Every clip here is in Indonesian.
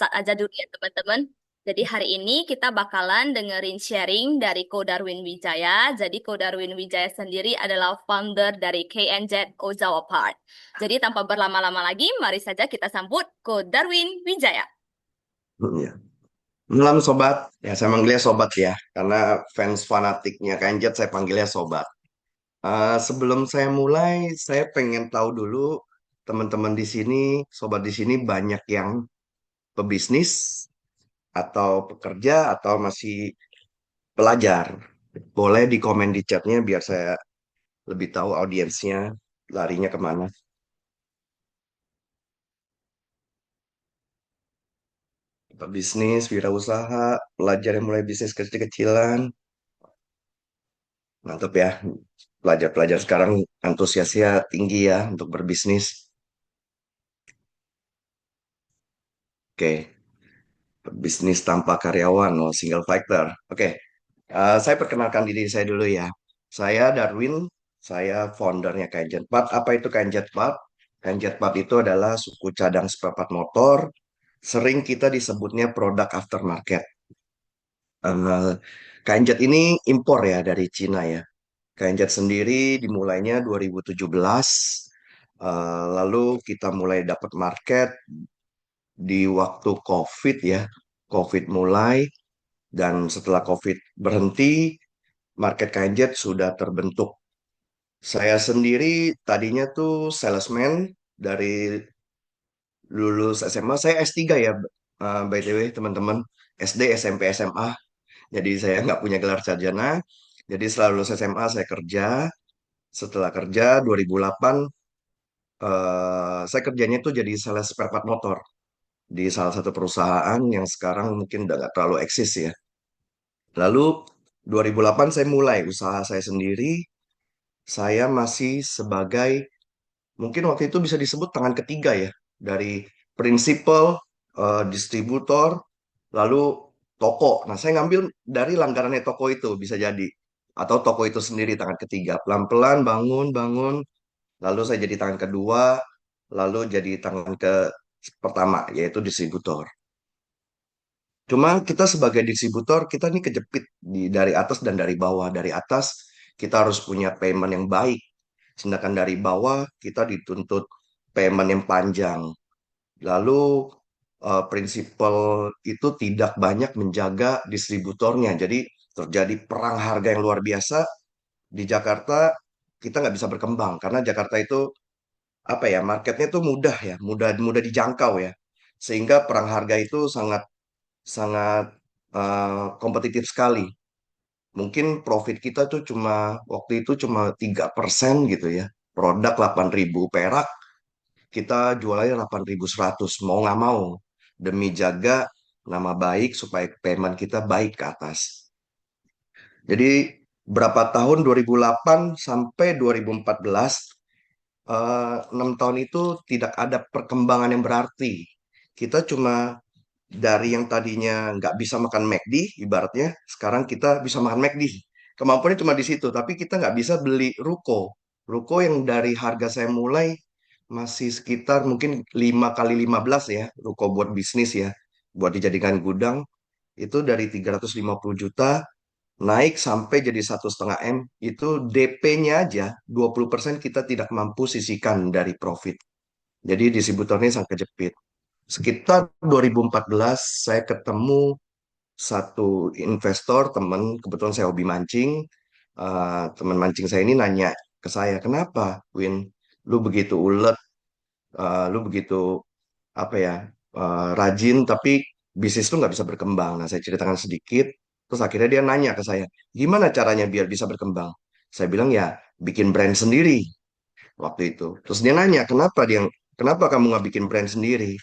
start aja dulu ya teman-teman. Jadi hari ini kita bakalan dengerin sharing dari Ko Darwin Wijaya. Jadi Ko Darwin Wijaya sendiri adalah founder dari KNZ Ozawa Park. Jadi tanpa berlama-lama lagi, mari saja kita sambut Ko Darwin Wijaya. Ya. Malam sobat, ya saya manggilnya sobat ya, karena fans fanatiknya Kanjat saya panggilnya sobat. Sebelum saya mulai, saya pengen tahu dulu teman-teman di sini, sobat di sini banyak yang pebisnis atau pekerja atau masih pelajar. Boleh di komen di chatnya biar saya lebih tahu audiensnya larinya kemana. Pebisnis, wirausaha, pelajar yang mulai bisnis kecil-kecilan. Mantap ya. Pelajar-pelajar sekarang antusiasnya tinggi ya untuk berbisnis. Oke, bisnis tanpa karyawan, oh, single factor. Oke, saya perkenalkan diri saya dulu ya. Saya Darwin, saya foundernya Kainjetpat. Apa itu Kainjetpat? Kainjetpat itu adalah suku cadang spare part motor. Sering kita disebutnya produk aftermarket. Eh, Kainjet ini impor ya dari Cina ya. Kainjet sendiri dimulainya 2017. Lalu kita mulai dapat market di waktu COVID ya. COVID mulai dan setelah COVID berhenti, market Kainjet sudah terbentuk. Saya sendiri tadinya tuh salesman dari lulus SMA. Saya S3 ya, by the way teman-teman. SD, SMP, SMA. Jadi saya nggak punya gelar sarjana. Jadi setelah lulus SMA saya kerja. Setelah kerja 2008 saya kerjanya tuh jadi sales spare part motor di salah satu perusahaan yang sekarang mungkin udah nggak terlalu eksis ya. Lalu 2008 saya mulai usaha saya sendiri. Saya masih sebagai mungkin waktu itu bisa disebut tangan ketiga ya dari prinsipal, distributor, lalu toko. Nah, saya ngambil dari langganannya toko itu bisa jadi atau toko itu sendiri tangan ketiga. Pelan-pelan bangun, bangun. Lalu saya jadi tangan kedua, lalu jadi tangan ke pertama, yaitu distributor. Cuma kita sebagai distributor, kita ini kejepit dari atas dan dari bawah. Dari atas, kita harus punya payment yang baik. Sedangkan dari bawah, kita dituntut payment yang panjang. Lalu, prinsipal itu tidak banyak menjaga distributornya. Jadi, terjadi perang harga yang luar biasa. Di Jakarta, kita nggak bisa berkembang. Karena Jakarta itu apa ya marketnya tuh mudah ya mudah mudah dijangkau ya sehingga perang harga itu sangat sangat kompetitif sekali. Mungkin profit kita tuh cuma waktu itu cuma 3% gitu ya. Produk 8.000 perak kita jualnya 8.100 mau nggak mau demi jaga nama baik supaya payment kita baik ke atas. Jadi berapa tahun 2008 sampai 2014, 6 tahun itu tidak ada perkembangan yang berarti. Kita cuma dari yang tadinya nggak bisa makan McD, ibaratnya, sekarang kita bisa makan McD. Kemampuannya cuma di situ, tapi kita nggak bisa beli ruko. Ruko yang dari harga saya mulai masih sekitar mungkin 5 kali 15 ya, ruko buat bisnis ya, buat dijadikan gudang, itu dari 350 juta naik sampai jadi 1,5 M, itu DP-nya aja 20% kita tidak mampu sisihkan dari profit. Jadi distributornya sangat kejepit. Sekitar 2014 saya ketemu satu investor teman, kebetulan saya hobi mancing. Teman mancing saya ini nanya ke saya, kenapa Win, lu begitu ulet, lu begitu apa ya, rajin tapi bisnis lu nggak bisa berkembang. Nah, saya ceritakan sedikit, terus akhirnya dia nanya ke saya, gimana caranya biar bisa berkembang? Saya bilang ya bikin brand sendiri waktu itu. Terus dia nanya, kenapa kamu nggak bikin brand sendiri?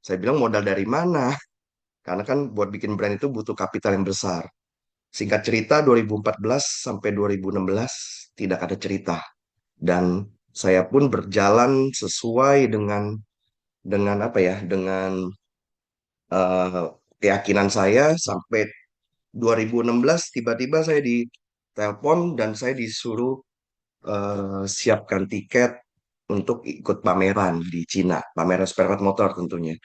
Saya bilang modal dari mana? Karena kan buat bikin brand itu butuh kapital yang besar. Singkat cerita 2014 sampai 2016 tidak ada cerita. Dan saya pun berjalan sesuai dengan apa ya, dengan eh, keyakinan saya sampai 2016 tiba-tiba saya ditelepon dan saya disuruh siapkan tiket untuk ikut pameran di Cina, pameran spare part motor tentunya.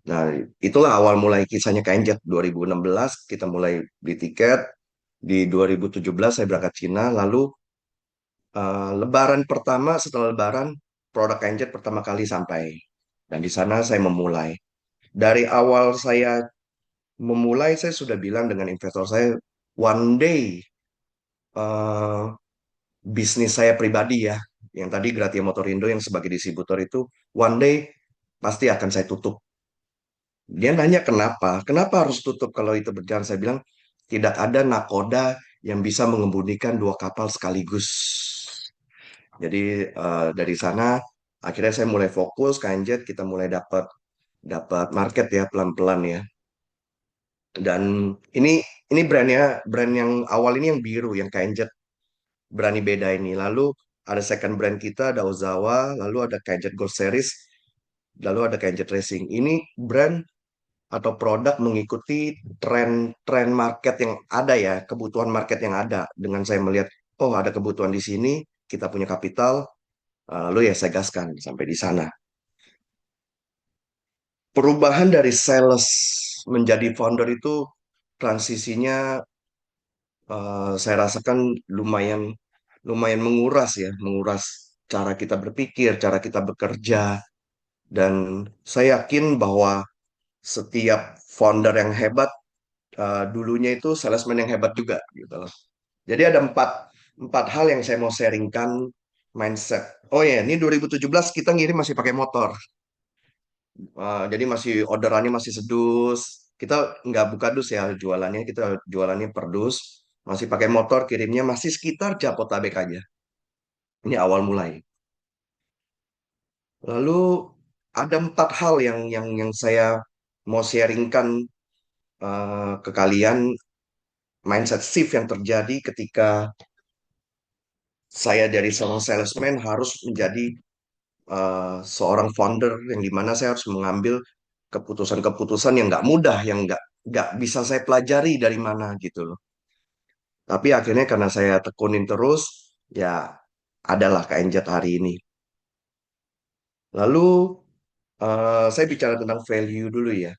Nah, itulah awal mulai kisahnya KNJ. 2016 kita mulai beli tiket. Di 2017 saya berangkat Cina. Lalu Lebaran pertama setelah Lebaran, produk KNJ pertama kali sampai. Dan di sana saya memulai. Dari awal saya memulai, saya sudah bilang dengan investor saya, one day eh, bisnis saya pribadi ya, yang tadi Gratia Motorindo yang sebagai distributor itu, one day pasti akan saya tutup. Dia nanya kenapa? Kenapa harus tutup kalau itu berjalan? Saya bilang, tidak ada nakoda yang bisa mengemudikan dua kapal sekaligus. Jadi dari sana akhirnya saya mulai fokus KNJ, kita mulai dapat dapat market ya pelan-pelan ya. Dan ini brand yang awal ini yang biru yang KNJ berani beda ini. Lalu ada second brand kita ada Ozawa, lalu ada KNJ Gold Series, lalu ada KNJ Racing. Ini brand atau produk mengikuti tren market yang ada ya, kebutuhan market yang ada. Dengan saya melihat, oh ada kebutuhan di sini, kita punya kapital, lalu ya saya gaskan sampai di sana. Perubahan dari sales menjadi founder itu transisinya saya rasakan lumayan lumayan menguras ya, menguras cara kita berpikir, cara kita bekerja, dan saya yakin bahwa setiap founder yang hebat dulunya itu salesman yang hebat juga gitu loh. Jadi ada empat empat hal yang saya mau sharingkan mindset. Oh ya, ini 2017 kita ngirim masih pakai motor. Jadi masih orderannya masih sedus. Kita nggak buka dus ya jualannya, kita jualannya per dus. Masih pakai motor, kirimnya masih sekitar Jabotabek aja. Ini awal mulai. Lalu ada empat hal yang saya mau sharingkan ke kalian mindset shift yang terjadi ketika saya dari seorang salesman harus menjadi seorang founder yang dimana saya harus mengambil keputusan-keputusan yang nggak mudah, yang nggak bisa saya pelajari dari mana gitu loh. Tapi akhirnya karena saya tekunin terus, ya adalah KNJ hari ini. Lalu saya bicara tentang value dulu ya.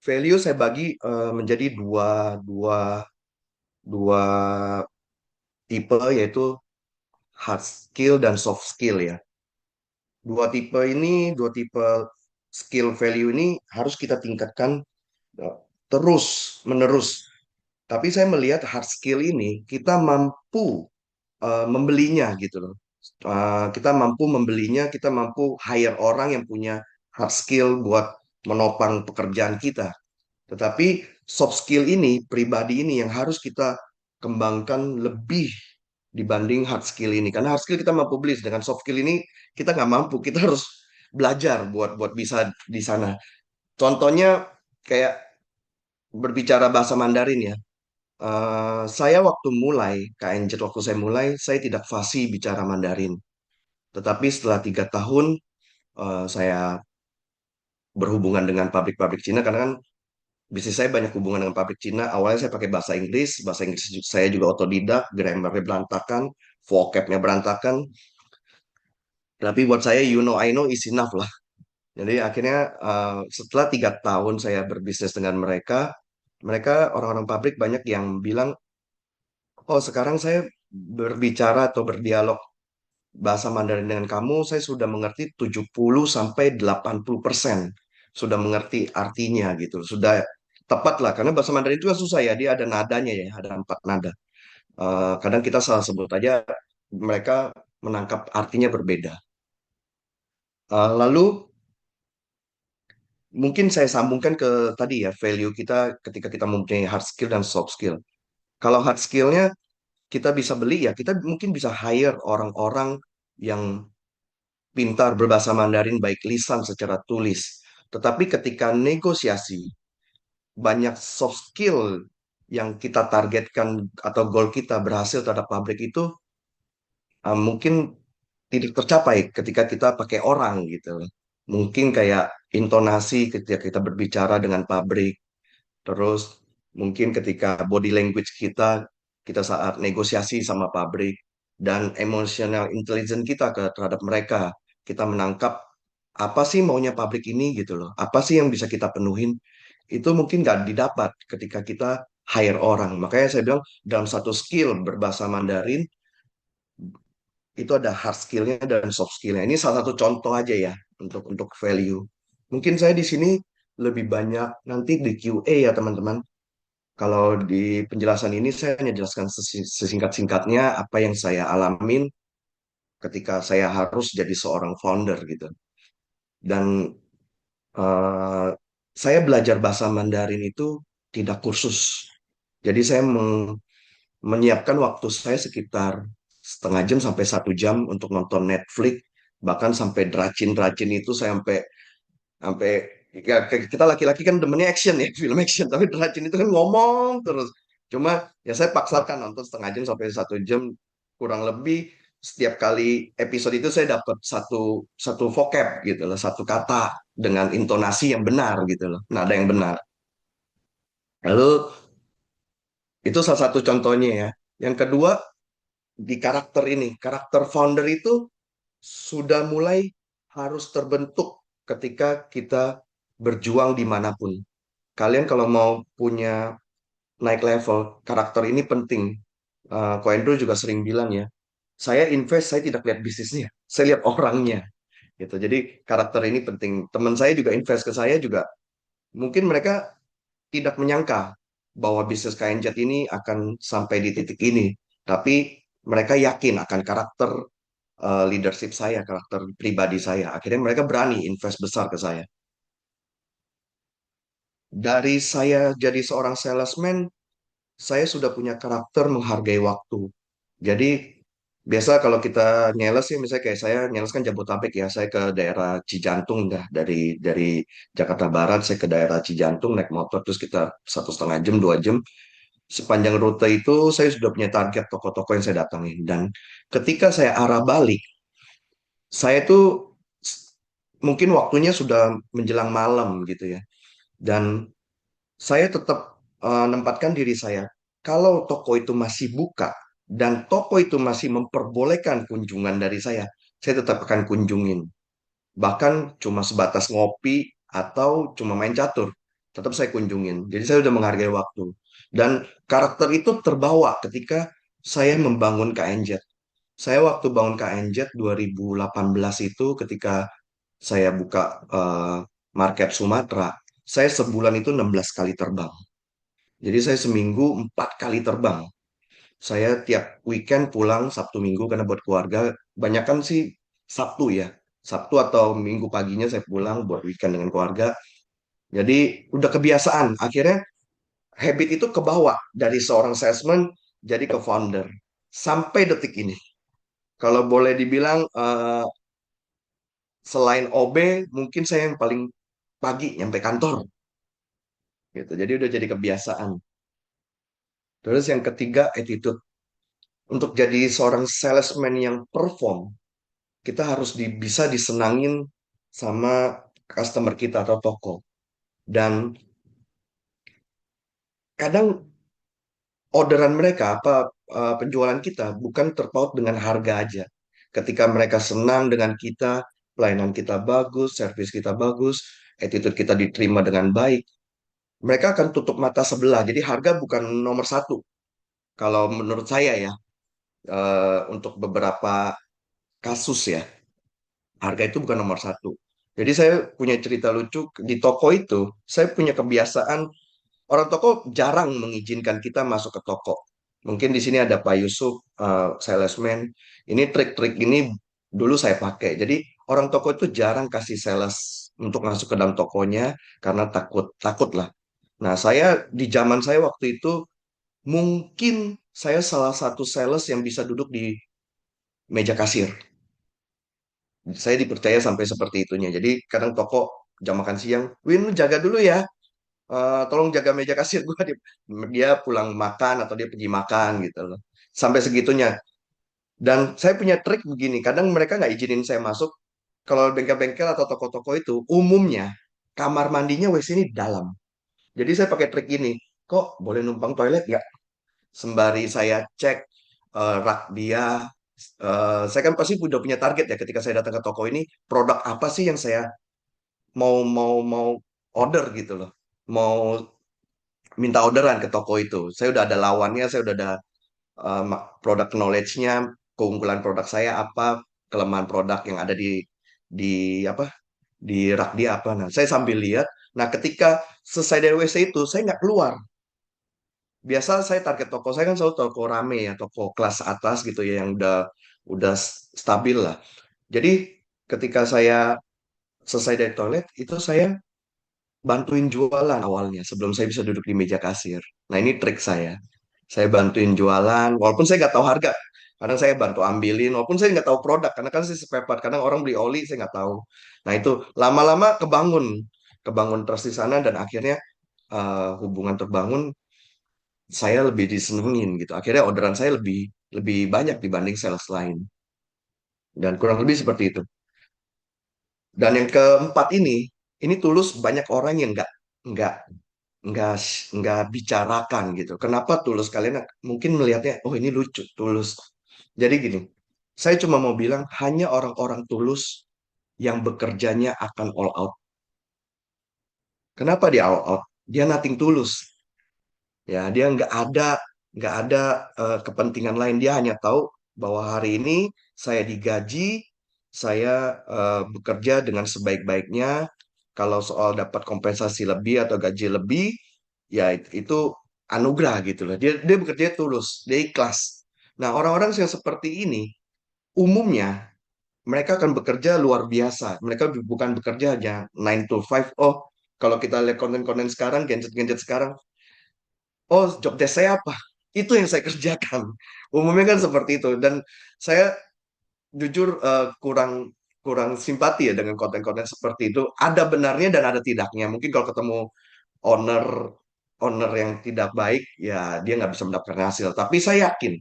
Value saya bagi menjadi dua dua dua tipe yaitu hard skill dan soft skill ya. Dua tipe skill value ini harus kita tingkatkan eh, terus menerus. Tapi saya melihat hard skill ini kita mampu membelinya gitu loh. Kita mampu membelinya, kita mampu hire orang yang punya hard skill buat menopang pekerjaan kita. Tetapi soft skill ini, pribadi ini yang harus kita kembangkan lebih dibanding hard skill ini. Karena hard skill kita mampu beli, dengan soft skill ini kita nggak mampu. Kita harus belajar buat bisa di sana. Contohnya kayak berbicara bahasa Mandarin ya. Saya waktu mulai, KNJ waktu saya tidak fasih bicara Mandarin. Tetapi setelah 3 tahun saya berhubungan dengan pabrik-pabrik Cina, karena kan bisnis saya banyak hubungan dengan pabrik Cina. Awalnya saya pakai bahasa Inggris saya juga otodidak, grammarnya berantakan, vocabnya berantakan. Tapi buat saya, you know, I know is enough lah. Jadi akhirnya setelah 3 tahun saya berbisnis dengan mereka, mereka orang-orang pabrik banyak yang bilang, oh sekarang saya berbicara atau berdialog bahasa Mandarin dengan kamu, saya sudah mengerti 70 sampai 80%. Sudah mengerti artinya gitu. Sudah tepat lah, karena bahasa Mandarin itu kan susah ya, dia ada nadanya ya, ada 4 nada. Kadang kita salah sebut aja, mereka menangkap artinya berbeda. Lalu mungkin saya sambungkan ke tadi ya, value kita ketika kita mempunyai hard skill dan soft skill. Kalau hard skillnya kita bisa beli ya, kita mungkin bisa hire orang-orang yang pintar berbahasa Mandarin baik lisan secara tulis. Tetapi ketika negosiasi, banyak soft skill yang kita targetkan atau goal kita berhasil terhadap pabrik itu mungkin tidak tercapai ketika kita pakai orang gitu. Mungkin kayak intonasi ketika kita berbicara dengan pabrik, terus mungkin ketika body language kita saat negosiasi sama pabrik. dan emotional intelligence kita terhadap mereka. Kita menangkap apa sih maunya pabrik ini gitu loh. Apa sih yang bisa kita penuhin? Itu mungkin nggak didapat ketika kita hire orang. Makanya saya bilang dalam satu skill berbahasa Mandarin itu ada hard skillnya dan soft skillnya. Ini salah satu contoh aja ya untuk value. Mungkin saya di sini lebih banyak nanti di QA ya teman-teman. Kalau di penjelasan ini saya hanya jelaskan sesingkat-singkatnya apa yang saya alamin ketika saya harus jadi seorang founder gitu. Dan eh, saya belajar bahasa Mandarin itu tidak kursus. Jadi saya menyiapkan waktu saya sekitar setengah jam sampai 1 jam untuk nonton Netflix. Bahkan sampai dracin-dracin itu saya sampai sampai ya, kita laki-laki kan demennya action ya, film action. Tapi dracin itu kan ngomong terus. Cuma ya saya paksakan nonton setengah jam sampai 1 jam kurang lebih setiap kali episode itu saya dapat satu satu vocab gitu loh, satu kata dengan intonasi yang benar gitu loh, nada yang benar. Lalu itu salah satu contohnya ya. Yang kedua di karakter ini, karakter founder itu sudah mulai harus terbentuk ketika kita berjuang dimanapun. Kalian kalau mau punya naik level, karakter ini penting. Ko Andrew juga sering bilang ya, saya invest, saya tidak lihat bisnisnya, saya lihat orangnya. Gitu. Jadi karakter ini penting. Teman saya juga invest ke saya juga. Mungkin mereka tidak menyangka bahwa bisnis KNZ ini akan sampai di titik ini. Tapi mereka yakin akan karakter leadership saya, karakter pribadi saya. Akhirnya mereka berani invest besar ke saya. Dari saya jadi seorang salesman, saya sudah punya karakter menghargai waktu. Jadi biasa kalau kita nyales sih, misalnya kayak saya nyales kan Jabotabek ya, saya ke daerah Cijantung dah dari Jakarta Barat saya ke daerah Cijantung naik motor terus kita 1,5 jam 2 jam. Sepanjang rute itu saya sudah punya target toko-toko yang saya datangin dan ketika saya arah balik, saya tuh mungkin waktunya sudah menjelang malam gitu ya. Dan saya tetap menempatkan diri saya, kalau toko itu masih buka dan toko itu masih memperbolehkan kunjungan dari saya tetap akan kunjungin. Bahkan cuma sebatas ngopi atau cuma main catur, tetap saya kunjungin. Jadi saya udah menghargai waktu. Dan karakter itu terbawa ketika saya membangun KNZ. Saya waktu bangun KNZ 2018 itu ketika saya buka market Sumatera, saya sebulan itu 16 kali terbang. Jadi saya seminggu 4 kali terbang. Saya tiap weekend pulang Sabtu Minggu karena buat keluarga. Banyakan sih Sabtu ya. Sabtu atau Minggu paginya saya pulang buat weekend dengan keluarga. Jadi udah kebiasaan. Akhirnya habit itu kebawa dari seorang salesman jadi ke founder. Sampai detik ini. Kalau boleh dibilang selain OB mungkin saya yang paling pagi nyampe kantor gitu. Jadi udah jadi kebiasaan. Terus yang ketiga attitude. Untuk jadi seorang salesman yang perform, kita harus bisa disenangin sama customer kita atau toko. Dan kadang orderan mereka apa penjualan kita bukan terpaut dengan harga aja. Ketika mereka senang dengan kita, pelayanan kita bagus, servis kita bagus, attitude kita diterima dengan baik, mereka akan tutup mata sebelah. Jadi harga bukan nomor satu. Kalau menurut saya ya, untuk beberapa kasus ya, harga itu bukan nomor satu. Jadi saya punya cerita lucu di toko itu. Saya punya kebiasaan orang toko jarang mengizinkan kita masuk ke toko. Mungkin di sini ada Pak Yusuf, salesman. Ini trik-trik ini dulu saya pakai. Jadi orang toko itu jarang kasih sales untuk masuk ke dalam tokonya karena takut, takut lah. Nah, saya di zaman saya waktu itu mungkin saya salah satu sales yang bisa duduk di meja kasir. Saya dipercaya sampai seperti itunya. Jadi kadang toko jam makan siang, Win lu jaga dulu ya. Tolong jaga meja kasir gue. Dia pulang makan atau dia pergi makan gitu loh. Sampai segitunya. Dan saya punya trik begini. Kadang mereka nggak izinin saya masuk. Kalau bengkel-bengkel atau toko-toko itu umumnya kamar mandinya WC ini dalam. Jadi saya pakai trik ini. Kok boleh numpang toilet nggak? Sembari saya cek rak dia. Saya kan pasti udah punya target ya ketika saya datang ke toko ini, produk apa sih yang saya mau order gitu loh. Mau minta orderan ke toko itu. Saya udah ada lawannya, saya udah ada produk knowledge-nya, keunggulan produk saya apa, kelemahan produk yang ada di apa di rak dia apa. Nah, saya sambil lihat. Nah, ketika selesai dari WC itu, saya nggak keluar. Biasa saya target toko saya kan selalu toko rame ya, toko kelas atas gitu ya, yang udah stabil lah. Jadi ketika saya selesai dari toilet, itu saya bantuin jualan awalnya sebelum saya bisa duduk di meja kasir. Nah, ini trik saya. Saya bantuin jualan, walaupun saya nggak tahu harga. Kadang saya bantu ambilin, walaupun saya nggak tahu produk. Karena kan saya spare part. Kadang orang beli oli, saya nggak tahu. Nah, itu lama-lama kebangun trust di sana, dan akhirnya hubungan terbangun. Saya lebih disenengin gitu. Akhirnya orderan saya lebih lebih banyak dibanding sales lain. Dan kurang lebih seperti itu. Dan yang keempat ini tulus banyak orang yang nggak nggak nggak bicarakan gitu. Kenapa tulus, kalian mungkin melihatnya, oh ini lucu tulus. Jadi gini, saya cuma mau bilang hanya orang-orang tulus yang bekerjanya akan all out. Kenapa dia all out? Dia nothing tulus. Ya, dia nggak ada kepentingan lain. Dia hanya tahu bahwa hari ini saya digaji, saya bekerja dengan sebaik-baiknya. Kalau soal dapat kompensasi lebih atau gaji lebih, ya itu anugerah gitu loh. Dia bekerja tulus, dia ikhlas. Nah, orang-orang yang seperti ini umumnya mereka akan bekerja luar biasa. Mereka bukan bekerja hanya 9 to 5. Oh, kalau kita lihat konten-konten sekarang, gadget-gadget sekarang, oh, job desk saya apa? Itu yang saya kerjakan. Umumnya kan seperti itu. Dan saya jujur kurang kurang simpati ya dengan konten-konten seperti itu. Ada benarnya dan ada tidaknya. Mungkin kalau ketemu owner owner yang tidak baik, ya dia nggak bisa mendapatkan hasil. Tapi saya yakin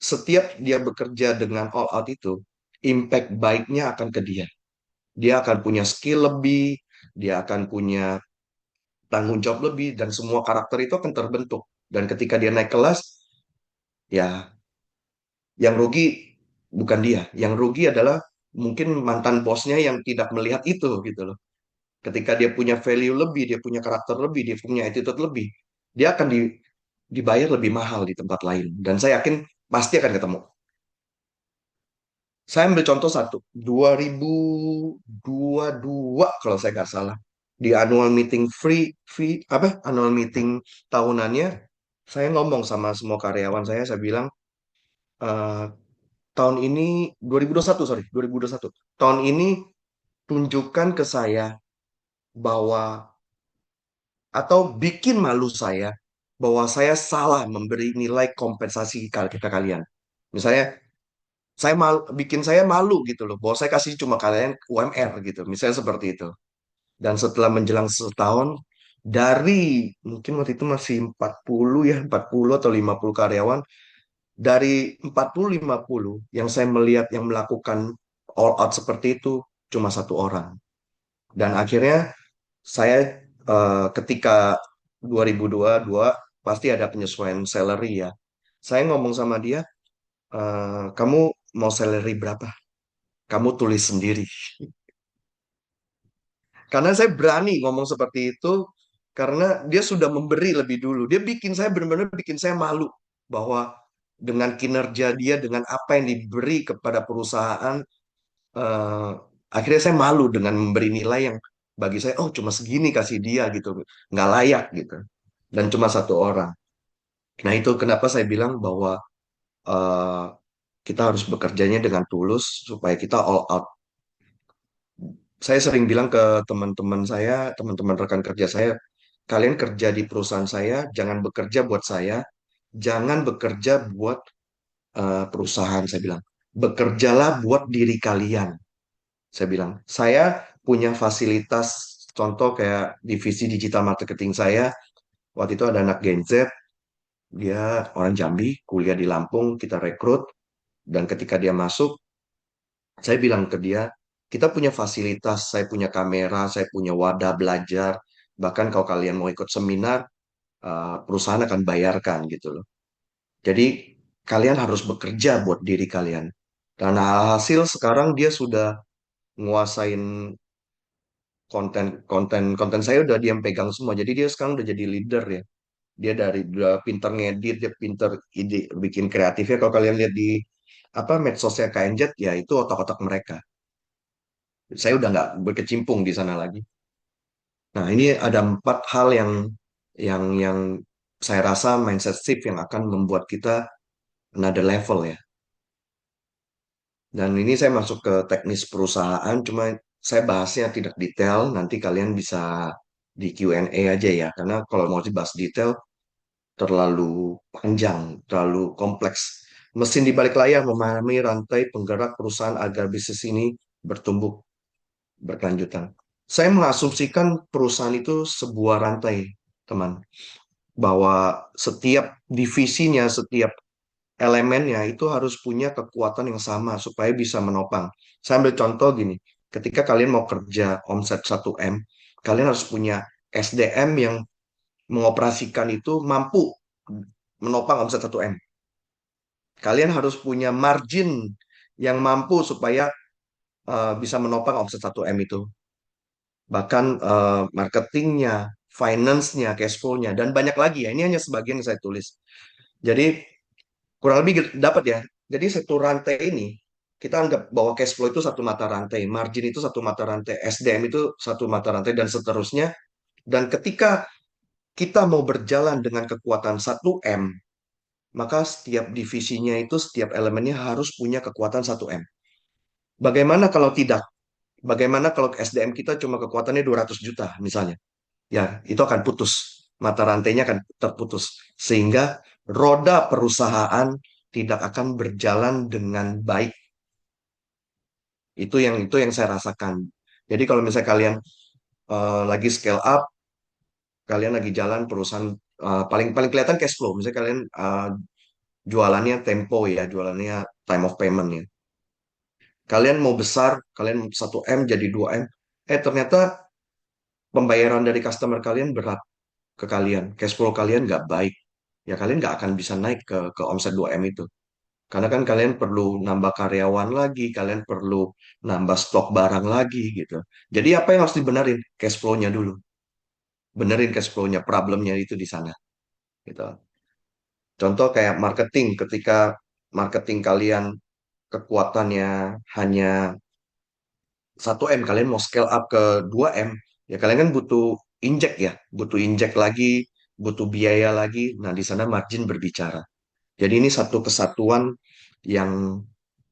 setiap dia bekerja dengan all out itu, impact baiknya akan ke dia. Dia akan punya skill lebih, dia akan punya tanggung jawab lebih, dan semua karakter itu akan terbentuk. Dan ketika dia naik kelas, ya yang rugi bukan dia. Yang rugi adalah mungkin mantan bosnya yang tidak melihat itu gitu loh. Ketika dia punya value lebih, dia punya karakter lebih, dia punya attitude lebih, dia akan dibayar lebih mahal di tempat lain. Dan saya yakin pasti akan ketemu. Saya ambil contoh satu, 2022 kalau saya nggak salah. Di annual meeting annual meeting tahunannya, saya ngomong sama semua karyawan saya bilang, "Eh, tahun ini 2021, sorry, 2021. Tahun ini tunjukkan ke saya bahwa atau bikin malu saya bahwa saya salah memberi nilai kompensasi ke kalian. Misalnya bikin saya malu gitu loh, bahwa saya kasih cuma kalian UMR gitu, misalnya seperti itu. Dan setelah menjelang setahun, dari mungkin waktu itu masih 40 ya, 40 atau 50 karyawan, dari 40-50 yang saya melihat yang melakukan all out seperti itu cuma satu orang. Dan akhirnya saya ketika 2022 pasti ada penyesuaian salary ya. Saya ngomong sama dia, kamu mau salary berapa? Kamu tulis sendiri. Karena saya berani ngomong seperti itu karena dia sudah memberi lebih dulu. Dia bikin saya benar-benar bikin saya malu bahwa dengan kinerja dia, dengan apa yang diberi kepada perusahaan, eh, akhirnya saya malu dengan memberi nilai yang bagi saya, oh cuma segini kasih dia gitu, nggak layak gitu. Dan cuma satu orang. Nah, itu kenapa saya bilang bahwa eh, kita harus bekerjanya dengan tulus supaya kita all out. Saya sering bilang ke teman-teman saya, teman-teman rekan kerja saya, kalian kerja di perusahaan saya, jangan bekerja buat saya, jangan bekerja buat perusahaan, saya bilang. Bekerjalah buat diri kalian. Saya bilang, saya punya fasilitas, contoh kayak divisi digital marketing saya, waktu itu ada anak Gen Z, dia orang Jambi, kuliah di Lampung, kita rekrut, dan ketika dia masuk, saya bilang ke dia, kita punya fasilitas, saya punya kamera, saya punya wadah belajar, bahkan kalau kalian mau ikut seminar, perusahaan akan bayarkan gitu loh. Jadi kalian harus bekerja buat diri kalian. Dan hasil sekarang dia sudah nguasain konten saya udah dia yang pegang semua. Jadi dia sekarang udah jadi leader ya. Dia dari udah pinter ngedit, dia pinter ide bikin kreatifnya. Kalau kalian lihat di apa medsosnya KNZ ya itu otak-otak mereka. Saya udah nggak berkecimpung di sana lagi. Nah, ini ada 4 hal yang saya rasa mindset shift yang akan membuat kita another level ya. Dan ini saya masuk ke teknis perusahaan, cuma saya bahasnya tidak detail. Nanti kalian bisa di Q&A aja ya, karena kalau mau dibahas detail terlalu panjang, terlalu kompleks. Mesin di balik layar memahami rantai penggerak perusahaan agar bisnis ini bertumbuh berkelanjutan. Saya mengasumsikan perusahaan itu sebuah rantai, teman, bahwa setiap divisinya, setiap elemennya itu harus punya kekuatan yang sama supaya bisa menopang. Saya ambil contoh gini, ketika kalian mau kerja omset 1M, kalian harus punya SDM yang mengoperasikan itu mampu menopang omset 1M. Kalian harus punya margin yang mampu supaya bisa menopang omset 1M itu. Bahkan marketingnya, finance-nya, cash flow-nya, dan banyak lagi ya. Ini hanya sebagian yang saya tulis. Jadi kurang lebih dapat ya. Jadi satu rantai ini, kita anggap bahwa cash flow itu satu mata rantai, margin itu satu mata rantai, SDM itu satu mata rantai, dan seterusnya. Dan ketika kita mau berjalan dengan kekuatan 1M, maka setiap divisinya itu, setiap elemennya harus punya kekuatan 1M. Bagaimana kalau tidak? Bagaimana kalau SDM kita cuma kekuatannya 200 juta misalnya? Ya, itu akan putus. Mata rantainya akan terputus. Sehingga roda perusahaan tidak akan berjalan dengan baik. Itu yang saya rasakan. Jadi kalau misalnya kalian lagi scale up, kalian lagi jalan perusahaan paling paling kelihatan cash flow. Misalnya kalian jualannya tempo ya, jualannya time of payment ya. Kalian mau besar, kalian 1M jadi 2M. Ternyata pembayaran dari customer kalian berat ke kalian. Cash flow kalian nggak baik. Ya kalian nggak akan bisa naik ke omset 2M itu. Karena kan kalian perlu nambah karyawan lagi, kalian perlu nambah stok barang lagi gitu. Jadi apa yang harus dibenerin? Cash flow-nya dulu. Benerin cash flow-nya, problemnya itu di sana. Gitu. Contoh kayak marketing, ketika marketing kalian kekuatannya hanya 1M, kalian mau scale up ke 2M, ya kalian kan butuh injek ya, butuh injek lagi, butuh biaya lagi. Nah, di sana margin berbicara. Jadi ini satu kesatuan yang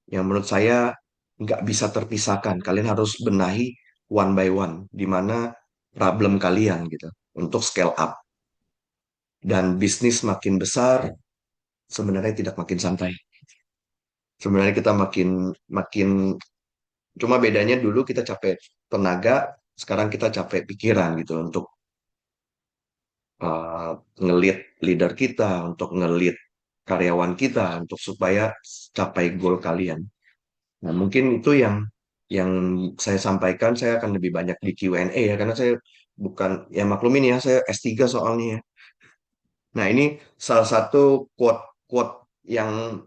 yang menurut saya nggak bisa terpisahkan. Kalian harus benahi one by one, di mana problem kalian gitu, untuk scale up. Dan bisnis makin besar, sebenarnya tidak makin santai. Sebenarnya kita makin makin cuma bedanya dulu kita capek tenaga, sekarang kita capek pikiran gitu untuk uh, ngelit leader kita, untuk ngelit karyawan kita, untuk supaya capai goal kalian. Nah, mungkin itu yang saya sampaikan. Saya akan lebih banyak di Q&A ya, karena saya bukan, ya maklumin ya, saya S3 soalnya ya. Nah, ini salah satu quote yang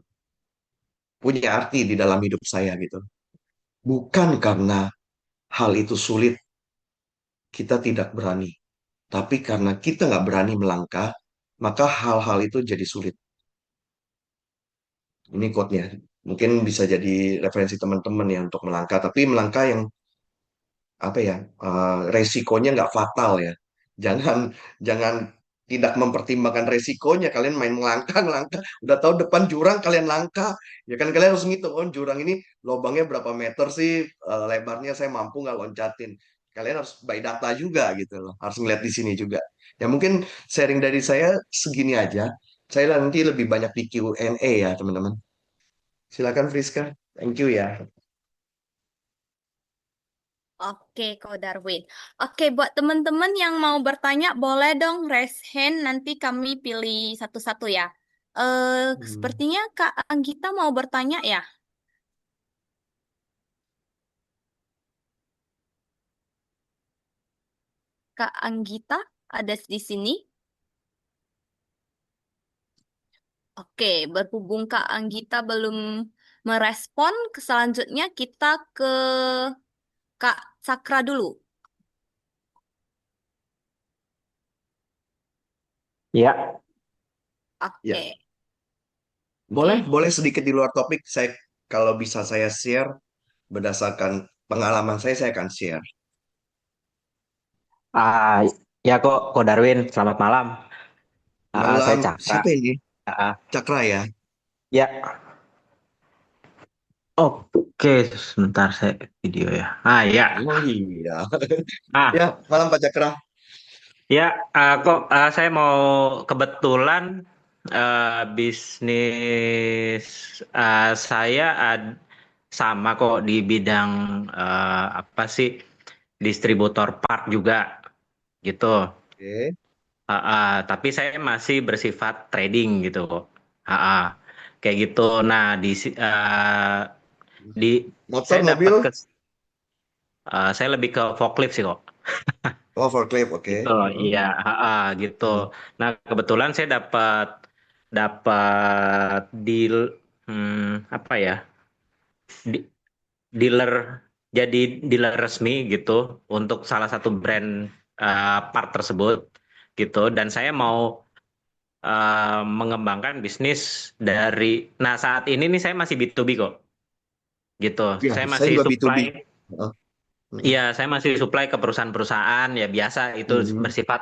punya arti di dalam hidup saya gitu. Bukan karena hal itu sulit, kita tidak berani. Tapi karena kita nggak berani melangkah, maka hal-hal itu jadi sulit. Ini quote-nya. Mungkin bisa jadi referensi teman-teman ya untuk melangkah. Tapi melangkah yang apa ya, resikonya nggak fatal ya. Jangan jangan tidak mempertimbangkan resikonya. Kalian main melangkah, melangkah. Udah tahu depan jurang kalian langkah. Ya kan kalian harus ngitung, oh jurang ini lubangnya berapa meter sih, lebarnya saya mampu nggak loncatin. Kalian harus by data juga gitu loh. Harus ngeliat di sini juga. Ya mungkin sharing dari saya segini aja. Saya nanti lebih banyak di Q&A ya teman-teman. Silakan Friska. Thank you ya. Oke, Ko Darwin. Oke, buat teman-teman yang mau bertanya, boleh dong raise hand, nanti kami pilih satu-satu ya. Hmm. Sepertinya Kak Anggita mau bertanya ya. Kak Anggita ada di sini. Oke, berhubung Kak Anggita belum merespon, selanjutnya kita ke Kak Sakra dulu. Ya, Ya, Oke, boleh, oke. boleh sedikit di luar topik. Saya kalau bisa saya share berdasarkan pengalaman saya akan share. ah, ya kok Darwin, selamat malam. Malam, Saya Cakra. siapa ini? Ah, Cakra ya? ya, oke, sebentar saya video ya. Ya, Oh iya. Ya, ah, malam Pak Cakra. ya, saya mau kebetulan bisnis saya sama kok di bidang apa sih distributor part juga gitu. Oke. Tapi saya masih bersifat trading gitu kok. Ah, ah. Kayak gitu. Nah, di Motor, saya dapat mobil? saya lebih ke forklift sih kok. Oh, forklift, oke. Gitu. Hmm. Iya, gitu. Hmm. Nah, kebetulan saya dapat dapat deal apa ya? di- Dealer jadi dealer resmi gitu untuk salah satu brand part tersebut gitu dan saya mau mengembangkan bisnis nah saat ini nih saya masih B2B kok gitu. Ya, Saya saya masih juga B2B. supply, Heeh. Hmm. iya saya masih supply ke perusahaan-perusahaan ya biasa itu Hmm. bersifat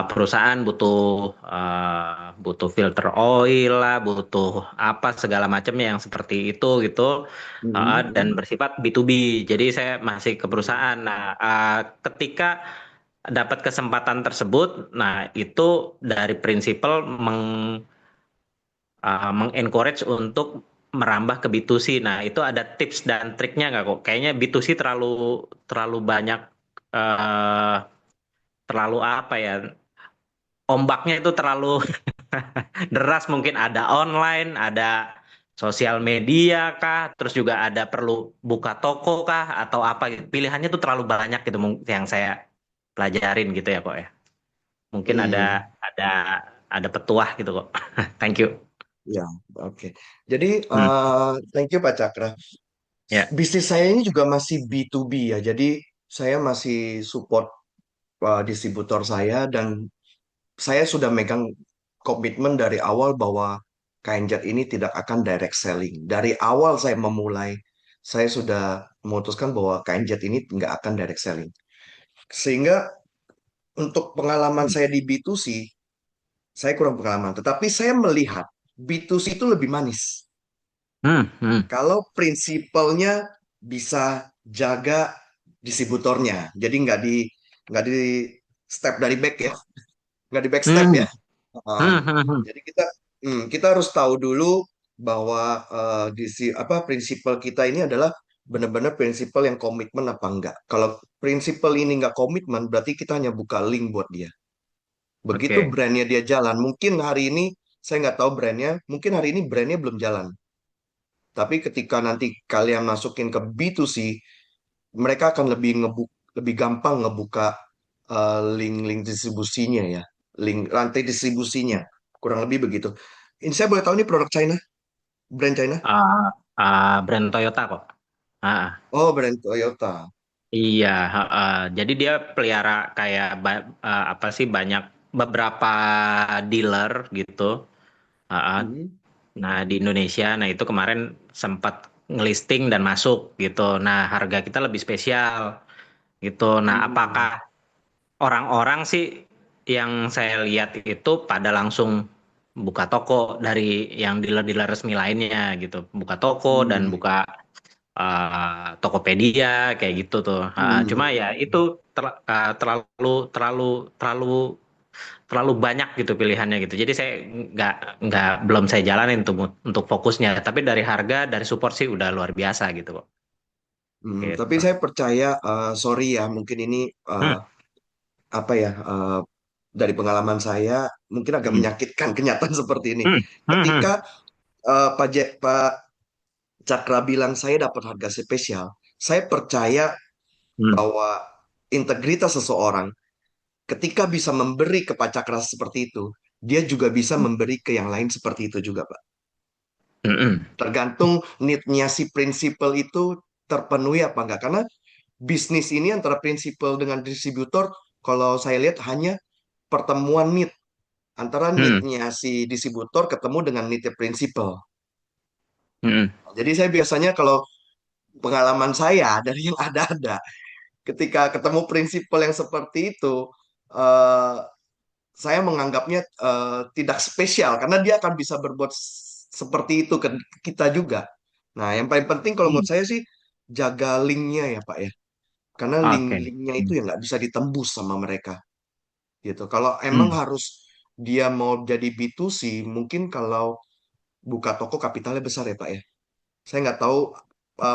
perusahaan butuh butuh filter oil lah, butuh apa segala macamnya yang seperti itu gitu dan Hmm. bersifat B2B. Jadi saya masih ke perusahaan. Nah, ketika dapat kesempatan tersebut, nah itu dari prinsipal mengencourage untuk merambah ke B2C. Nah, itu ada tips dan triknya nggak kok? Kayaknya B2C terlalu terlalu banyak eh, terlalu apa ya? Ombaknya itu terlalu deras, mungkin ada online, ada sosial media kah, terus juga ada perlu buka toko kah atau apa gitu. Pilihannya tuh terlalu banyak gitu yang saya pelajarin gitu ya kok ya. Mungkin Hmm. ada ada petuah gitu kok. Thank you. Ya, oke. Jadi, Hmm, thank you Pak Cakra. ya. Bisnis saya ini juga masih B2B ya. Jadi, saya masih support distributor saya dan saya sudah megang komitmen dari awal bahwa KNZ ini tidak akan direct selling. Dari awal saya memulai, saya sudah memutuskan bahwa KNZ ini nggak akan direct selling. Sehingga untuk pengalaman Hmm, saya di B2C, saya kurang pengalaman. Tetapi saya melihat B2C itu lebih manis. hmm, hmm, Kalau prinsipalnya bisa jaga distributornya. Jadi nggak di step dari back ya, nggak di back step hmm, ya. Ah, hmm, hmm, hmm. jadi kita harus tahu dulu bahwa apa prinsipal kita ini adalah benar-benar prinsipal yang komitmen apa enggak. Kalau prinsipal ini nggak komitmen, berarti kita hanya buka link buat dia. Begitu Oke, brandnya dia jalan, mungkin hari ini saya nggak tahu brandnya, mungkin hari ini brandnya belum jalan. Tapi ketika nanti kalian masukin ke B2C, mereka akan lebih gampang ngebuka link-link distribusinya ya, link rantai distribusinya, kurang lebih begitu. Ini saya boleh tahu ini produk China, brand China? brand Toyota kok. Ah, Oh, brand Toyota. iya, jadi dia pelihara kayak apa sih banyak beberapa dealer gitu. Ah, Hmm. nah di Indonesia, nah itu kemarin sempat ngelisting dan masuk gitu. Nah harga kita lebih spesial gitu. Nah apakah Hmm. orang-orang sih yang saya lihat itu pada langsung buka toko dari yang dealer-dealer resmi lainnya gitu, buka toko dan Hmm. buka Tokopedia kayak gitu tuh. Cuma Hmm. ya itu terlalu terlalu terlalu terlalu banyak gitu pilihannya gitu. Jadi saya nggak belum saya jalanin tuh untuk fokusnya. Tapi dari harga dari support sih udah luar biasa gitu kok. Tapi Gitu. saya percaya, sorry ya, mungkin ini Hmm, apa ya, dari pengalaman saya mungkin agak hmm, menyakitkan kenyataan seperti ini. hmm, hmm, Ketika hmm, Pak Cakra bilang saya dapat harga spesial, saya percaya hmm, bahwa integritas seseorang ketika bisa memberi ke Pak Cakra seperti itu, dia juga bisa memberi ke yang lain seperti itu juga, Pak. Mm-mm. Tergantung need-nya si prinsipal itu terpenuhi apa enggak. Karena bisnis ini antara prinsipal dengan distributor, kalau saya lihat hanya pertemuan need antara Mm. need-nya si distributor ketemu dengan need-nya prinsipal. Mm-mm. Jadi saya biasanya kalau pengalaman saya dari yang ada-ada, ketika ketemu prinsipal yang seperti itu, eh, saya menganggapnya tidak spesial karena dia akan bisa berbuat seperti itu ke kita juga. Nah, yang paling penting kalau menurut Mm. saya sih jaga linknya ya Pak ya, karena Oke. link-linknya itu Mm. ya nggak bisa ditembus sama mereka gitu. Kalau emang Mm. harus dia mau jadi B2C, mungkin kalau buka toko kapitalnya besar ya Pak ya. Saya nggak tahu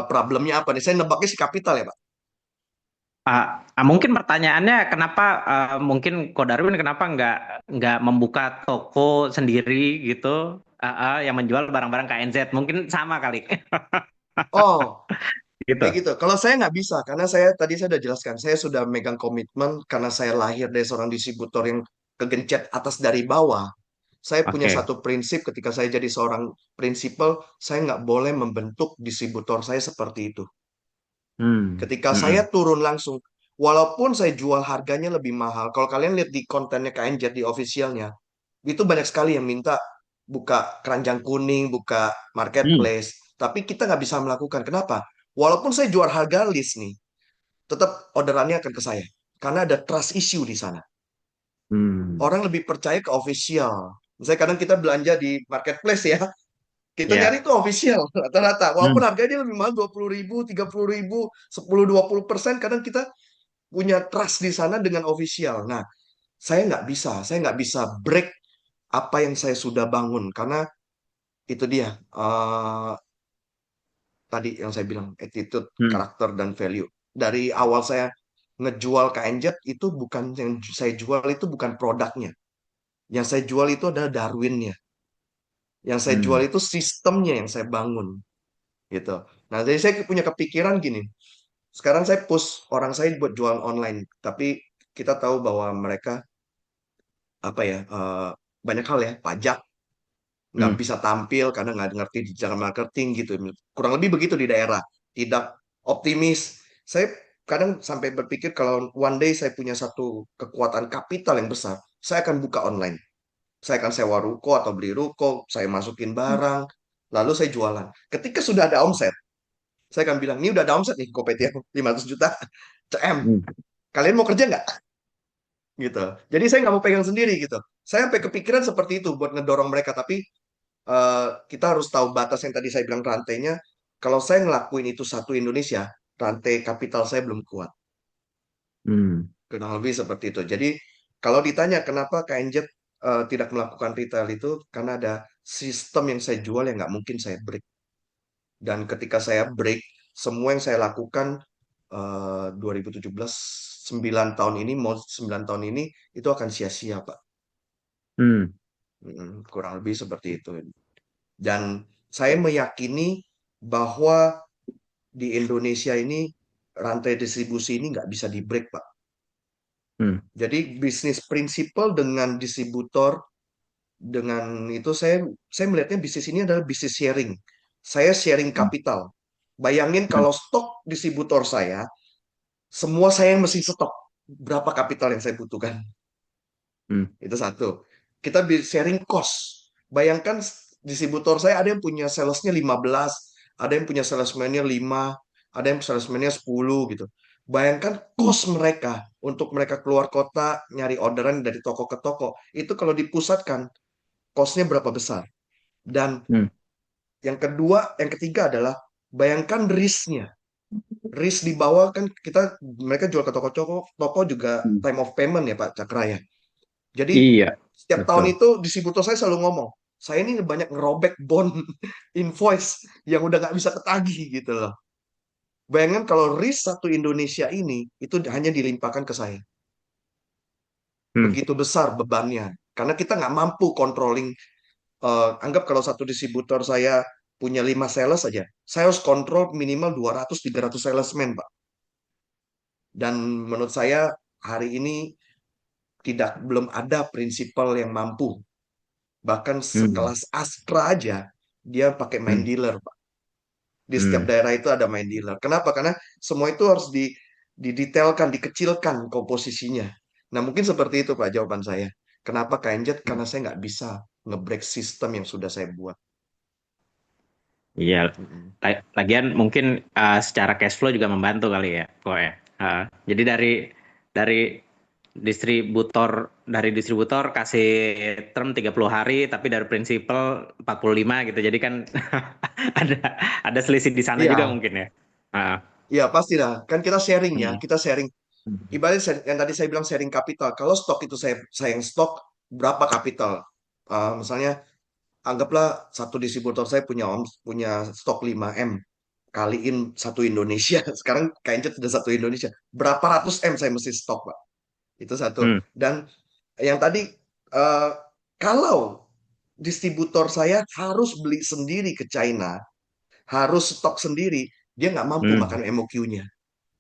problemnya apa nih. Saya nebaknya si kapital ya Pak. Mungkin pertanyaannya kenapa mungkin Ko Darwin kenapa nggak membuka toko sendiri gitu yang menjual barang-barang KNZ mungkin sama kali Oh, gitu. kayak gitu. Kalau saya nggak bisa, karena saya sudah jelaskan, saya sudah megang komitmen karena saya lahir dari seorang distributor yang kegencet atas dari bawah. Saya punya Oke. satu prinsip ketika saya jadi seorang prinsipal, saya nggak boleh membentuk distributor saya seperti itu. Hmm. Ketika saya Mm-mm. turun langsung, walaupun saya jual harganya lebih mahal, kalau kalian lihat di kontennya KNJ di officialnya, itu banyak sekali yang minta buka keranjang kuning, buka Hmm. marketplace, tapi kita nggak bisa melakukan. Kenapa? Walaupun saya jual harga list nih, tetap orderannya akan ke saya. Karena ada trust issue di sana. Hmm. Orang lebih percaya ke official. Misalnya kadang kita belanja di marketplace ya, kita nyari Ya. itu official rata-rata. Walaupun Hmm. harganya dia lebih mahal 20.000, 30.000, 10-20%, kadang kita punya trust di sana dengan official. Nah, saya nggak bisa break apa yang saya sudah bangun karena itu dia tadi yang saya bilang attitude, Hmm. karakter dan value. Dari awal saya ngejual KNZ itu bukan yang saya jual itu bukan produknya. Yang saya jual itu adalah Darwinnya. Yang saya jual Hmm. itu sistemnya yang saya bangun gitu. Nah, jadi saya punya kepikiran gini. Sekarang saya push orang saya buat jualan online, tapi kita tahu bahwa mereka apa ya banyak hal ya pajak nggak Hmm. bisa tampil karena nggak ngerti digital marketing gitu. Kurang lebih begitu di daerah. Tidak optimis. Saya kadang sampai berpikir kalau one day saya punya satu kekuatan kapital yang besar, saya akan buka online. Saya akan sewa ruko atau beli ruko, saya masukin barang, lalu saya jualan. Ketika sudah ada omset, saya akan bilang, ini udah ada omset nih, Tokopedia 500 juta, CM. Hmm. Kalian mau kerja nggak? Gitu. Jadi saya nggak mau pegang sendiri gitu. Saya sampai kepikiran seperti itu buat ngedorong mereka, tapi kita harus tahu batas yang tadi saya bilang rantainya. Kalau saya ngelakuin itu satu Indonesia, rantai kapital saya belum kuat. Hmm. Kurang lebih seperti itu. Jadi kalau ditanya kenapa KNJ tidak melakukan retail itu, karena ada sistem yang saya jual yang nggak mungkin saya break. Dan ketika saya break, semua yang saya lakukan 2017, 9 tahun ini, mau 9 tahun ini, itu akan sia-sia, Pak. Hmm. Kurang lebih seperti itu. Dan saya meyakini bahwa di Indonesia ini rantai distribusi ini nggak bisa di break, Pak. Hmm. Jadi bisnis prinsipal dengan distributor dengan itu saya melihatnya bisnis ini adalah bisnis sharing. Saya sharing Hmm. kapital. Bayangin Hmm. kalau stok distributor saya, semua saya yang mesti stok. Berapa kapital yang saya butuhkan? Hmm. Itu satu. Kita sharing cost. Bayangkan distributor saya ada yang punya salesnya 15, ada yang punya salesman-nya 5, ada yang salesman-nya 10 gitu. Bayangkan Hmm. cost mereka untuk mereka keluar kota nyari orderan dari toko ke toko. Itu kalau dipusatkan, cost-nya berapa besar? Dan Hmm. yang kedua, yang ketiga adalah bayangkan risk-nya. Risk di bawah kan mereka jual ke toko-toko, toko juga Hmm. time of payment ya Pak Cakra ya. Jadi Iya, setiap tahun betul. itu distributor saya selalu ngomong, saya ini banyak ngerobek bond invoice yang udah nggak bisa ketagih gitu loh. Bayangkan kalau risk satu Indonesia ini itu hanya dilimpahkan ke saya. Hmm. Begitu besar bebannya. Karena kita nggak mampu controlling. Anggap kalau satu distributor saya punya 5 sales saja. Saya harus kontrol minimal 200-300 salesman, Pak. Dan menurut saya hari ini belum ada prinsipal yang mampu. Bahkan Hmm. sekelas Astra aja dia pakai main Hmm. dealer, Pak. Di setiap Hmm. daerah itu ada main dealer. Kenapa? Karena semua itu harus didetailkan, dikecilkan komposisinya. Nah, mungkin seperti itu Pak jawaban saya. Kenapa KNZ? Karena saya nggak bisa nge-break sistem yang sudah saya buat. Iya. Mm-mm. Lagian mungkin secara cash flow juga membantu kali ya, kok ya. Jadi dari distributor kasih term 30 hari tapi dari prinsipal 45 gitu. Jadi kan ada ada selisih di sana juga Iya, mungkin ya. Ah. iya pasti lah. Kan kita sharing ya, Hmm. kita sharing. Hmm. Ibaratnya yang tadi saya bilang sharing kapital. Kalau stok itu saya yang stok berapa kapital? Misalnya anggaplah satu distributor saya punya stok 5M kaliin satu Indonesia. Sekarang KNC sudah satu Indonesia. Berapa ratus M saya mesti stok, Pak? Itu satu. Hmm. Dan yang tadi eh, kalau distributor saya harus beli sendiri ke China, harus stok sendiri, dia nggak mampu Hmm. makan MOQ-nya.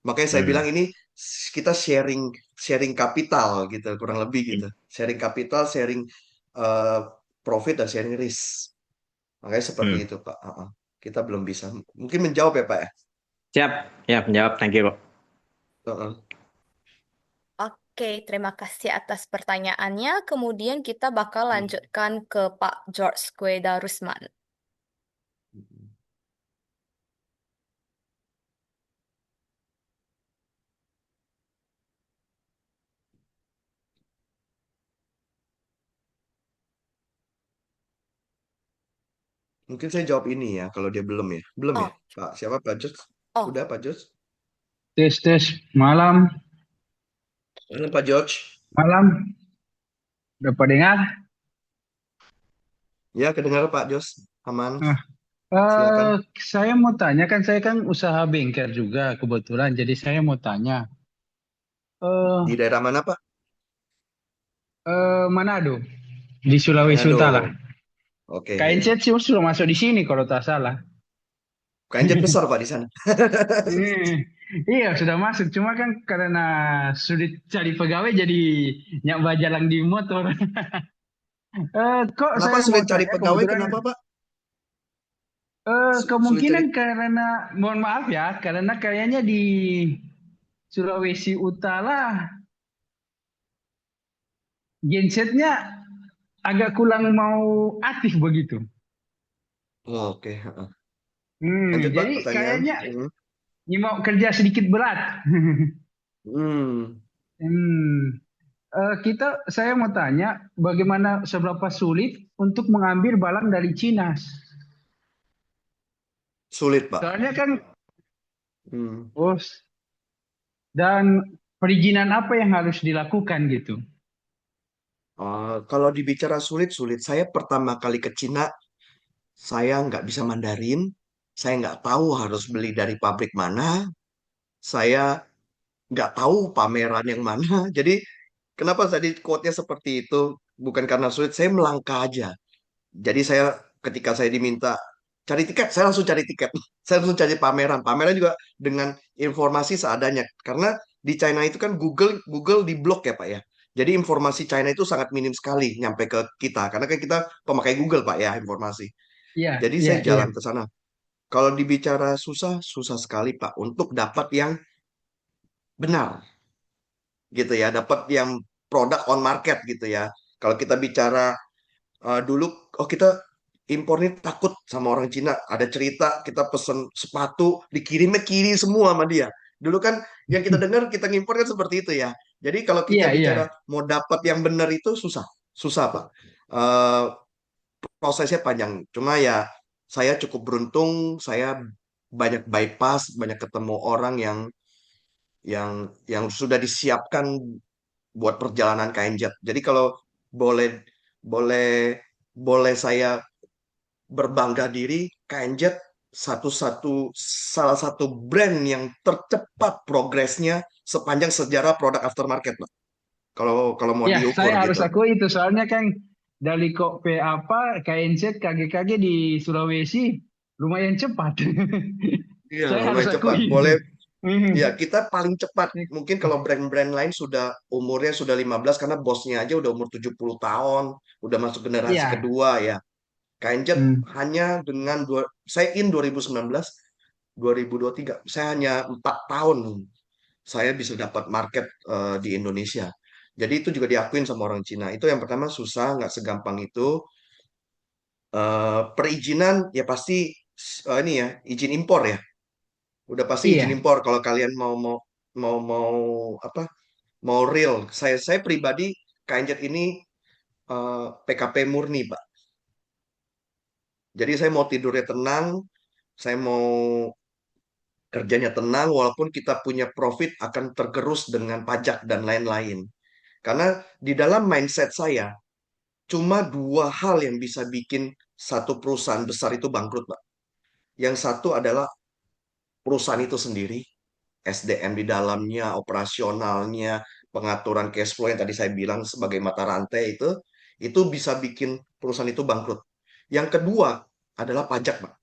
Makanya saya Hmm. bilang ini kita sharing sharing kapital gitu, kurang lebih gitu. Sharing kapital, sharing eh, profit dan sharing risk. Makanya seperti Hmm. itu, Pak. Kita belum bisa. Mungkin menjawab ya, Pak ya. Siap, ya menjawab. Thank you kok. Heeh. Oke, terima kasih atas pertanyaannya. Kemudian kita bakal lanjutkan ke Pak George Kwe Darusman. Mungkin saya jawab ini ya, kalau dia belum ya. Belum ya, Oh, Pak. Siapa, Pak Jos? oh, Udah, Pak Jos? Tes tes malam Halo, Pak George. malam dapat dengar. Ya, kedengar Pak Jos. Aman. Nah, Silakan. saya mau tanya kan saya kan usaha bengkel juga kebetulan jadi saya mau tanya Di eh daerah mana, Pak? Manado di Sulawesi Utara. Manado. Oke. KNC sih sudah masuk di sini kalau tak salah. Kanjet besar, Pak, di sana. Eh, iya sudah masuk cuma kan karena sulit cari pegawai jadi nyak bajalang di motor. Kok Kenapa saya mau sulit cari tanya pegawai? kebetulan Kenapa, Pak? Sulit cari. kemungkinan karena mohon maaf ya karena kayaknya di Sulawesi Utara gensetnya agak kurang mau aktif begitu. Oh, oke. Lanjut, Pak, Jadi pertanyaan. kayaknya ini mau kerja sedikit berat. Hmm. Hmm, saya mau tanya, bagaimana seberapa sulit untuk mengambil barang dari Cina? Sulit, Pak. Soalnya kan, Hmm. bos, dan perizinan apa yang harus dilakukan gitu? Kalau dibicara sulit-sulit, saya pertama kali ke Cina, saya nggak bisa Mandarin, saya nggak tahu harus beli dari pabrik mana, saya nggak tahu pameran yang mana. Jadi, kenapa tadi quote-nya seperti itu? Bukan karena sulit, saya melangkah aja. Jadi ketika saya diminta cari tiket, saya langsung cari tiket. Saya langsung cari pameran. Pameran juga dengan informasi seadanya. Karena di China itu kan Google Google diblok ya Pak ya. Jadi informasi China itu sangat minim sekali nyampe ke kita. Karena kan kita pemakai Google Pak ya informasi. Iya, Jadi iya, saya iya. jalan ke sana. Kalau dibicara susah, susah sekali Pak untuk dapat yang benar gitu ya. Dapat yang produk on market gitu ya. Kalau kita bicara dulu, oh kita impor nih takut sama orang Cina. Ada cerita kita pesen sepatu dikirimnya kiri semua sama dia. Dulu kan yang kita dengar kita ngimpor kan seperti itu ya. Jadi kalau kita Iya, bicara iya. mau dapat yang benar itu susah, susah Pak. Eh, Prosesnya panjang. Cuma ya saya cukup beruntung. Saya banyak bypass, banyak ketemu orang yang sudah disiapkan buat perjalanan KNJ. Jadi kalau boleh boleh boleh saya berbangga diri, KNZ salah satu brand yang tercepat progresnya sepanjang sejarah produk aftermarket, Pak. Kalau mau Ya, diukur saya harus gitu. akui itu. Soalnya kan dari kok KNZ, KGKG di Sulawesi lumayan cepat. Iya, Saya harus lumayan cepat. akui Boleh itu. Ya, kita paling cepat. Mungkin kalau brand-brand lain sudah umurnya sudah 15 karena bosnya aja udah umur 70 tahun, udah masuk generasi Iya. kedua ya. KNZ Hmm. hanya dengan saya in 2019, 2023, saya hanya 4 tahun saya bisa dapat market di Indonesia. Jadi itu juga diakuin sama orang Cina. Itu yang pertama susah, nggak segampang itu. Perizinan ya pasti ini ya izin impor ya. Udah pasti izin Iya. impor kalau kalian mau apa? Mau real. Saya pribadi KNZ ini PKP murni, Pak. Jadi saya mau tidurnya tenang, saya mau kerjanya tenang walaupun kita punya profit akan tergerus dengan pajak dan lain-lain. Karena di dalam mindset saya cuma dua hal yang bisa bikin satu perusahaan besar itu bangkrut, Pak. Yang satu adalah perusahaan itu sendiri, SDM di dalamnya, operasionalnya, pengaturan cash flow yang tadi saya bilang sebagai mata rantai itu bisa bikin perusahaan itu bangkrut. Yang kedua adalah pajak, Pak.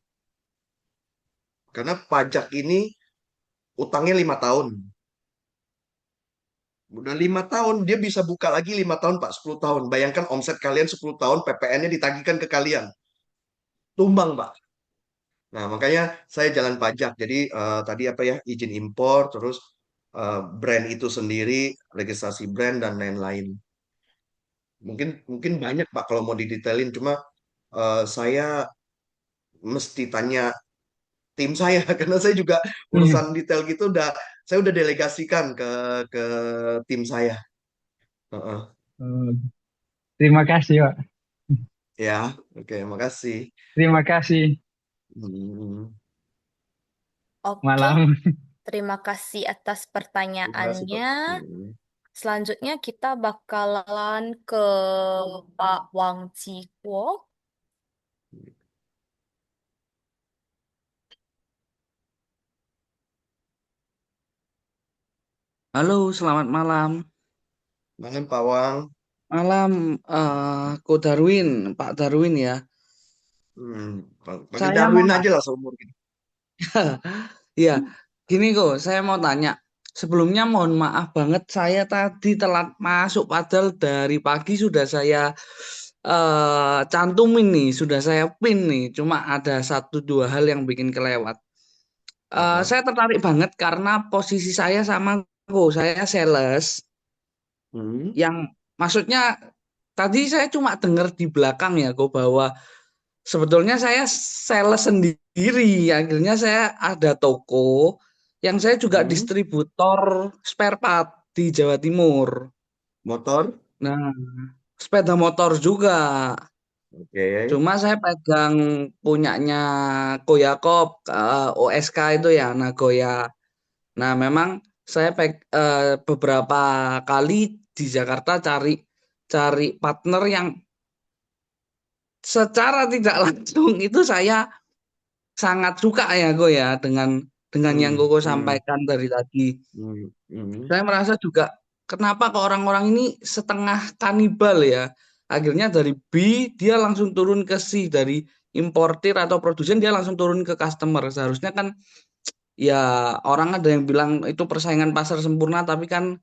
Karena pajak ini utangnya 5 tahun. Udah 5 tahun, dia bisa buka lagi 5 tahun, Pak, 10 tahun. Bayangkan omset kalian 10 tahun, PPN-nya ditagihkan ke kalian. Tumbang, Pak. Nah, makanya saya jalan pajak. Jadi tadi apa ya, izin impor, terus brand itu sendiri, registrasi brand dan lain-lain. Mungkin mungkin banyak Pak kalau mau didetailin. Cuma saya mesti tanya tim saya karena saya juga urusan detail gitu saya udah delegasikan ke tim saya. Heeh. Oh, terima kasih, Pak. Ya, oke, makasih. Terima kasih. Hmm, Oke, Malam. terima kasih atas terima kasih Pak. pertanyaannya. Hmm. Selanjutnya kita bakalan ke Pak Wang Jiko. Halo, selamat malam. Malam Pak Wang. Malam, Ko Darwin, Pak Darwin ya. Hmm, panggil Saya mau Darwin aja nanya, lah seumur kita. ya, gini kok, saya mau tanya. Sebelumnya mohon maaf banget, saya tadi telat masuk, padahal dari pagi sudah saya cantumin nih, sudah saya pin nih. Cuma ada satu dua hal yang bikin kelewat. Heeh. Saya tertarik banget karena posisi saya sama kok, saya sales. Hmm. Yang maksudnya tadi saya cuma dengar di belakang ya kok bahwa sebetulnya saya sales sendiri. Akhirnya saya ada toko yang saya juga Hmm. distributor spare part di Jawa Timur. Motor. Nah, sepeda motor juga. Oke. Cuma saya pegang punyanya Koyakop OSK itu ya Nagoya. Nah, memang saya beberapa kali di Jakarta cari cari partner yang secara tidak langsung itu saya sangat suka ya Go ya dengan yang Hmm. Koko Hmm. sampaikan dari tadi. Hmm. Hmm. Saya merasa juga kenapa kok orang-orang ini setengah kanibal ya. Akhirnya dari B dia langsung turun ke C, dari importir atau produsen dia langsung turun ke customer. Seharusnya kan ya orang ada yang bilang itu persaingan pasar sempurna tapi kan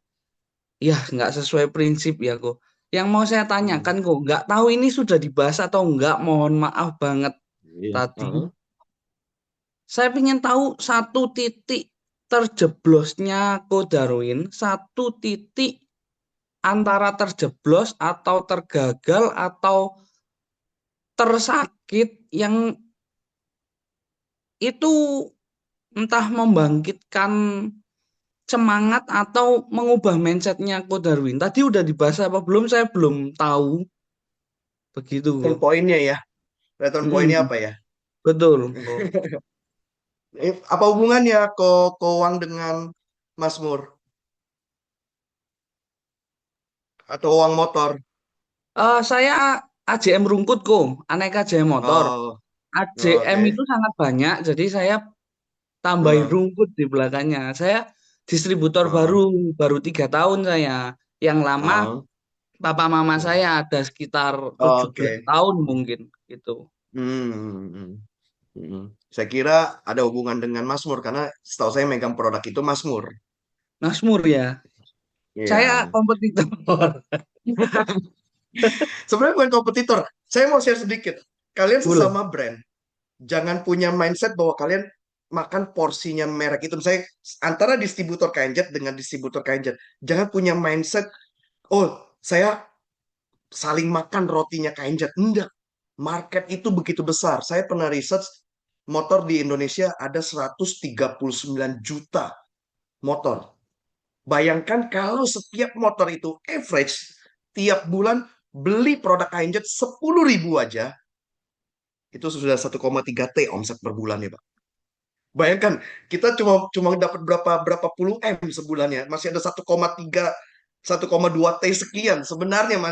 ya nggak sesuai prinsip ya kok. Yang mau saya Hmm. tanyakan kok nggak tahu ini sudah dibahas atau enggak, mohon maaf banget Iya. tadi. Heeh. Saya ingin tahu satu titik terjeblosnya Ko Darwin, satu titik antara terjeblos atau tergagal atau tersakit yang itu entah membangkitkan semangat atau mengubah mindsetnya Ko Darwin. Tadi udah dibahas apa belum? Saya belum tahu. Begitu Return kok. pointnya ya. Return pointnya Mm, apa ya? betul kok. Apa hubungannya Kowang dengan Mazmur atau Uang motor? Saya AJM Rungkut kok, Aneka Jaya Motor. Oh, AJM oke. itu sangat banyak, jadi saya tambahin Heeh. rumput di belakangnya. Saya distributor baru, Heeh. baru 3 tahun saya. Yang lama Heeh. papa mama saya ada sekitar 17 Oke. tahun mungkin gitu. Hmm. Hmm. Saya kira ada hubungan dengan Mazmur karena setahu saya megang produk itu Mazmur. Mazmur ya. Saya Iya. kompetitor. Sebenarnya bukan kompetitor. Saya mau share sedikit. Kalian Boleh. sesama brand, jangan punya mindset bahwa kalian makan porsinya merek itu. Misalnya antara distributor KNZ dengan distributor KNZ. Jangan punya mindset, oh saya saling makan rotinya KNZ. Enggak. Market itu begitu besar. Saya pernah research, motor di Indonesia ada 139 juta motor. Bayangkan kalau setiap motor itu average, tiap bulan beli produk KNZ 10.000 aja, itu sudah 1,3 T omset per bulan ya Pak. Bayangkan, kita cuma dapat berapa puluh M sebulannya, masih ada 1,3, 1,2 T sekian sebenarnya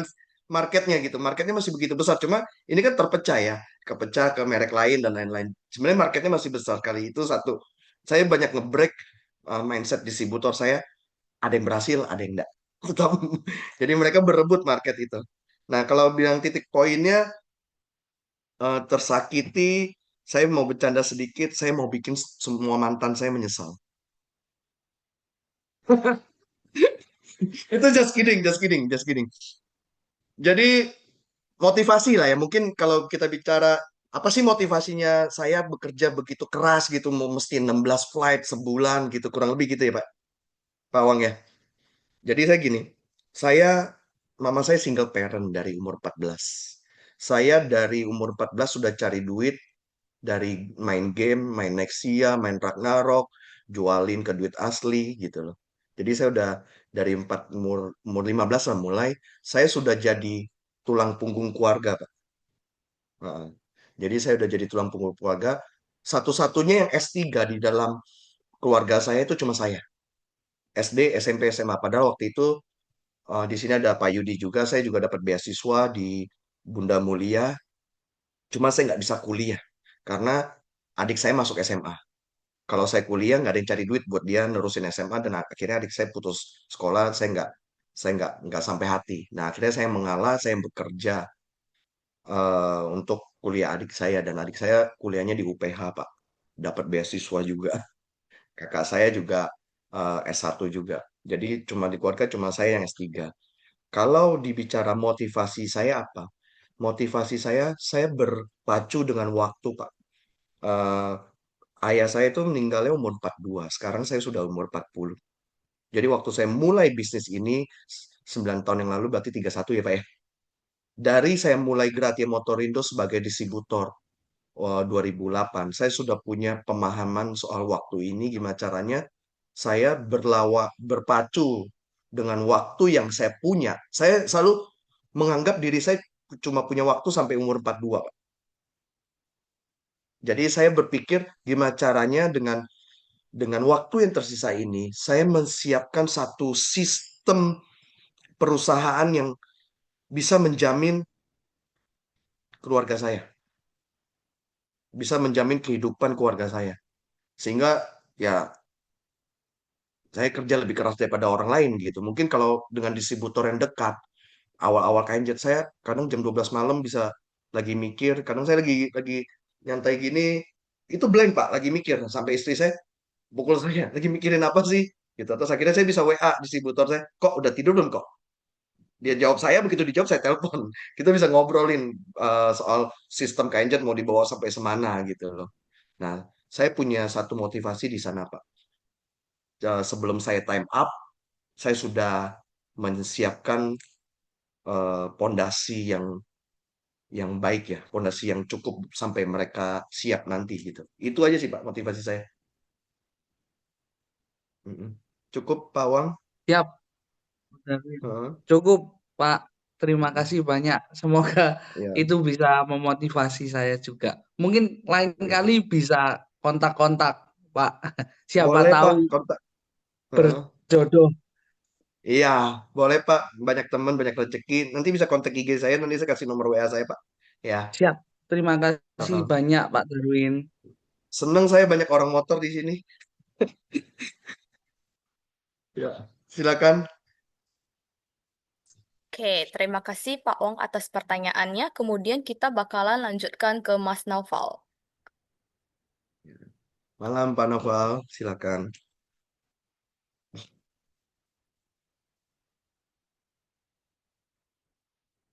marketnya gitu. Marketnya masih begitu besar, cuma ini kan terpecah ya, kepecah ke merek lain dan lain-lain. Sebenarnya marketnya masih besar kali itu satu. Saya banyak nge-break mindset distributor saya, ada yang berhasil, ada yang enggak. Jadi mereka berebut market itu. Nah, kalau bilang titik poinnya tersakiti, saya mau bercanda sedikit, saya mau bikin semua mantan saya menyesal. Itu just kidding, just kidding, just kidding. Jadi motivasi lah ya. Mungkin kalau kita bicara apa sih motivasinya saya bekerja begitu keras gitu, mau mesti 16 flight sebulan gitu, kurang lebih gitu ya Pak Wang ya. Jadi saya gini, saya mama saya single parent dari umur 14. Saya dari umur 14 sudah cari duit dari main game, main Nexia, main Ragnarok, jualin ke duit asli gitu loh. Jadi saya udah dari umur 15 lah mulai, saya sudah jadi tulang punggung keluarga, Pak. Heeh. Jadi saya udah jadi tulang punggung keluarga. Satu-satunya yang S3 di dalam keluarga saya itu cuma saya. SD, SMP, SMA. Padahal waktu itu di sini ada Pak Yudi juga. Saya juga dapat beasiswa di Bunda Mulia. Cuma saya nggak bisa kuliah karena adik saya masuk SMA. Kalau saya kuliah nggak ada yang cari duit buat dia nerusin SMA dan akhirnya adik saya putus sekolah. Saya nggak sampai hati. Nah akhirnya saya mengalah, saya bekerja untuk kuliah adik saya dan adik saya kuliahnya di UPH Pak, dapat beasiswa juga. Kakak saya juga S1 juga. Jadi cuma di keluarga cuma saya yang S3. Kalau dibicara motivasi saya apa? Motivasi saya berpacu dengan waktu Pak. Eh, Ayah saya itu meninggalnya umur 42. Sekarang saya sudah umur 40. Jadi waktu saya mulai bisnis ini 9 tahun yang lalu berarti 31 ya Pak ya. Dari saya mulai Gratia Motorindo sebagai distributor 2008, saya sudah punya pemahaman soal waktu ini gimana caranya saya berpacu dengan waktu yang saya punya. Saya selalu menganggap diri saya cuma punya waktu sampai umur 42 Pak. Jadi saya berpikir gimana caranya dengan waktu yang tersisa ini, saya menyiapkan satu sistem perusahaan yang bisa menjamin keluarga saya, bisa menjamin kehidupan keluarga saya. Sehingga ya saya kerja lebih keras daripada orang lain gitu. Mungkin kalau dengan distributor yang dekat, awal-awal KNZ saya kadang jam 12 malam bisa lagi mikir, kadang saya lagi nyantai gini, itu blank Pak, lagi mikir sampai istri saya pukul saya, lagi mikirin apa sih? Gitu. Terus akhirnya saya bisa WA distributor saya, kok udah tidur belum kok? Dia jawab saya, begitu dijawab saya telepon. Kita bisa ngobrolin soal sistem KNZ mau dibawa sampai semana gitu loh. Nah, saya punya satu motivasi di sana Pak. Sebelum saya time up, saya sudah menyiapkan pondasi yang baik ya, pondasi yang cukup sampai mereka siap nanti gitu. Itu aja sih Pak motivasi saya. Mm-mm. Cukup Pak Wang? Siap. Heeh. Cukup, Pak. Terima Mm-mm. kasih banyak. Semoga Ya, itu bisa memotivasi saya juga. Mungkin lain ya kali Pak. bisa kontak-kontak, Pak. Siapa Boleh tahu Pak, kontak. Heeh. berjodoh. Iya, boleh Pak. Banyak teman, banyak rezeki. Nanti bisa kontak IG saya, nanti saya kasih nomor WA saya Pak. Ya. Siap. Terima kasih Heeh. banyak, Pak Darwin. Seneng saya banyak orang motor di sini. Ya. Silakan. Oke, terima kasih Pak Wong atas pertanyaannya. Kemudian kita bakalan lanjutkan ke Mas Naufal. Malam Pak Noval, silakan.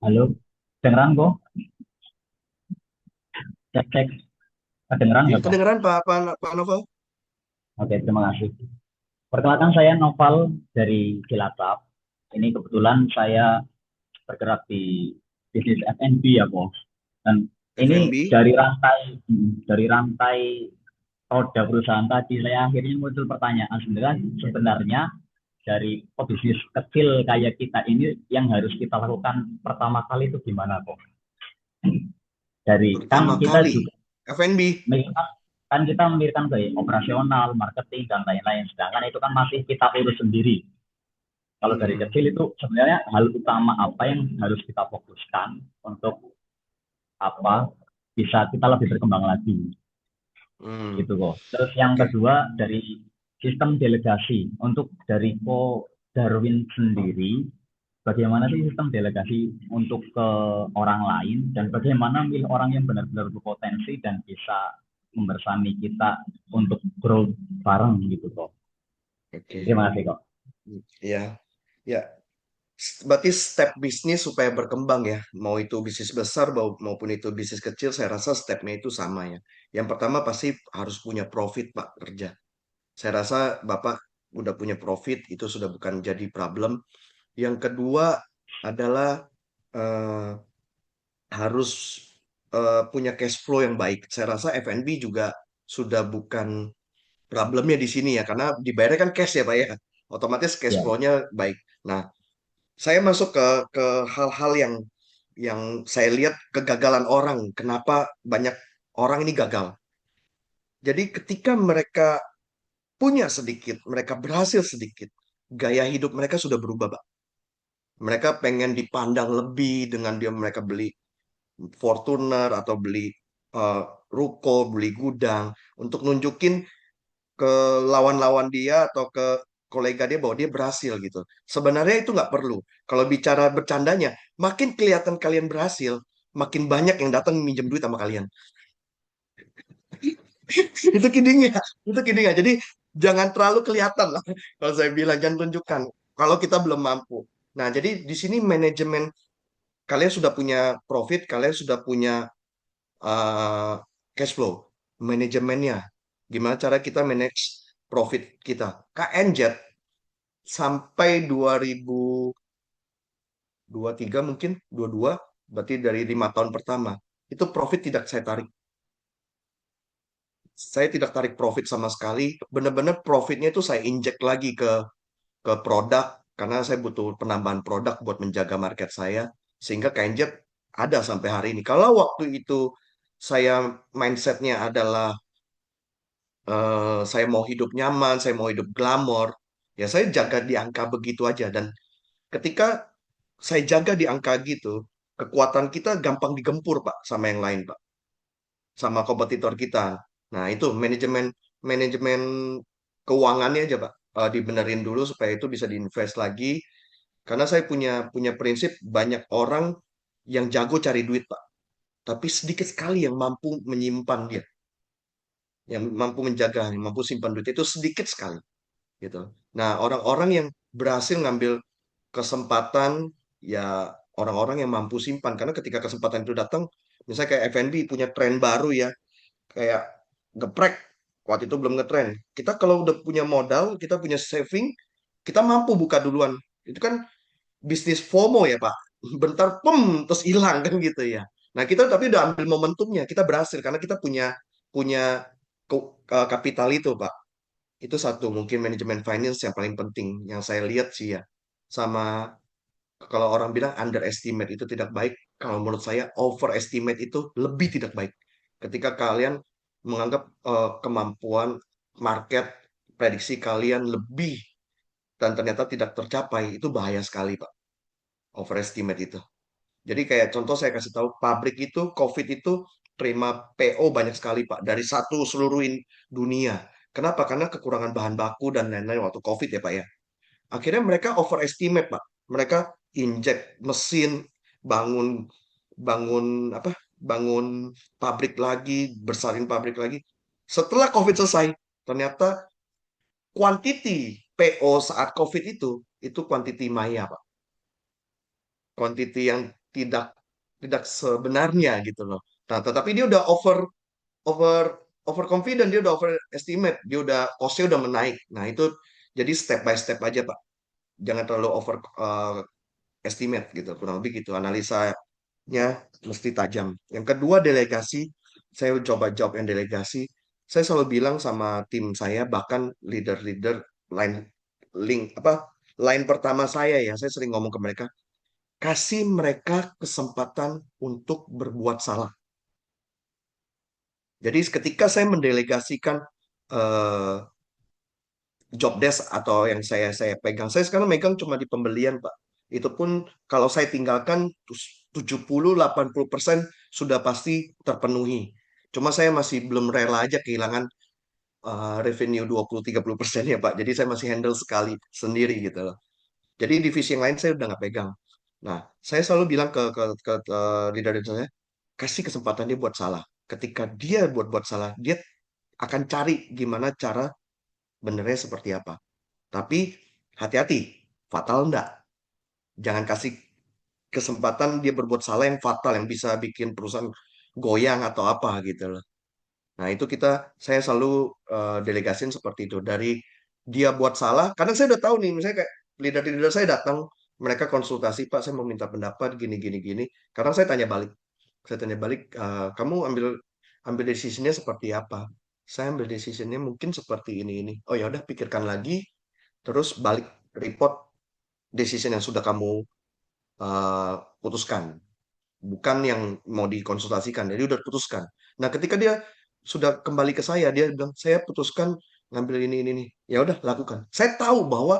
Halo, kedengeran kok? Cek cek, kedengeran Ya, nggak kok? kedengeran Pak Noval? Oke, terima kasih. Perkenalkan saya Noval dari Cilacap. Ini kebetulan saya bergerak di bisnis F&B ya, Bos. Dan ini FNB. dari rantai roda perusahaan tadi saya akhirnya muncul pertanyaan sebenarnya dari pebisnis kecil kayak kita ini yang harus kita lakukan pertama kali itu gimana, kok? Dari Pertama kan kita kali juga FNB. kan kita memikirkan kayak operasional, marketing dan lain-lain. Sedangkan itu kan masih kita urus sendiri. Kalau dari Hmm. kecil itu sebenarnya hal utama apa yang harus kita fokuskan untuk apa bisa kita lebih berkembang lagi Hmm. gitu kok. Terus yang Oke. kedua dari sistem delegasi untuk dari Ko Darwin sendiri, bagaimana sih sistem delegasi untuk ke orang lain dan bagaimana milih orang yang benar-benar berpotensi dan bisa membersami kita untuk grow bareng gitu kok. Oke. Terima kasih kok. Ya, ya. Berarti step bisnis supaya berkembang ya. Mau itu bisnis besar maupun itu bisnis kecil, saya rasa stepnya itu sama ya. Yang pertama pasti harus punya profit Pak kerja. Saya rasa Bapak udah punya profit, itu sudah bukan jadi problem. Yang kedua adalah eh, harus punya cash flow yang baik. Saya rasa F&B juga sudah bukan problemnya di sini ya, karena dibayarnya kan cash ya Pak ya. Otomatis cash Ya, flow-nya baik. Nah, saya masuk ke hal-hal yang saya lihat kegagalan orang. Kenapa banyak orang ini gagal? Jadi ketika mereka punya sedikit, mereka berhasil sedikit, gaya hidup mereka sudah berubah, Pak. Mereka pengen dipandang lebih dengan dia mereka beli Fortuner atau beli eh, ruko, beli gudang untuk nunjukin ke lawan-lawan dia atau ke kolega dia bahwa dia berhasil gitu. Sebenarnya itu nggak perlu. Kalau bicara bercandanya, makin kelihatan kalian berhasil, makin banyak yang datang minjem duit sama kalian. Itu kidding ya, itu kidding ya. Jadi jangan terlalu kelihatan lah. Kalau saya bilang jangan tunjukkan. Kalau kita belum mampu. Nah, jadi di sini manajemen kalian sudah punya profit, kalian sudah punya uh, cash flow, manajemennya. Gimana cara kita manage profit kita? KNZ sampai 2023 mungkin 22 berarti dari 5 tahun pertama itu profit tidak saya tarik. Saya tidak tarik profit sama sekali. Benar-benar profitnya itu saya injek lagi ke produk karena saya butuh penambahan produk buat menjaga market saya sehingga KNJ ada sampai hari ini. Kalau waktu itu saya mindsetnya adalah saya mau hidup nyaman, saya mau hidup glamor, ya saya jaga di angka begitu aja. Dan ketika saya jaga di angka gitu, kekuatan kita gampang digempur, Pak, sama yang lain, Pak. Sama kompetitor kita. Nah, itu manajemen manajemen keuangannya aja, Pak. Dibenerin dulu supaya itu bisa diinvest lagi. Karena saya punya punya prinsip banyak orang yang jago cari duit, Pak. Tapi sedikit sekali yang mampu menyimpan dia, yang mampu menjaga, yang mampu simpan duit itu sedikit sekali, gitu. Nah, orang-orang yang berhasil ngambil kesempatan ya orang-orang yang mampu simpan karena ketika kesempatan itu datang misalnya kayak F&B punya tren baru ya kayak geprek waktu itu belum ngetren kita kalau udah punya modal kita punya saving kita mampu buka duluan itu kan bisnis FOMO ya Pak bentar terus hilang kan gitu ya nah kita tapi udah ambil momentumnya kita berhasil karena kita punya punya kapital itu Pak itu satu mungkin manajemen finance yang paling penting yang saya lihat sih ya sama kalau orang bilang underestimate itu tidak baik, kalau menurut saya overestimate itu lebih tidak baik. Ketika kalian menganggap kemampuan market prediksi kalian lebih dan ternyata tidak tercapai, itu bahaya sekali, Pak. Overestimate itu. Jadi kayak contoh saya kasih tahu, pabrik itu COVID itu terima PO banyak sekali, Pak, dari satu seluruh dunia. Kenapa? Karena kekurangan bahan baku dan lain-lain waktu COVID ya, Pak ya. Akhirnya mereka overestimate, Pak. Mereka injek mesin, bangun bangun apa? Bangun pabrik lagi, bersalin pabrik lagi. Setelah COVID selesai, ternyata quantity PO saat COVID itu quantity maya, Pak. Quantity yang tidak tidak sebenarnya gitu loh. Nah, tetapi dia udah over over confident, dia udah overestimate, dia udah costnya udah menaik. Nah, itu jadi step by step aja, Pak. Jangan terlalu over estimate gitu, kurang lebih gitu. Analisanya mesti tajam. Yang kedua, delegasi. Saya coba jawab yang delegasi. Saya selalu bilang sama tim saya, bahkan leader-leader line link apa line pertama saya sering ngomong ke mereka, kasih mereka kesempatan untuk berbuat salah. Jadi ketika saya mendelegasikan eh, job desk atau yang saya pegang. Saya sekarang megang cuma di pembelian, Pak. Itu pun kalau saya tinggalkan 70-80% sudah pasti terpenuhi. Cuma saya masih belum rela aja kehilangan revenue 20-30% ya, Pak. Jadi saya masih handle sekali sendiri gitu loh. Jadi divisi yang lain saya udah nggak pegang. Nah, saya selalu bilang ke leader saya, kasih kesempatan dia buat salah. Ketika dia buat salah, dia akan cari gimana cara benernya seperti apa. Tapi hati-hati, fatal enggak. Jangan kasih kesempatan dia berbuat salah yang fatal, yang bisa bikin perusahaan goyang atau apa gitu loh. Nah, itu saya selalu delegasin seperti itu. Dari dia buat salah, kadang saya udah tahu nih, misalnya kayak leader-leader saya datang, mereka konsultasi, Pak, saya mau minta pendapat gini, gini, gini. Kadang saya tanya balik. Saya tanya balik, kamu ambil ambil decision-nya seperti apa? Saya ambil decision-nya mungkin seperti ini. Oh ya udah, pikirkan lagi, terus balik report decision yang sudah kamu uh, putuskan, bukan yang mau dikonsultasikan. Jadi udah putuskan. Nah, ketika dia sudah kembali ke saya, dia bilang, saya putuskan ngambil ini. Ya udah, lakukan. Saya tahu bahwa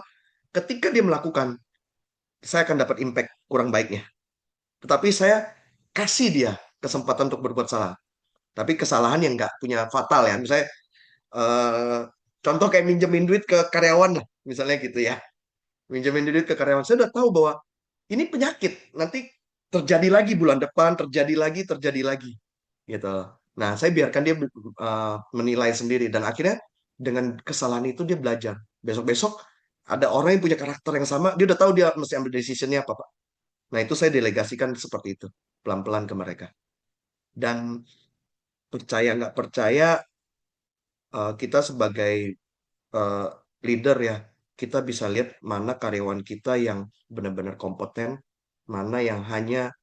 ketika dia melakukan, saya akan dapat impact kurang baiknya. Tetapi saya kasih dia kesempatan untuk berbuat salah. Tapi kesalahan yang nggak punya fatal ya. Misalnya, eh, contoh kayak minjemin duit ke karyawan lah, misalnya gitu ya. Minjemin duit ke karyawan. Saya udah tahu bahwa ini penyakit. Nanti terjadi lagi bulan depan, terjadi lagi. Gitu. Nah, saya biarkan dia menilai sendiri. Dan akhirnya dengan kesalahan itu dia belajar. Besok-besok ada orang yang punya karakter yang sama, dia udah tahu dia mesti ambil decision-nya apa, Pak. Nah, itu saya delegasikan seperti itu. Pelan-pelan ke mereka. Dan percaya nggak percaya, kita sebagai eh, leader ya, kita bisa lihat mana karyawan kita yang benar-benar kompeten, mana yang hanya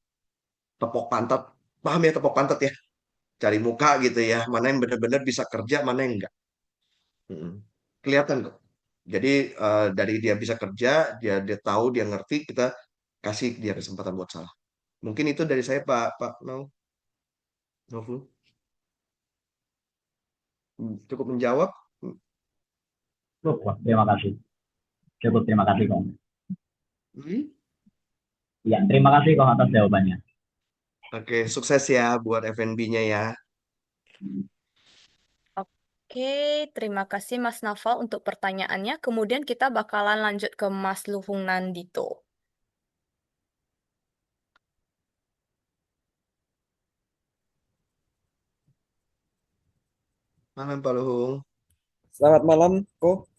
tepok pantat, paham ya tepok pantat ya, cari muka gitu ya, mana yang benar-benar bisa kerja, mana yang enggak. Mm-mm. Kelihatan kok. Jadi dari dia bisa kerja, dia tahu, dia ngerti, kita kasih dia kesempatan buat salah. Mungkin itu dari saya, Pak Novel. Cukup menjawab. Cukup, Kok. Terima kasih. Cukup, terima kasih, Kok. Hmm? Ya, terima kasih, Kok, atas jawabannya. Oke, sukses ya buat FNB-nya ya. Oke, terima kasih Mas Naval untuk pertanyaannya. Kemudian kita bakalan lanjut ke Mas Luhung Nandito. Malam Pak Luhung. Selamat malam, Ko.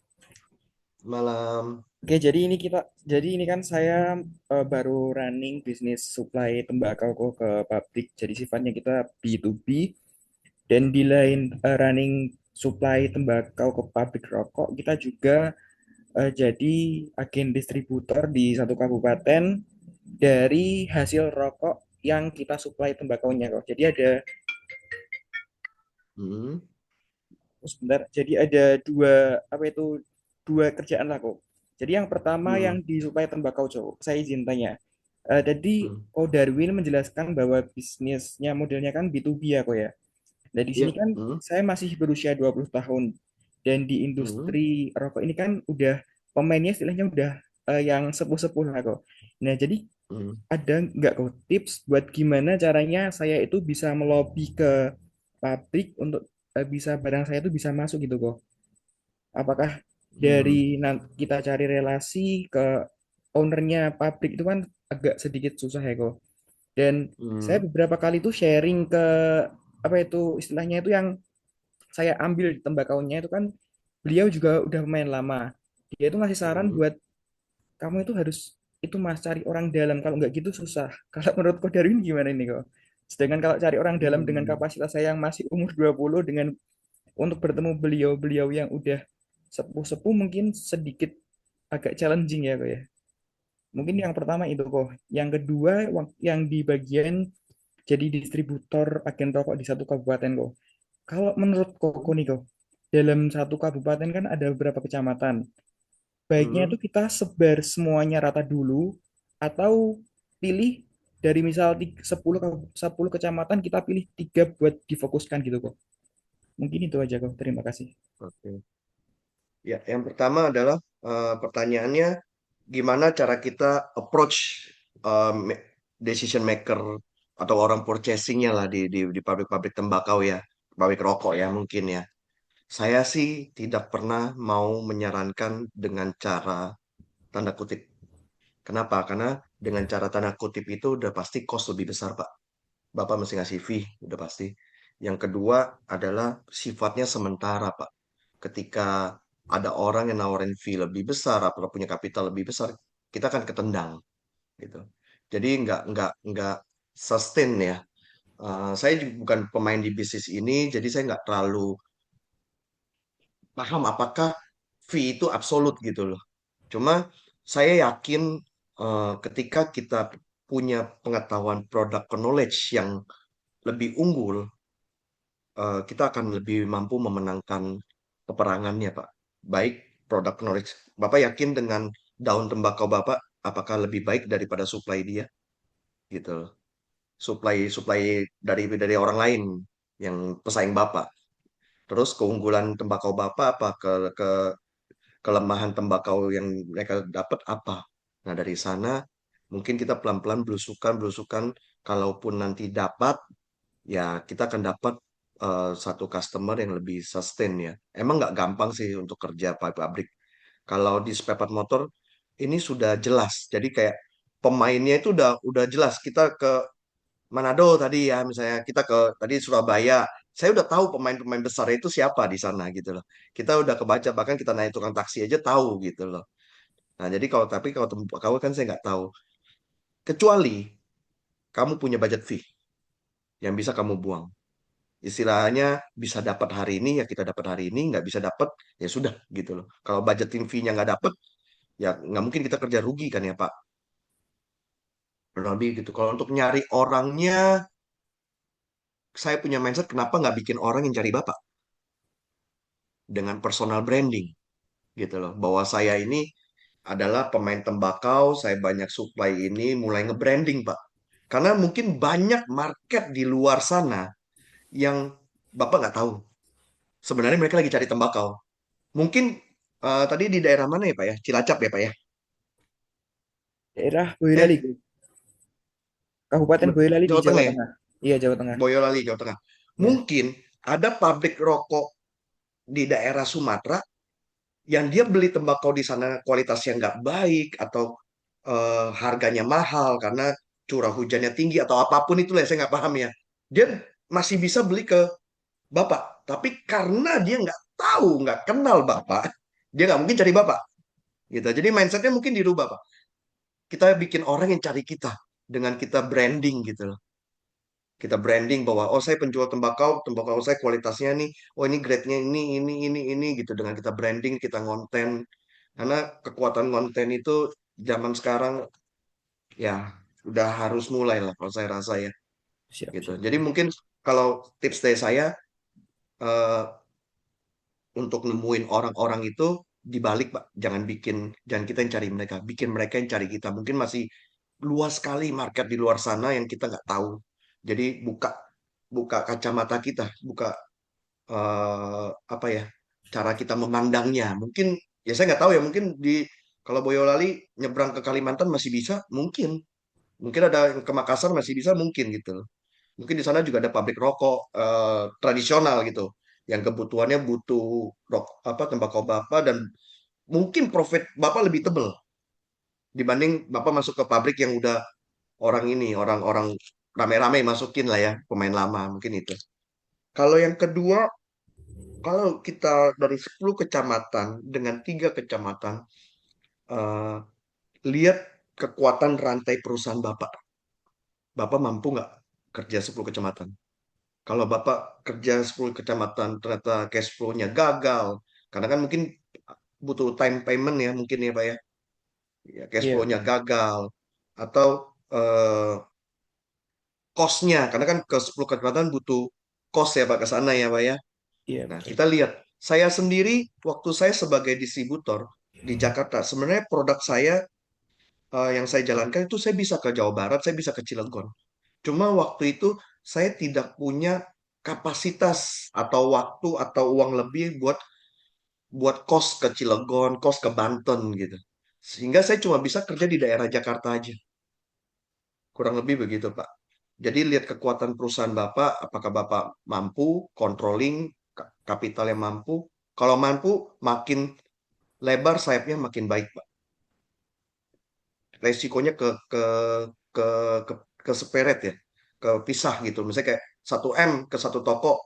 Malam. Oke, jadi ini kan saya baru running bisnis supply tembakau Ko ke pabrik. Jadi sifatnya kita B2B dan di lain running supply tembakau ke pabrik rokok, kita juga jadi agen distributor di satu kabupaten dari hasil rokok yang kita supply tembakaunya kok. Jadi ada Hmm. sebentar, jadi ada dua kerjaan lah kok. Jadi yang pertama yang Hmm. disuplai tembakau cowok, saya izin tanya. Tadi Hmm. Ko Darwin menjelaskan bahwa bisnisnya modelnya kan B2B ya kok ya. Dan di sini Iya. kan Hmm. saya masih berusia 20 tahun dan di Hmm. industri rokok ini kan udah pemainnya istilahnya udah yang sepuh-sepuh lah kok. Nah, jadi Hmm. ada nggak kok tips buat gimana caranya saya itu bisa melobi ke pabrik untuk bisa barang saya itu bisa masuk gitu kok. Apakah Hmm. dari kita cari relasi ke ownernya pabrik itu kan agak sedikit susah ya kok. Dan saya Hmm. beberapa kali tuh sharing ke apa itu istilahnya itu yang saya ambil di tembakaunya itu kan beliau juga udah main lama. Dia itu ngasih saran Hmm. buat kamu itu harus itu Mas cari orang dalam, kalau nggak gitu susah. Kalau menurut Ko Darwin gimana ini kok? Sedangkan kalau cari orang dalam dengan Hmm. kapasitas saya yang masih umur 20 dengan untuk bertemu beliau-beliau yang udah sepuh-sepuh mungkin sedikit agak challenging ya kok ya. Mungkin yang pertama itu kok. Yang kedua yang di bagian jadi distributor agen rokok di satu kabupaten kok. Kalau menurut Koko nih kok, dalam satu kabupaten kan ada beberapa kecamatan. Baiknya Hmm. itu kita sebar semuanya rata dulu atau pilih dari misal 10 kecamatan kita pilih 3 buat difokuskan gitu kok. Mungkin itu aja kok. Terima kasih. Oke. Ya, yang pertama adalah pertanyaannya gimana cara kita approach decision maker atau orang purchasingnya lah di pabrik-pabrik tembakau ya, pabrik rokok ya mungkin ya. Saya sih tidak pernah mau menyarankan dengan cara tanda kutip. Kenapa? Karena dengan cara tanda kutip itu udah pasti cost lebih besar, Pak. Bapak mesti ngasih fee, udah pasti. Yang kedua adalah sifatnya sementara, Pak. Ketika ada orang yang nawarin fee lebih besar atau punya kapital lebih besar, kita akan ketendang gitu. Jadi nggak sustain ya. Saya juga bukan pemain di bisnis ini, jadi saya nggak terlalu paham apakah fee itu absolut gitu loh. Cuma saya yakin ketika kita punya pengetahuan produk knowledge yang lebih unggul, kita akan lebih mampu memenangkan peperangannya, Pak. Baik produk knowledge. Bapak yakin dengan daun tembakau Bapak, apakah lebih baik daripada supply dia? Gitu loh. Supply dari orang lain yang pesaing Bapak. Terus keunggulan tembakau Bapak apa? Kelemahan tembakau yang mereka dapat apa? Nah, dari sana mungkin kita pelan-pelan belusukan. Kalaupun nanti dapat, ya kita akan dapat satu customer yang lebih sustain ya. Emang nggak gampang sih untuk kerja pabrik. Kalau di spare part motor ini sudah jelas. Jadi kayak pemainnya itu udah jelas. Kita ke Manado tadi ya, misalnya kita ke tadi Surabaya. Saya udah tahu pemain-pemain besar itu siapa di sana gitu loh. Kita udah kebaca, bahkan kita naik tukang taksi aja tahu gitu loh. Nah, jadi kalau kamu kan saya nggak tahu. Kecuali kamu punya budget fee yang bisa kamu buang. Istilahnya bisa dapat hari ini ya kita dapat hari ini, nggak bisa dapat ya sudah gitu loh. Kalau budgeting fee-nya nggak dapat ya nggak mungkin kita kerja rugi kan ya Pak. Kurang lebih gitu. Kalau untuk nyari orangnya, saya punya mindset kenapa nggak bikin orang yang cari Bapak dengan personal branding gitu loh. Bahwa saya ini adalah pemain tembakau, saya banyak supply ini, mulai nge-branding Pak. Karena mungkin banyak market di luar sana yang Bapak nggak tahu. Sebenarnya mereka lagi cari tembakau. Mungkin tadi di daerah mana ya Pak ya? Cilacap ya Pak ya? Daerah Boyolali, Eh, Kabupaten Boyolali di Jawa Jawa Tengah ya? Tengah. Iya, Jawa Tengah. Boyolali, Jawa Tengah. Ya. Mungkin ada pabrik rokok di daerah Sumatera yang dia beli tembakau di sana kualitasnya nggak baik atau harganya mahal karena curah hujannya tinggi atau apapun itulah saya nggak paham ya. Dia masih bisa beli ke Bapak. Tapi karena dia nggak tahu, nggak kenal Bapak, dia nggak mungkin cari Bapak. Gitu. Jadi mindsetnya mungkin dirubah Pak. Kita bikin orang yang cari kita dengan kita branding gitu loh. Kita branding bahwa oh saya penjual tembakau saya kualitasnya nih, oh ini grade-nya ini gitu dengan kita branding, kita ngonten. Karena kekuatan konten itu zaman sekarang ya udah harus mulai lah kalau saya rasa ya Siap, gitu. siap. Jadi mungkin kalau tips dari saya eh, untuk nemuin orang-orang itu dibalik Pak, jangan kita yang cari mereka, bikin mereka yang cari kita. Mungkin masih luas sekali market di luar sana yang kita nggak tahu. Jadi buka buka kacamata kita, buka apa ya cara kita memandangnya. Mungkin ya saya nggak tahu ya. Mungkin di kalau Boyolali nyebrang ke Kalimantan masih bisa, mungkin ada yang ke Makassar masih bisa, mungkin gitu. Mungkin di sana juga ada pabrik rokok tradisional gitu, yang kebutuhannya butuh apa tembakau bapak dan mungkin profit bapak lebih tebal dibanding bapak masuk ke pabrik yang udah orang-orang rame-rame masukin lah ya pemain lama mungkin itu. Kalau yang kedua kalau kita dari 10 kecamatan dengan 3 kecamatan, eh, lihat kekuatan rantai perusahaan Bapak. Bapak mampu nggak kerja 10 kecamatan? Kalau Bapak kerja 10 kecamatan ternyata cash flow-nya gagal, karena kan mungkin butuh time payment ya mungkin ya Pak ya. Ya, cash Iya, flow-nya gagal atau eh, cost-nya, karena kan ke 10 kecamatan butuh cost ya Pak ke sana ya Pak ya. iya Nah, betul. kita lihat saya sendiri waktu saya sebagai distributor di Jakarta, sebenarnya produk saya yang saya jalankan itu saya bisa ke Jawa Barat, saya bisa ke Cilegon. Cuma waktu itu saya tidak punya kapasitas atau waktu atau uang lebih buat buat kos ke Cilegon, kos ke Banten gitu. Sehingga saya cuma bisa kerja di daerah Jakarta aja. Kurang lebih begitu, Pak. Jadi lihat kekuatan perusahaan Bapak, apakah Bapak mampu controlling kapital yang mampu. Kalau mampu, makin lebar sayapnya makin baik, Pak. Resikonya ke ke ke seperet ya, kepisah gitu. Misalnya kayak 1 M ke satu toko,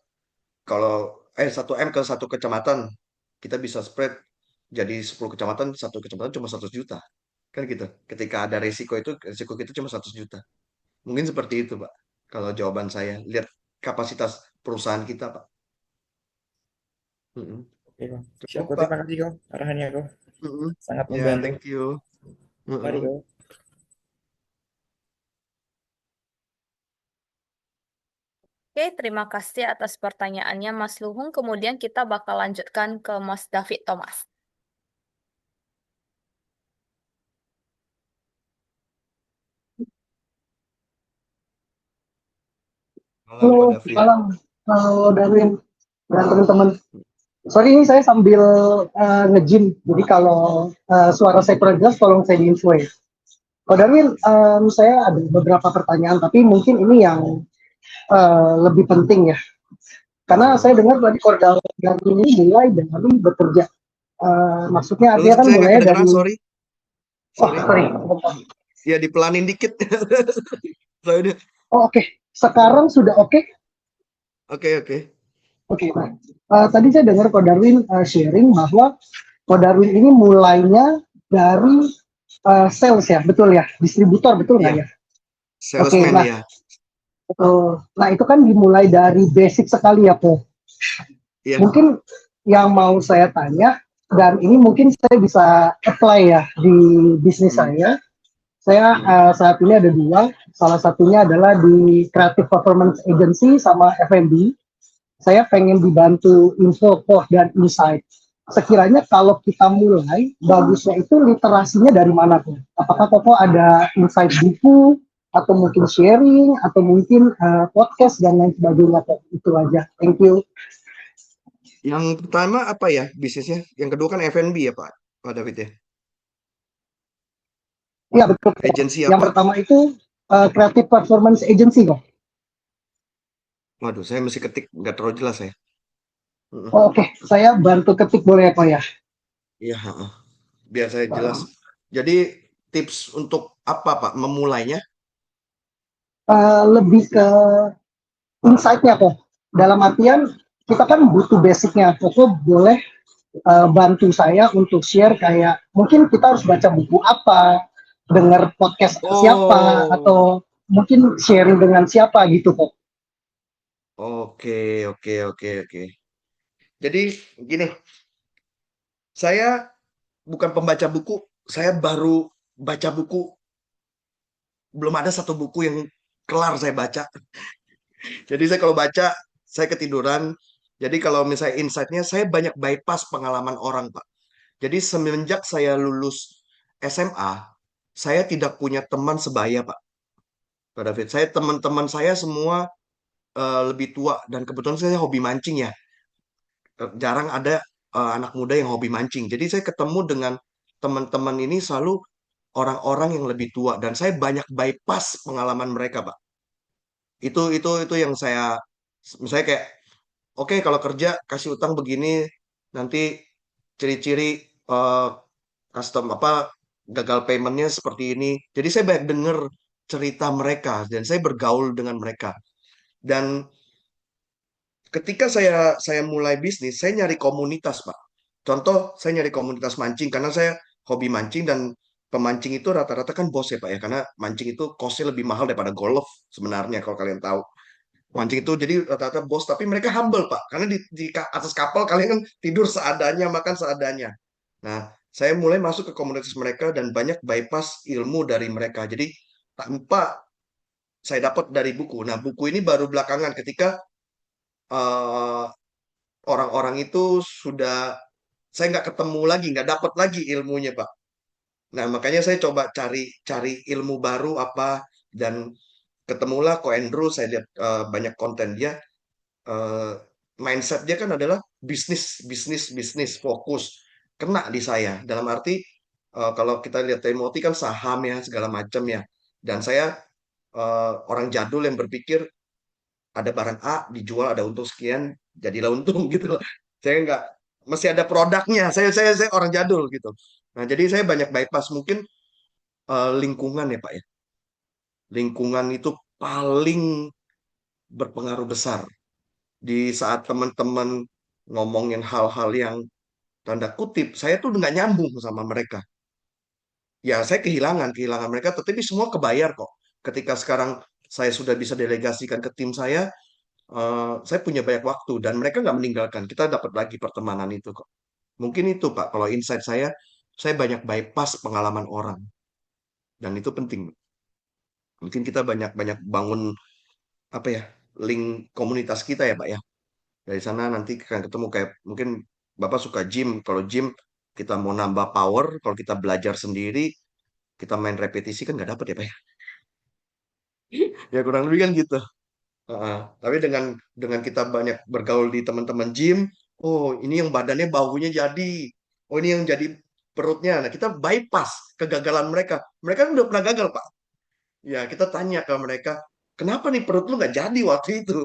kalau 1 M ke satu kecamatan, kita bisa spread jadi 10 kecamatan, satu kecamatan cuma 100 juta. Kan gitu. Ketika ada resiko kita cuma 100 juta. Mungkin seperti itu, Pak. Kalau jawaban saya, lihat kapasitas perusahaan kita, Pak. Mm-mm. Oke kok. Siap Cukup, kok, Pak. terima kasih kok arahannya kok. Mm-mm. Sangat Ya, membantu. thank you. Mari Mm-mm. kok. Oke, terima kasih atas pertanyaannya Mas Luhung. Kemudian kita bakal lanjutkan ke Mas David Thomas. Malam, Pak Halo, David. malam. Halo, Darwin dan teman-teman. Sorry, ini saya sambil nge-gym. Jadi kalau suara saya kurang jelas, tolong saya diinfo ya. Kalau Darwin, saya ada beberapa pertanyaan, tapi mungkin ini yang lebih penting ya. Karena saya dengar tadi Kordal Darwin ini mulai dari bekerja. Maksudnya Halo, artinya kan saya nggak mulai kedengeran, dari, sorry. oh Sorry. sorry. Ya, dipelanin dikit. Saya udah. Oh oke, sekarang sudah oke? Oke, oke. Oke, nah, tadi saya dengar Ko Darwin sharing bahwa Ko Darwin ini mulainya dari sales ya, betul ya, distributor betul nggak Iya, ya? Oke, salesman nah, ya. nah itu kan dimulai dari basic sekali ya, Po. Iya. Mungkin yang mau saya tanya, dan ini mungkin saya bisa apply ya di bisnis saya. Saya saat ini ada dua, salah satunya adalah di Creative Performance Agency sama F&B. Saya pengen dibantu info, post, dan insight. Sekiranya kalau kita mulai, bagusnya itu literasinya dari mana tuh? Apakah Koko ada insight buku, atau mungkin sharing, atau mungkin podcast, dan lain sebagainya. Itu aja. Thank you. Yang pertama apa ya bisnisnya? Yang kedua kan F&B ya, Pak David ya. Iya, betul. Agensi Yang apa? pertama itu Creative Performance Agency kok. Waduh, saya mesti ketik, nggak terlalu jelas ya. Oh, oke, saya bantu ketik boleh ya, Kok ya? Iya, heeh. Biar saya jelas. Jadi tips untuk apa, Pak? Memulainya? Lebih ke insight-nya kok. Dalam artian kita kan butuh basicnya. Koko boleh bantu saya untuk share kayak mungkin kita harus baca buku apa, dengar podcast siapa, Oh, atau mungkin sharing dengan siapa gitu kok. oke, oke, oke, oke. Jadi gini, saya bukan pembaca buku, saya baru baca buku. Belum ada satu buku yang kelar saya baca. Jadi saya kalau baca, saya ketiduran. Jadi kalau misalnya insight-nya, saya banyak bypass pengalaman orang, Pak. Jadi semenjak saya lulus SMA, saya tidak punya teman sebaya, Pak David. Teman-teman saya semua lebih tua dan kebetulan saya hobi mancing ya. Jarang ada anak muda yang hobi mancing. Jadi saya ketemu dengan teman-teman ini selalu orang-orang yang lebih tua dan saya banyak bypass pengalaman mereka, Pak. Itu yang saya misalnya kayak oke kalau kerja kasih utang begini nanti ciri-ciri eh, custom apa gagal paymentnya seperti ini. Jadi saya banyak dengar cerita mereka dan saya bergaul dengan mereka. Dan ketika saya mulai bisnis, saya nyari komunitas, Pak. Contoh, saya nyari komunitas mancing karena saya hobi mancing dan pemancing itu rata-rata kan bos ya, Pak ya. Karena mancing itu costnya lebih mahal daripada golf sebenarnya kalau kalian tahu. Mancing itu jadi rata-rata bos, tapi mereka humble, Pak. Karena di atas kapal kalian kan tidur seadanya, makan seadanya. Nah, saya mulai masuk ke komunitas mereka dan banyak bypass ilmu dari mereka. Jadi tanpa saya dapat dari buku. Nah, buku ini baru belakangan ketika eh, orang-orang itu sudah saya nggak ketemu lagi, nggak dapat lagi ilmunya, Pak. Nah, makanya saya coba cari cari ilmu baru apa dan ketemulah Ko Andrew. Saya lihat banyak konten dia. eh, Mindset dia kan adalah bisnis, bisnis, bisnis, fokus. Kena di saya. Dalam arti kalau kita lihat Timothy kan saham ya segala macam ya. Dan saya orang jadul yang berpikir ada barang A dijual ada untung sekian, jadilah untung gitu loh. Saya nggak mesti ada produknya. Saya orang jadul gitu. Nah, jadi saya banyak bypass mungkin lingkungan ya Pak ya. Lingkungan itu paling berpengaruh besar di saat teman-teman ngomongin hal-hal yang tanda kutip saya tuh nggak nyambung sama mereka. Ya, saya kehilangan mereka, tetapi semua kebayar kok. Ketika sekarang saya sudah bisa delegasikan ke tim saya punya banyak waktu dan mereka nggak meninggalkan. Kita dapat lagi pertemanan itu kok. Mungkin itu Pak, kalau insight saya banyak bypass pengalaman orang dan itu penting. Mungkin kita banyak-banyak bangun apa ya link komunitas kita ya Pak ya. Dari sana nanti akan ketemu kayak mungkin Bapak suka gym. Kalau gym kita mau nambah power, kalau kita belajar sendiri, kita main repetisi kan nggak dapat ya Pak ya. Ya kurang lebih kan gitu. Heeh. Tapi dengan kita banyak bergaul di teman-teman gym, oh ini yang badannya baunya jadi, oh ini yang jadi perutnya. Nah kita bypass kegagalan mereka. Mereka kan udah pernah gagal Pak. Ya kita tanya ke mereka, kenapa nih perut lu nggak jadi waktu itu?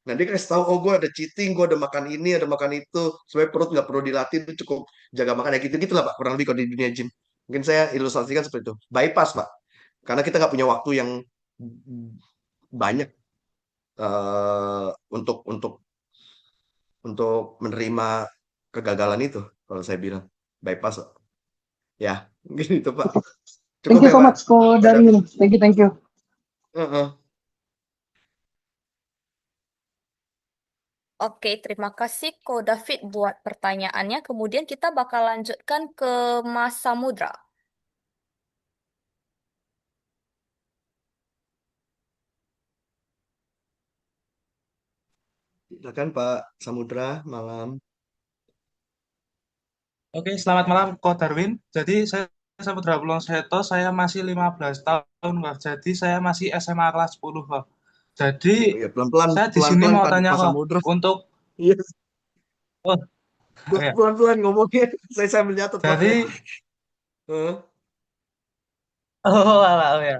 Nah dia kasih tahu, oh gue ada cheating, gue ada makan ini, ada makan itu, supaya perut nggak perlu dilatih, itu cukup jaga makan ya gitu lah Pak. Kurang lebih kalau di dunia gym. Mungkin saya ilustrasikan seperti itu. Bypass Pak, karena kita nggak punya waktu yang banyak eh, untuk menerima kegagalan itu kalau saya bilang bypass ya mungkin itu Pak cukup Thank you ya so Pak much, Ko ada Darwin. Thank you, thank you. Heeh. Oke, terima kasih Ko David buat pertanyaannya. Kemudian kita bakal lanjutkan ke Mas Samudra. Silakan Pak Samudra malam. Oke, selamat malam, Ko Darwin. Jadi saya Samudra Seto, saya masih 15 tahun, Kak. Jadi saya masih SMA kelas 10, Kak. Jadi Oh ya pelan-pelan saya di sini pelan-pelan mau Pak tanya, Pak Kak, Samudra untuk iya oh ya. pelan-pelan ngomongnya saya mencatat Pak ya Jadi Heeh. oh, alah, oh ya.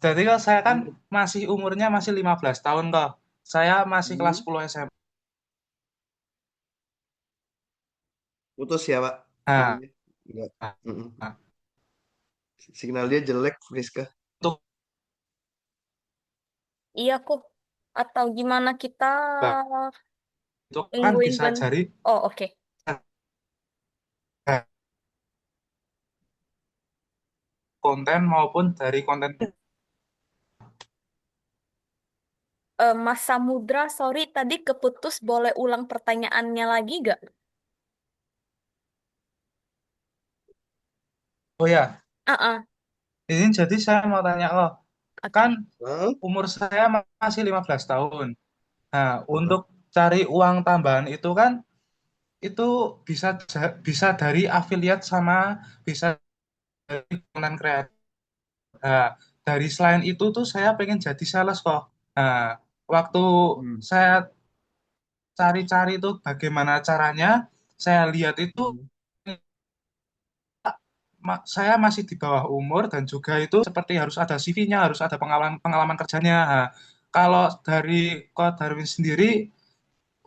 Jadi kok saya kan masih umurnya masih 15 tahun, Kak. Saya masih kelas Hmm. 10 SMA. Putus ya Pak Nah, ininya enggak Mm-mm. nah, Signal dia jelek Friska untuk Iya kok. Atau gimana kita itu kan nungguin bisa gan? jadi Oh, oke. konten maupun dari konten. Mas Samudra, sorry tadi keputus. Boleh ulang pertanyaannya lagi gak? Oh ya, Ah, ini jadi saya mau tanya, oh, kan oke. Hah? umur saya masih 15 tahun. Nah, Heeh. untuk cari uang tambahan itu kan itu bisa dari afiliat sama bisa dari konten kreator. Nah, dari selain itu tuh saya pengen jadi sales kok. Nah, waktu Hmm. saya cari-cari itu bagaimana caranya, saya lihat itu Hmm. saya masih di bawah umur dan juga itu seperti harus ada CV-nya, harus ada pengalaman pengalaman kerjanya. Nah, kalau dari Coach Darwin sendiri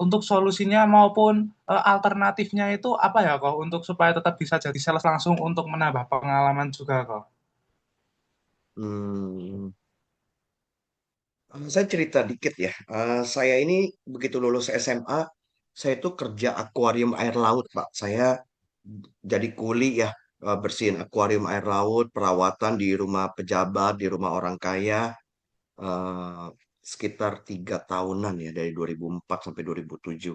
untuk solusinya maupun alternatifnya itu apa ya kok untuk supaya tetap bisa jadi sales langsung untuk menambah pengalaman juga kok. Hmm. Saya cerita dikit ya. Saya ini begitu lulus SMA, saya itu kerja akuarium air laut, Pak. Saya jadi kuli ya, bersihin akuarium air laut, perawatan di rumah pejabat, di rumah orang kaya, eh, sekitar 3 tahunan ya, dari 2004 sampai 2007.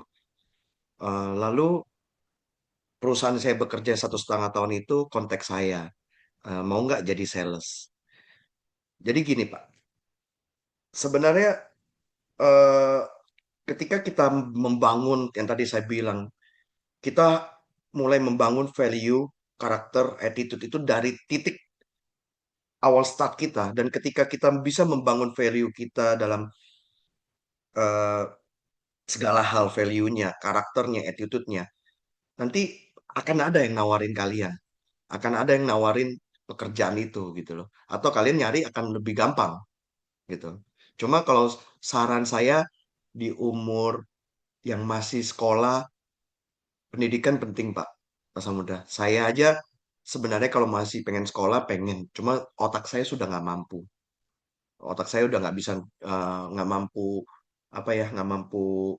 Lalu perusahaan saya bekerja 1,5 tahun itu kontak saya, mau nggak jadi sales? Jadi gini, Pak. Sebenarnya eh, ketika kita membangun yang tadi saya bilang, kita mulai membangun value, karakter, attitude itu dari titik awal start kita. Dan ketika kita bisa membangun value kita dalam eh, segala hal, value-nya, karakternya, attitude-nya, nanti akan ada yang nawarin kalian, akan ada yang nawarin pekerjaan itu gitu loh. Atau kalian nyari akan lebih gampang gitu. Cuma kalau saran saya di umur yang masih sekolah, pendidikan penting, Pak. Pak Samudra. Saya aja sebenarnya kalau masih pengen sekolah, pengen. Cuma otak saya sudah nggak mampu. Otak saya udah nggak bisa, nggak mampu, apa ya, nggak mampu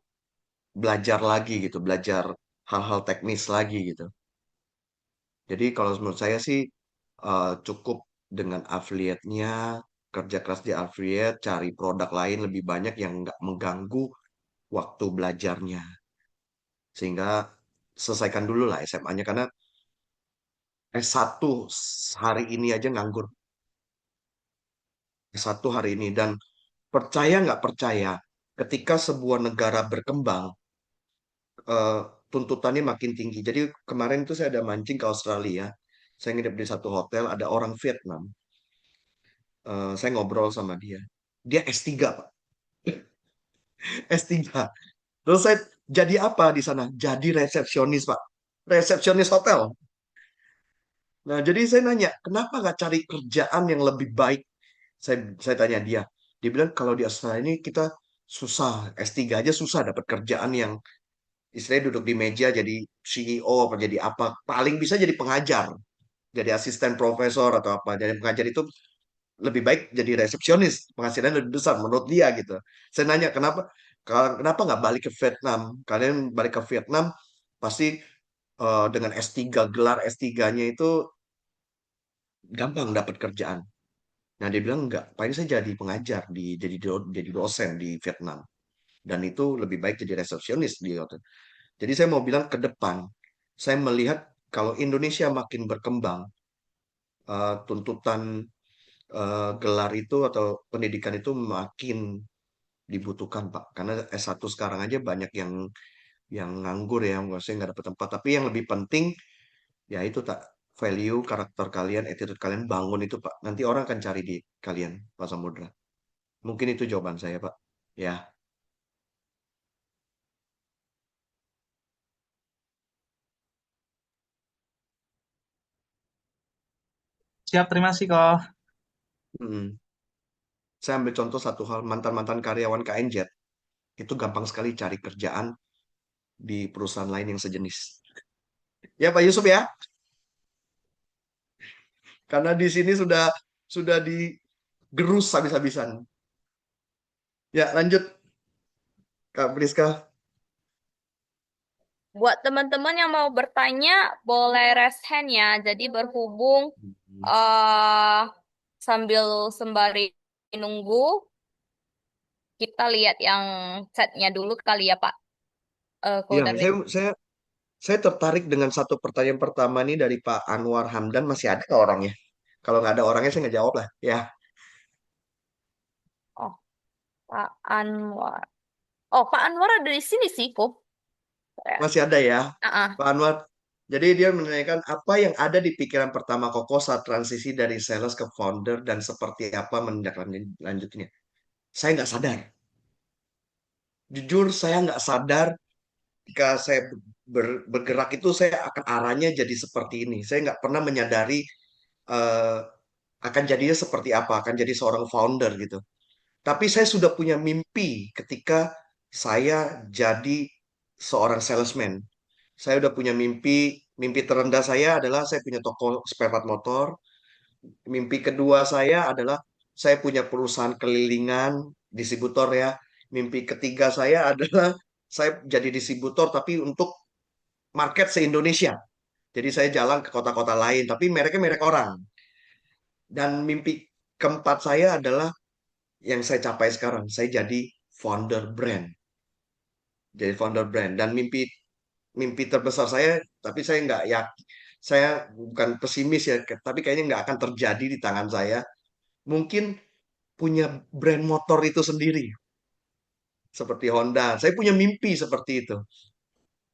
belajar lagi gitu, belajar hal-hal teknis lagi gitu. Jadi kalau menurut saya sih cukup dengan affiliate-nya, kerja keras di affiliate, cari produk lain lebih banyak yang nggak mengganggu waktu belajarnya. Sehingga selesaikan dulu lah SMA-nya, karena S1 hari ini aja nganggur. S1 hari ini. Dan percaya nggak percaya, ketika sebuah negara berkembang, eh, tuntutannya makin tinggi. Jadi kemarin itu saya ada mancing ke Australia. Saya nginep di satu hotel, ada orang Vietnam. Saya ngobrol sama dia. Dia S3, Pak. S3. Terus saya jadi apa di sana? Jadi resepsionis, Pak. Resepsionis hotel. Nah, jadi saya nanya, kenapa nggak cari kerjaan yang lebih baik? Saya tanya dia. Dia bilang kalau di Australia ini kita susah, S3 aja susah dapat kerjaan yang istilahnya duduk di meja jadi CEO apa jadi apa. Paling bisa jadi pengajar, jadi asisten profesor atau apa. Jadi pengajar itu lebih baik jadi resepsionis, penghasilan lebih besar menurut dia gitu. Saya nanya kenapa nggak balik ke Vietnam? Kalian balik ke Vietnam pasti dengan S3, gelar S3-nya itu gampang dapat kerjaan. Nah, dia bilang enggak, paling saya jadi pengajar jadi dosen di Vietnam. Dan itu lebih baik jadi resepsionis di hotel. Jadi saya mau bilang ke depan, saya melihat kalau Indonesia makin berkembang, tuntutan gelar itu atau pendidikan itu makin dibutuhkan, Pak. Karena S1 sekarang aja banyak yang nganggur ya, saya nggak dapat tempat. Tapi yang lebih penting ya itu tak, value, karakter kalian, attitude kalian bangun itu, Pak. Nanti orang akan cari di kalian, Pak Samudra. Mungkin itu jawaban saya, Pak. Ya, Siap, terima kasih kok. mm. Saya ambil contoh satu hal, mantan-mantan karyawan KNZ itu gampang sekali cari kerjaan di perusahaan lain yang sejenis. Ya, Pak Yusuf ya, karena di sini sudah digerus habis-habisan. Ya, lanjut Kak Priska. Buat teman-teman yang mau bertanya, boleh raise hand ya. Jadi berhubung eh sambil sembari nunggu, kita lihat yang chatnya dulu kali ya Pak. Ko Ya, Darwin. saya tertarik dengan satu pertanyaan pertama nih dari Pak Anwar Hamdan. Masih ada nggak orangnya? Kalau nggak ada orangnya, saya nggak jawab lah. Ya, Oh, Pak Anwar. Oh, Pak Anwar ada di sini sih, kok. Ya. masih ada ya, Ah, Pak Anwar. Jadi dia menanyakan apa yang ada di pikiran pertama Koko saat transisi dari sales ke founder dan seperti apa menindaklanjutinya. Saya nggak sadar. Jujur, saya nggak sadar ketika saya bergerak itu saya akan arahnya jadi seperti ini. Saya nggak pernah menyadari eh, akan jadinya seperti apa, akan jadi seorang founder gitu. Tapi saya sudah punya mimpi ketika saya jadi seorang salesman. Saya udah punya mimpi. Mimpi terendah saya adalah saya punya toko spare part motor. Mimpi kedua saya adalah saya punya perusahaan kelilingan, distributor ya. Mimpi ketiga saya adalah saya jadi distributor tapi untuk market se-Indonesia. Jadi saya jalan ke kota-kota lain, tapi mereknya merek orang. Dan mimpi keempat saya adalah yang saya capai sekarang. Saya jadi founder brand. Jadi founder brand. Dan mimpi mimpi terbesar saya, tapi saya nggak yakin. Saya bukan pesimis ya, tapi kayaknya nggak akan terjadi di tangan saya. Mungkin punya brand motor itu sendiri, seperti Honda. Saya punya mimpi seperti itu.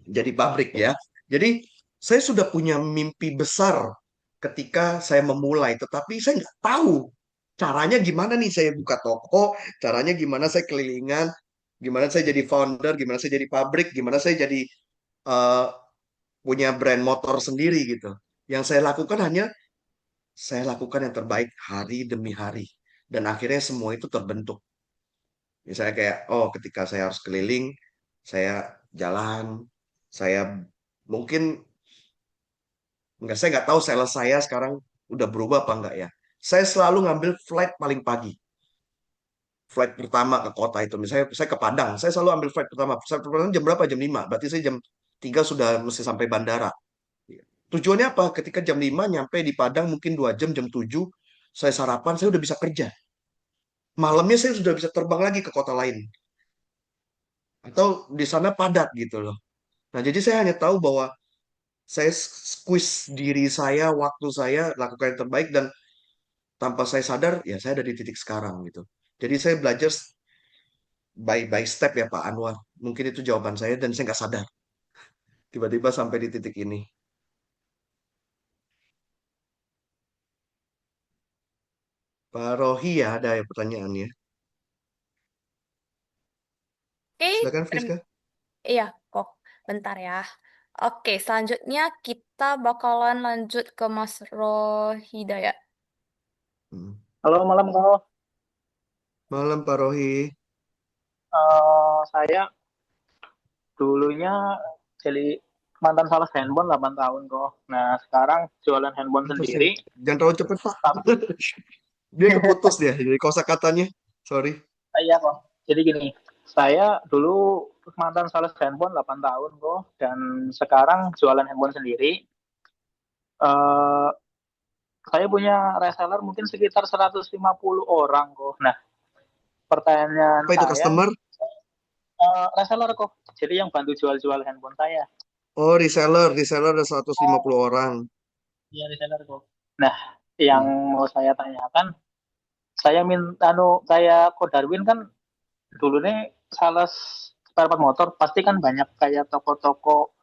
Jadi pabrik ya. Jadi saya sudah punya mimpi besar ketika saya memulai, tetapi saya nggak tahu caranya gimana nih saya buka toko, caranya gimana saya kelilingan, gimana saya jadi founder, gimana saya jadi pabrik, gimana saya jadi eh, punya brand motor sendiri gitu. Yang saya lakukan yang terbaik hari demi hari. Dan akhirnya semua itu terbentuk. Misalnya kayak, oh ketika saya harus keliling, saya jalan, saya mungkin saya nggak tahu sales saya sekarang udah berubah apa enggak ya. Saya selalu ngambil flight paling pagi. Flight pertama ke kota itu. Misalnya saya ke Padang, saya selalu ambil flight pertama. Flight pertama jam berapa? Jam 5. Berarti saya jam 3 sudah mesti sampai bandara. Tujuannya apa? Ketika jam 5 nyampe di Padang mungkin 2 jam, jam 7 saya sarapan, saya udah bisa kerja. Malamnya saya sudah bisa terbang lagi ke kota lain. Atau di sana padat gitu loh. Nah, jadi saya hanya tahu bahwa saya squeeze diri saya, waktu saya, lakukan yang terbaik, dan tanpa saya sadar, ya saya ada di titik sekarang gitu. Jadi saya belajar by step ya Pak Anwar. Mungkin itu jawaban saya, dan saya nggak sadar. Tiba-tiba sampai di titik ini. Pak Rohi ya, ada ya pertanyaannya. Oke, Silakan Friska. iya kok. Bentar ya. Oke, selanjutnya kita bakalan lanjut ke Mas Rohidaya. Hmm. Halo, malam kau. Malam Pak Rohi. Saya dulunya jadi mantan sales handphone 8 tahun kok. Nah, sekarang jualan handphone sendiri. Jangan terlalu cepet Pak. Dia keputus dia, jadi kosakatanya. Sorry. Iya kok. Jadi gini, saya dulu mantan sales handphone 8 tahun kok. Dan sekarang jualan handphone sendiri. Saya punya reseller mungkin sekitar 150 orang kok. Nah, pertanyaan apa itu saya, customer? Reseller kok. Jadi yang bantu jual-jual handphone saya. Oh, reseller ada 150 orang. Iya, reseller kok. Nah, yang mau saya tanyakan, saya kayak Ko Darwin kan dulu nih sales spare part motor, pasti kan banyak kayak toko-toko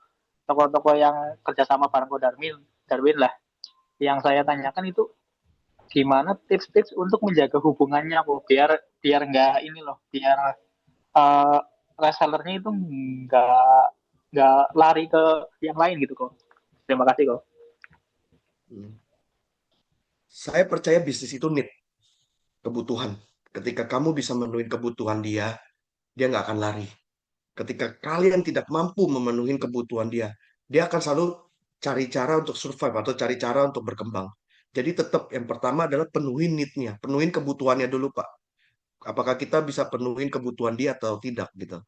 yang kerjasama bareng Ko Darwin lah. Yang saya tanyakan itu gimana tips-tips untuk menjaga hubungannya kok, biar nggak ini loh, biar resellernya itu nggak lari ke yang lain gitu kok. Terima kasih kok. Saya percaya bisnis itu need, kebutuhan. Ketika kamu bisa memenuhi kebutuhan dia nggak akan lari. Ketika kalian tidak mampu memenuhi kebutuhan dia akan selalu cari cara untuk survive atau cari cara untuk berkembang. Jadi tetap yang pertama adalah penuhin need-nya, penuhin kebutuhannya dulu Pak. Apakah kita bisa penuhin kebutuhan dia atau tidak gitu.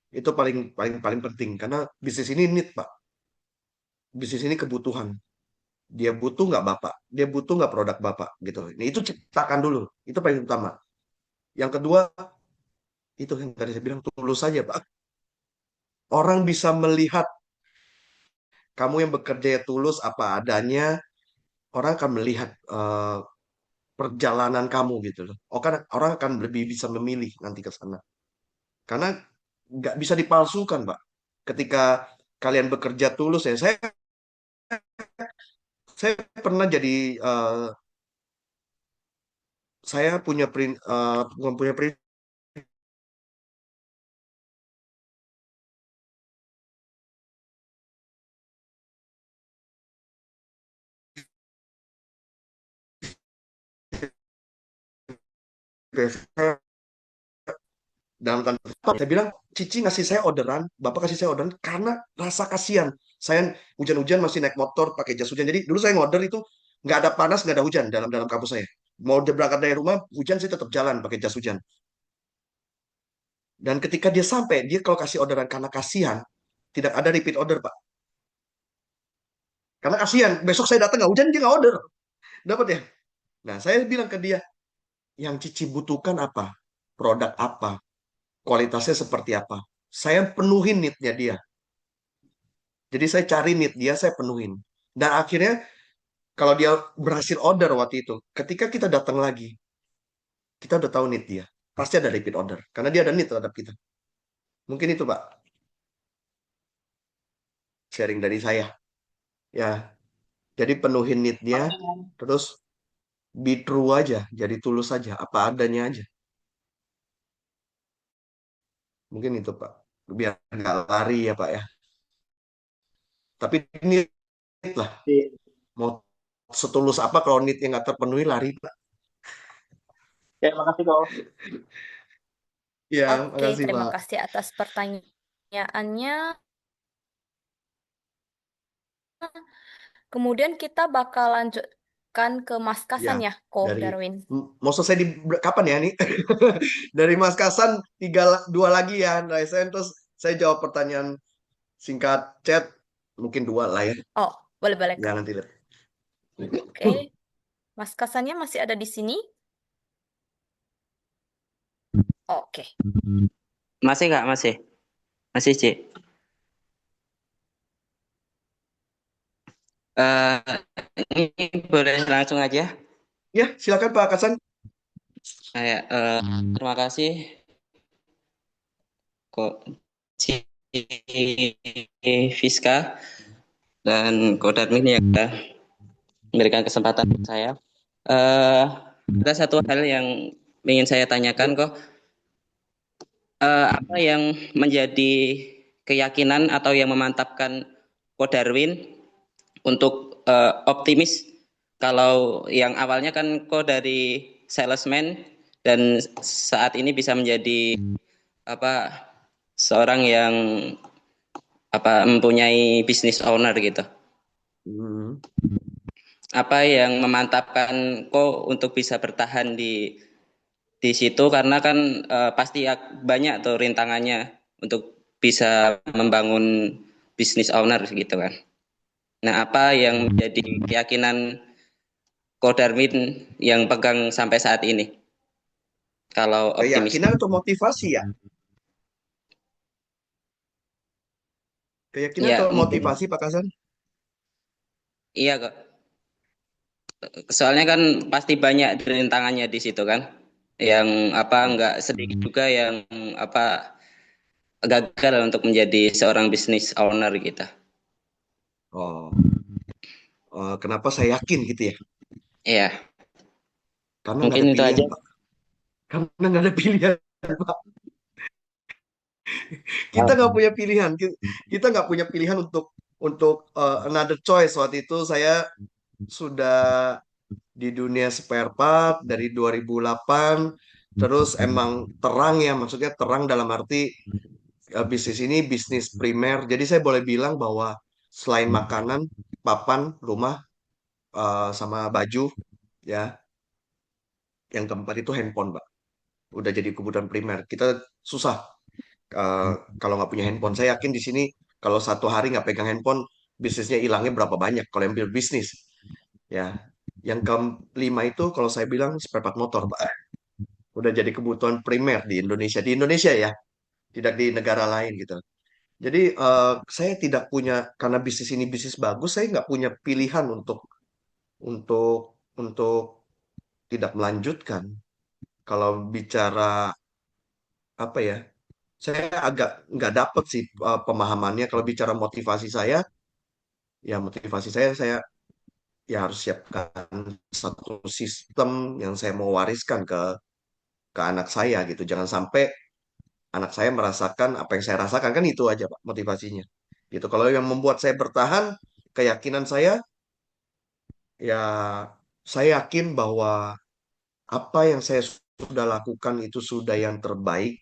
Itu paling penting karena bisnis ini need Pak. Bisnis ini kebutuhan. Dia butuh nggak Bapak? Dia butuh nggak produk Bapak gitu. Ini itu ciptakan dulu. Itu paling utama. Yang kedua, itu yang tadi saya bilang tulus saja Pak. Orang bisa melihat kamu yang bekerja tulus apa adanya, orang akan melihat perjalanan kamu gitu loh. Orang akan lebih bisa memilih nanti ke sana. Karena nggak bisa dipalsukan, Pak. Ketika kalian bekerja tulus ya, saya pernah jadi saya punya bukan punya prinsip. Dalam tanda saya bilang Cici ngasih saya orderan, Bapak kasih saya orderan karena rasa kasihan. Saya hujan-hujan masih naik motor pakai jas hujan. Jadi dulu saya ngorder itu nggak ada panas, nggak ada hujan dalam kampus saya. Mau dia berangkat dari rumah, hujan saya tetap jalan pakai jas hujan. Dan ketika dia sampai, dia kalau kasih orderan karena kasihan, tidak ada repeat order, Pak. Karena kasihan, besok saya datang nggak hujan, dia nggak order. Dapat ya? Nah, saya bilang ke dia, yang Cici butuhkan apa? Produk apa? Kualitasnya seperti apa? Saya penuhin need-nya dia. Jadi saya cari need dia, saya penuhin. Dan akhirnya, kalau dia berhasil order waktu itu, ketika kita datang lagi, kita udah tahu need dia. Pasti ada repeat order. Karena dia ada need terhadap kita. Mungkin itu, Pak, sharing dari saya. Ya, jadi penuhin need-nya, terus be true aja, jadi tulus aja, apa adanya aja. Mungkin itu, Pak. Biar nggak lari ya, Pak ya. Tapi ini lah, mau setulus apa kalau need-nya nggak terpenuhi, lari, Pak. Ya, makasih kok. Ya, Oke, makasih, terima Pak. kasih atas pertanyaannya. Kemudian kita bakal lanjutkan ke Mas Kasan Ya, ya, Ko dari Darwin. mau selesai di kapan ya nih? Dari Mas Kasan dua lagi ya, Raisen, terus saya jawab pertanyaan singkat chat, mungkin dua lah ya. Oh, boleh-boleh, Ya Kak. nanti lihat. Oke, Mas Kasannya masih ada di sini? Oke. Masih nggak? Masih? Masih, Cik? Eh, ini boleh langsung aja? Ya, silakan Pak Kasan. Terima kasih kok Fiska dan Ko Darmin yang sudah memberikan kesempatan untuk saya. Ada satu hal yang ingin saya tanyakan kok. Apa yang menjadi keyakinan atau yang memantapkan Ko Darwin untuk optimis kalau yang awalnya kan Ko dari salesman dan saat ini bisa menjadi seorang yang mempunyai business owner gitu. Apa yang memantapkan Ko untuk bisa bertahan di situ, karena kan pasti banyak tuh rintangannya untuk bisa membangun business owner gitu kan. Nah, apa yang menjadi keyakinan Ko Darwin yang pegang sampai saat ini? Kalau optimis. Keyakinan atau motivasi ya? Keyakinan Ya, atau motivasi Pak Kasan? Iya kok. Soalnya kan pasti banyak rintangannya di situ kan. Yang nggak sedikit juga yang gagal untuk menjadi seorang business owner gitu. Kenapa saya yakin gitu ya? Iya. Karena Mungkin nggak ada itu pilihan, aja. Pak. Karena nggak ada pilihan, Pak. Kita nggak punya pilihan. Kita nggak punya pilihan untuk another choice. Waktu itu saya sudah di dunia spare part dari 2008. Terus emang terang ya, maksudnya terang dalam arti bisnis ini bisnis primer. Jadi saya boleh bilang bahwa selain makanan, papan, rumah, sama baju, ya, yang keempat itu handphone, Pak. Udah jadi kebutuhan primer. Kita susah kalau nggak punya handphone. Saya yakin di sini kalau satu hari nggak pegang handphone, bisnisnya hilangnya berapa banyak kalau yang bisnis. Ya, yang kelima itu kalau saya bilang spare part motor, Pak. Udah jadi kebutuhan primer di Indonesia. Di Indonesia ya, tidak di negara lain gitu. Jadi saya tidak punya, karena bisnis ini bisnis bagus, saya nggak punya pilihan untuk tidak melanjutkan. Kalau bicara apa ya, saya agak nggak dapet sih pemahamannya. Kalau bicara motivasi saya, ya motivasi saya ya harus siapkan satu sistem yang saya mau wariskan ke anak saya gitu. Jangan sampai anak saya merasakan apa yang saya rasakan, kan itu aja Pak motivasinya. Gitu. Kalau yang membuat saya bertahan, keyakinan saya ya saya yakin bahwa apa yang saya sudah lakukan itu sudah yang terbaik.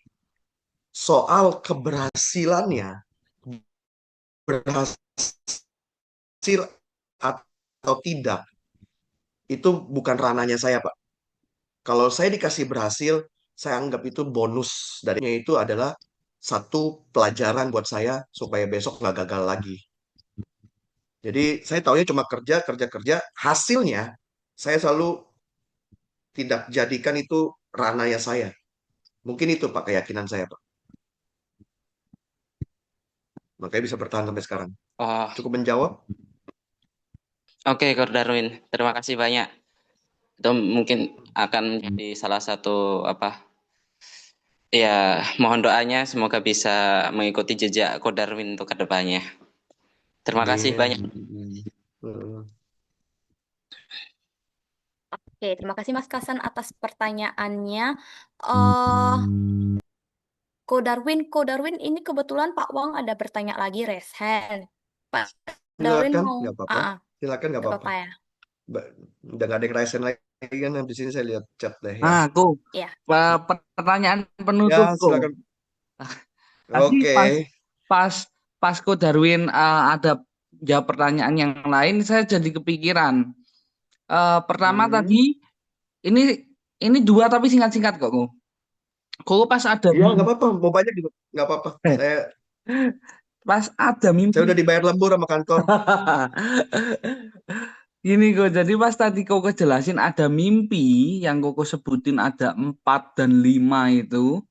Soal keberhasilannya, berhasil atau tidak, itu bukan ranahnya saya, Pak. Kalau saya dikasih berhasil, saya anggap itu bonus. Darinya itu adalah satu pelajaran buat saya supaya besok nggak gagal lagi. Jadi saya taunya cuma kerja, kerja, kerja. Hasilnya saya selalu tidak jadikan itu ranahnya saya. Mungkin itu Pak keyakinan saya Pak. Makanya bisa bertahan sampai sekarang. Oh, Cukup menjawab? oke, Ko Darwin. Terima kasih banyak. Itu mungkin akan menjadi salah satu ya, mohon doanya semoga bisa mengikuti jejak Ko Darwin untuk kedepannya. Terima kasih banyak. Oke, terima kasih Mas Kasan atas pertanyaannya. eh Ko Darwin ini kebetulan Pak Wang ada bertanya lagi raise hand. Pak Darwin Silakan, mau, nggak apa-apa. Silakan, nggak nggak apa-apa. apa-apa ya. Udah nggak ada yang raisen lagi kan habis ini saya lihat chat deh ya. Nah, Ko, Ya. pertanyaan Ya, penutup, Ko. silakan. Tadi Oke. pas Ko Darwin ada jawab pertanyaan yang lain, saya jadi kepikiran. Pertama tadi ini dua tapi singkat-singkat kok, Ko. Ko pas ada Iya, nggak apa-apa. Mau banyak juga nggak apa-apa. pas ada mimpi. Saya udah dibayar lembur sama kantor. Gini kok, jadi pas tadi kau kejelasin ada mimpi yang kau sebutin ada 4 dan 5 itu.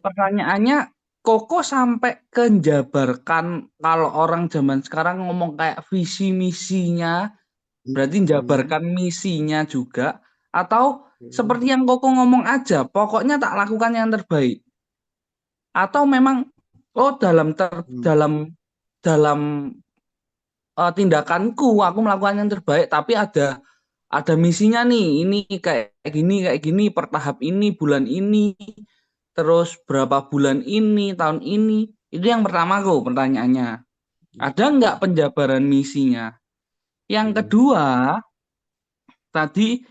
Pertanyaannya, Koko sampai menjabarkan kalau orang zaman sekarang ngomong kayak visi misinya, berarti menjabarkan misinya juga, atau seperti yang Koko ngomong aja, pokoknya tak lakukan yang terbaik. Atau memang dalam tindakanku aku melakukan yang terbaik, tapi ada misinya nih, ini kayak gini per tahap ini, bulan ini, terus berapa bulan ini, tahun ini. Itu yang pertama kok pertanyaannya. Ada nggak penjabaran misinya? Yang kedua, tadi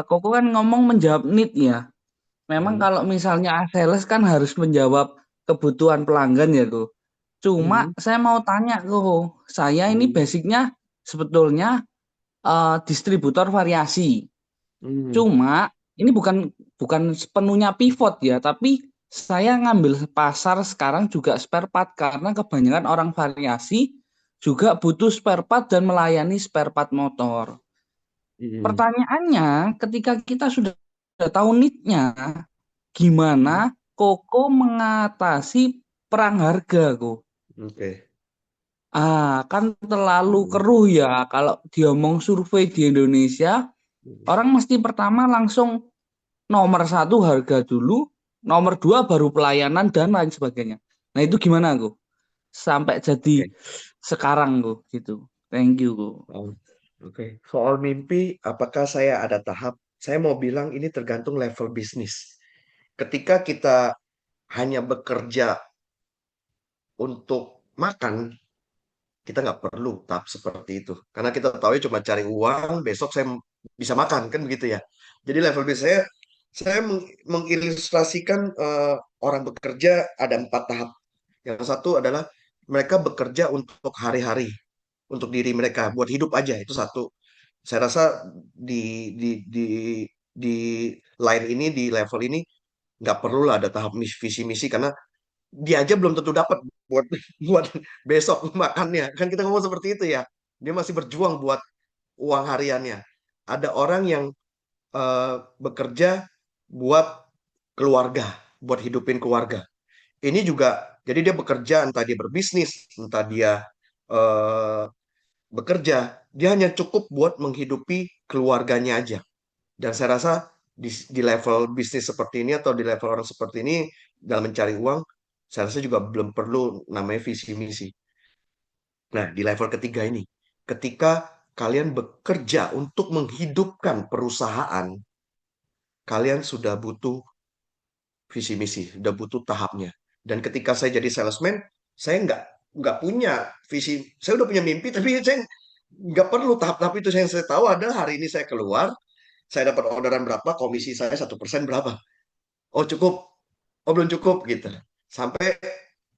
Koko kan ngomong menjawab need ya. Memang kalau misalnya sales kan harus menjawab kebutuhan pelanggan ya kok. Cuma saya mau tanya kok, saya ini basicnya sebetulnya distributor variasi. Cuma ini bukan sepenuhnya pivot ya, tapi saya ngambil pasar sekarang juga spare part karena kebanyakan orang variasi juga butuh spare part dan melayani spare part motor. Pertanyaannya, ketika kita sudah tahu need-nya, gimana Koko mengatasi perang harga kok? Oke. Kan terlalu keruh ya kalau diomong survei di Indonesia, orang mesti pertama langsung nomor 1 harga dulu, nomor 2 baru pelayanan dan lain sebagainya. Nah itu gimana kok? Sampai jadi sekarang kok gitu. Thank you kok. Oke. Soal mimpi, apakah saya ada tahap? Saya mau bilang ini tergantung level bisnis. Ketika kita hanya bekerja untuk makan, kita nggak perlu tahap seperti itu. Karena kita tahu ya cuma cari uang, besok saya bisa makan, kan begitu ya. Jadi level bisnis saya mengilustrasikan orang bekerja ada 4 tahap. Yang satu adalah mereka bekerja untuk hari-hari, untuk diri mereka, buat hidup aja, itu satu. Saya rasa di line ini, di level ini, nggak perlu lah ada tahap visi misi karena dia aja belum tentu dapat buat buat besok makannya. Kan kita ngomong seperti itu ya. Dia masih berjuang buat uang hariannya. Ada orang yang bekerja buat keluarga, buat hidupin keluarga. Ini juga, jadi dia bekerja, entah dia berbisnis, entah dia bekerja, dia hanya cukup buat menghidupi keluarganya aja. Dan saya rasa di level bisnis seperti ini atau di level orang seperti ini dalam mencari uang, saya rasa juga belum perlu namanya visi misi. Nah, di level ketiga ini, ketika kalian bekerja untuk menghidupkan perusahaan, kalian sudah butuh visi misi, sudah butuh tahapnya. Dan ketika saya jadi salesman, saya nggak punya visi, saya udah punya mimpi, tapi saya nggak perlu tahap-tahap itu. Yang saya tahu adalah hari ini saya keluar, saya dapat orderan berapa, komisi saya 1% berapa. Oh cukup, oh belum cukup gitu. Sampai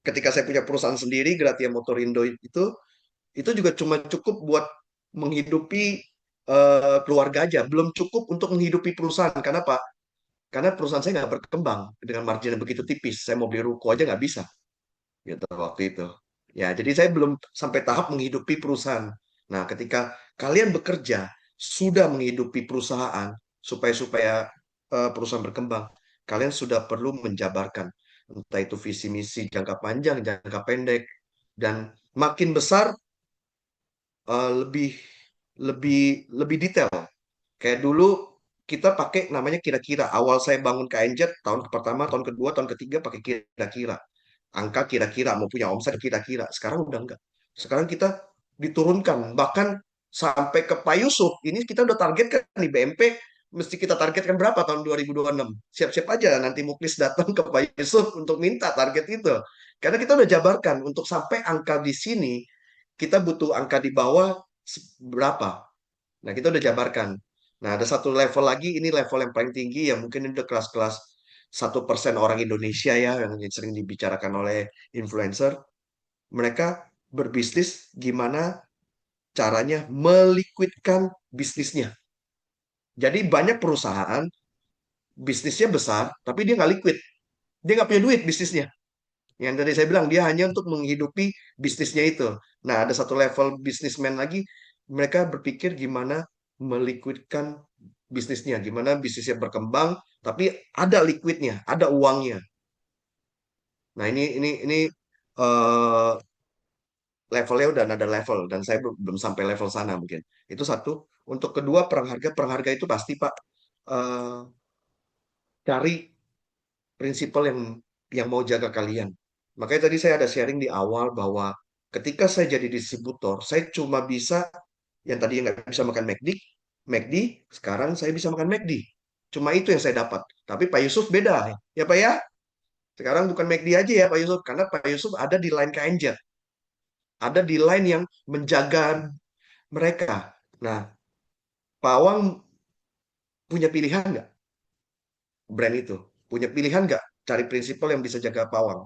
ketika saya punya perusahaan sendiri, Gratia Motorindo itu juga cuma cukup buat menghidupi keluarga aja, belum cukup untuk menghidupi perusahaan. Karena Pak, karena perusahaan saya nggak berkembang dengan margin yang begitu tipis. Saya mau beli ruko aja nggak bisa, gitu waktu itu. Ya, jadi saya belum sampai tahap menghidupi perusahaan. Nah, ketika kalian bekerja sudah menghidupi perusahaan supaya supaya perusahaan berkembang, kalian sudah perlu menjabarkan entah itu visi misi jangka panjang, jangka pendek, dan makin besar lebih lebih lebih detail. Kayak dulu kita pakai namanya kira-kira. Awal saya bangun KNZ tahun pertama, tahun kedua, tahun ketiga pakai kira-kira. Angka kira-kira, mau punya omset kira-kira. Sekarang udah enggak. Sekarang kita diturunkan. Bahkan sampai ke Pak Yusuf, ini kita udah targetkan nih BMP, mesti kita targetkan berapa tahun 2026. Siap-siap aja nanti Muklis datang ke Pak Yusuf untuk minta target itu. Karena kita udah jabarkan, untuk sampai angka di sini, kita butuh angka di bawah berapa. Nah, kita udah jabarkan. Nah, ada satu level lagi, ini level yang paling tinggi, yang mungkin ini udah kelas-kelas 1% orang Indonesia ya, yang sering dibicarakan oleh influencer. Mereka berbisnis gimana caranya meliquidkan bisnisnya. Jadi banyak perusahaan, bisnisnya besar, tapi dia nggak liquid. Dia nggak punya duit bisnisnya. Yang tadi saya bilang, dia hanya untuk menghidupi bisnisnya itu. Nah, ada satu level bisnismen lagi, mereka berpikir gimana meliquidkan bisnisnya, gimana bisnisnya berkembang, tapi ada liquidnya, ada uangnya. Nah, ini eh, levelnya udah ada level, dan saya belum sampai level sana mungkin. Itu satu. Untuk kedua, perang harga itu pasti Pak, eh, cari prinsipal yang mau jaga kalian. Makanya tadi saya ada sharing di awal bahwa ketika saya jadi distributor, saya cuma bisa yang tadi nggak bisa makan McD, sekarang saya bisa makan McD. Cuma itu yang saya dapat. Tapi Pak Yusuf beda ya Pak ya. Sekarang bukan McD aja ya Pak Yusuf, karena Pak Yusuf ada di line KNJ, ada di line yang menjaga mereka. Nah, Pak Awang punya pilihan nggak brand itu? Punya pilihan nggak cari prinsipal yang bisa jaga Pak Awang?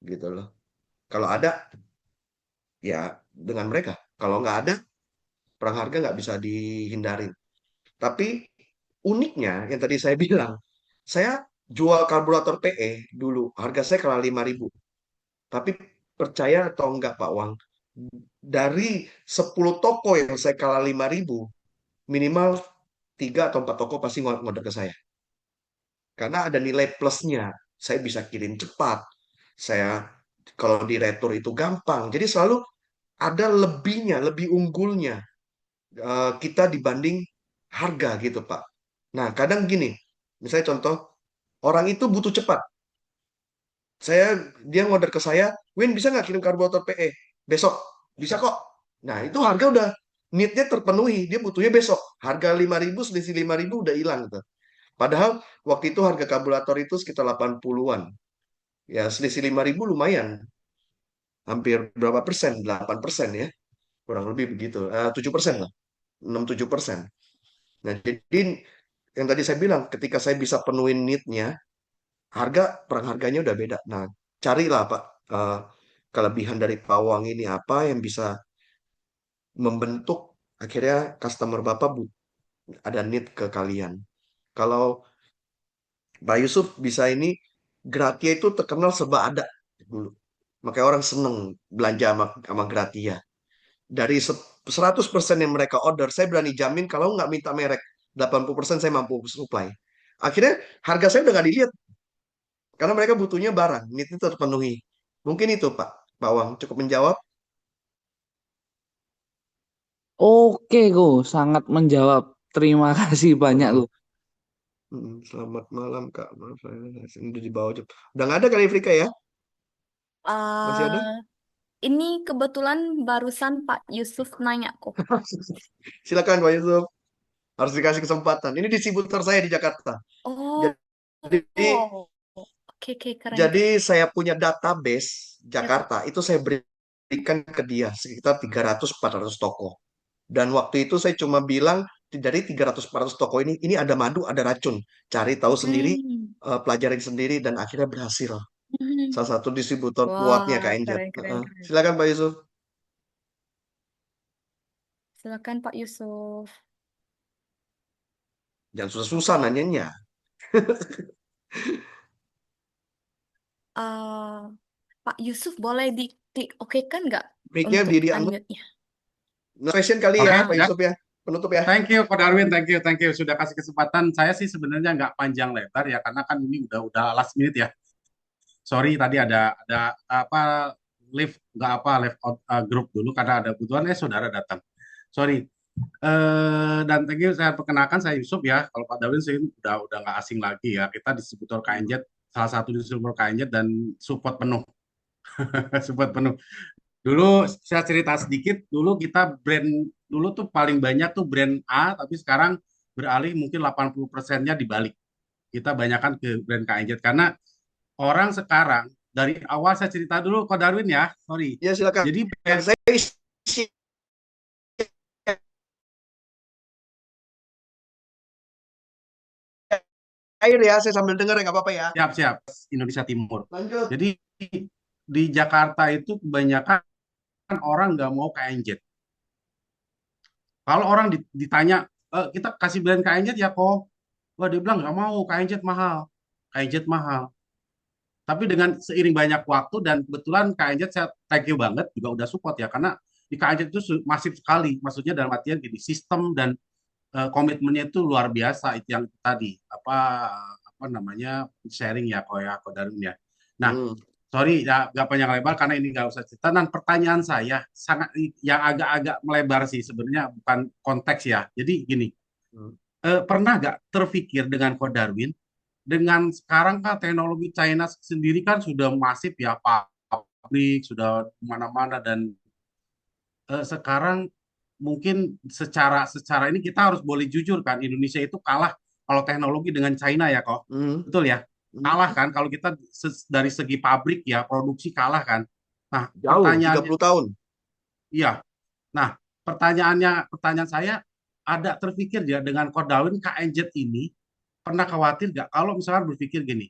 Gitu loh. Kalau ada, ya dengan mereka. Kalau nggak ada, perang harga nggak bisa dihindarin. Tapi uniknya, yang tadi saya bilang, saya jual karburator PE dulu, harga saya kalah 5.000. Tapi percaya atau enggak Pak Wang, dari 10 toko yang saya kalah 5.000, minimal 3 atau 4 toko pasti ngorder ke saya. Karena ada nilai plusnya. Saya bisa kirim cepat. Saya kalau di retur itu gampang. Jadi selalu ada lebihnya, lebih unggulnya kita dibanding harga gitu Pak. Nah, kadang gini, misalnya contoh, orang itu butuh cepat. Dia ngorder ke saya, Win bisa nggak kirim karburator PE besok? Bisa kok. Nah, itu harga udah need-nya terpenuhi. Dia butuhnya besok. Harga 5.000, selisih 5.000 udah hilang gitu. Padahal waktu itu harga karburator itu sekitar 80-an. Ya, selisih 5.000 lumayan. Hampir berapa persen? 8% ya. Kurang lebih begitu. 7% lah. 6-7%. Nah, jadi yang tadi saya bilang, ketika saya bisa penuhin need-nya, perang harganya udah beda. Nah, carilah Pak, kelebihan dari pawang ini apa yang bisa membentuk akhirnya customer Bapak ada need ke kalian. Kalau Pak Yusuf bisa ini, Gratia itu terkenal serba ada dulu. Makanya orang seneng belanja sama Gratia. Dari 100% yang mereka order, saya berani jamin kalau nggak minta merek, 80% saya mampu supply. Akhirnya harga saya udah nggak dilihat. Karena mereka butuhnya barang, need itu terpenuhi. Mungkin itu Pak Bawang, cukup menjawab. Oke, Go, sangat menjawab. Terima kasih banyak, Go. Selamat malam Kak, maaf saya udah dibawa. Udah nggak ada kali Frika ya? Masih ada? Ini kebetulan barusan Pak Yusuf nanya kok. Silakan Pak Yusuf. Harus dikasih kesempatan. Ini distributor saya di Jakarta. Oh, Jadi oke, keren. jadi saya punya database Jakarta, itu saya berikan ke dia sekitar 300-400 toko. Dan waktu itu saya cuma bilang, dari 300-400 toko ini ada madu, ada racun. Cari tahu sendiri, pelajarin sendiri, dan akhirnya berhasil. Salah satu distributor kuatnya KNJ. Keren. Silakan Pak Yusuf. Silakan Pak Yusuf. Jangan susah-susah nanyanya. Eh, Pak Yusuf boleh diklik oke kan nggak Mic-nya untuk di unmute. unmute-nya? Next question kali Oke, ya, Pak ya. Yusuf ya. Penutup ya. Thank you, Ko Darwin. Thank you. Sudah kasih kesempatan. Saya sih sebenarnya nggak panjang lebar ya, karena kan ini udah last minute ya. Sorry tadi ada apa live nggak apa live out grup dulu karena ada kebutuhan saudara datang. Sorry. Dan thank you, saya perkenalkan saya Yusuf ya. Kalau Pak Darwin sih udah nggak asing lagi ya. Kita distributor KNZ, salah satu distributor KNZ dan support penuh. Support penuh. Dulu saya cerita sedikit, dulu kita brand dulu tuh paling banyak tuh brand A, tapi sekarang beralih mungkin 80%-nya dibalik. Kita banyakkan ke brand KNZ karena orang sekarang dari awal saya cerita dulu Ko Darwin ya, sorry. Ya silakan. Jadi brand Saya air ya, saya sambil dengar ya, nggak apa-apa ya. siap Indonesia Timur. Lanjut. Jadi di Jakarta itu kebanyakan orang nggak mau KNZ. Kalau orang ditanya, kita kasih brand KNZ ya kok, wah dia bilang nggak mau, KNZ mahal. KNZ mahal. Tapi dengan seiring banyak waktu dan kebetulan KNZ saya thank you banget juga udah support ya karena di KNZ itu masif sekali, maksudnya dalam artian gini sistem dan komitmennya itu luar biasa itu yang tadi apa namanya sharing ya kok Darwin ya. Nah, sorry ya nggak panjang lebar karena ini nggak usah cerita. Dan pertanyaan saya sangat yang agak-agak melebar sih sebenarnya bukan konteks ya. Jadi gini, pernah nggak terpikir dengan Ko Darwin dengan sekarang kan teknologi China sendiri kan sudah masif ya pabrik sudah mana-mana dan sekarang mungkin secara ini kita harus boleh jujur kan Indonesia itu kalah kalau teknologi dengan China ya kok betul ya kalah kan kalau kita dari segi pabrik ya produksi kalah kan. Nah jauh pertanyaannya 30 tahun. Iya. Nah pertanyaan saya ada terpikir ya dengan Ko Darwin KNZ ini pernah khawatir nggak kalau misalnya berpikir gini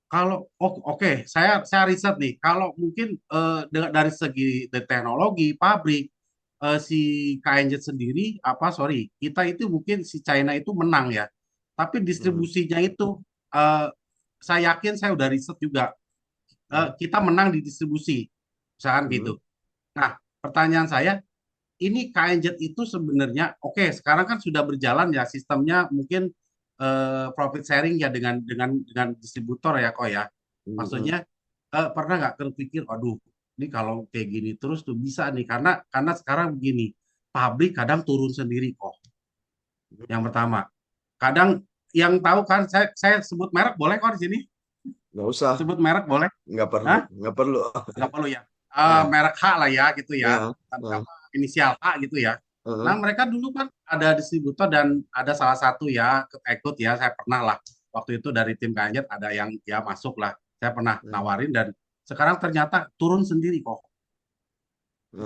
kalau oke, saya riset nih kalau mungkin dari segi teknologi pabrik si KNZ sendiri kita itu mungkin si China itu menang ya tapi distribusinya itu saya yakin saya udah riset juga kita menang di distribusi misalkan gitu. Nah pertanyaan saya ini KNZ itu sebenarnya sekarang kan sudah berjalan ya sistemnya mungkin profit sharing ya dengan distributor ya kok ya. Maksudnya pernah nggak terpikir, aduh, ini kalau kayak gini terus tuh bisa nih karena sekarang begini, pabrik kadang turun sendiri kok. Yang pertama, kadang yang tahu kan saya sebut merek boleh kok di sini? Nggak usah. Sebut merek boleh? Nggak perlu. Nggak perlu. Nggak perlu ya. Merek H lah ya gitu ya. Inisial H gitu ya. Nah mereka dulu kan ada distributor dan ada salah satu ya ikut ya saya pernah lah waktu itu dari tim KNZ ada yang ya masuk lah saya pernah nawarin dan sekarang ternyata turun sendiri kok.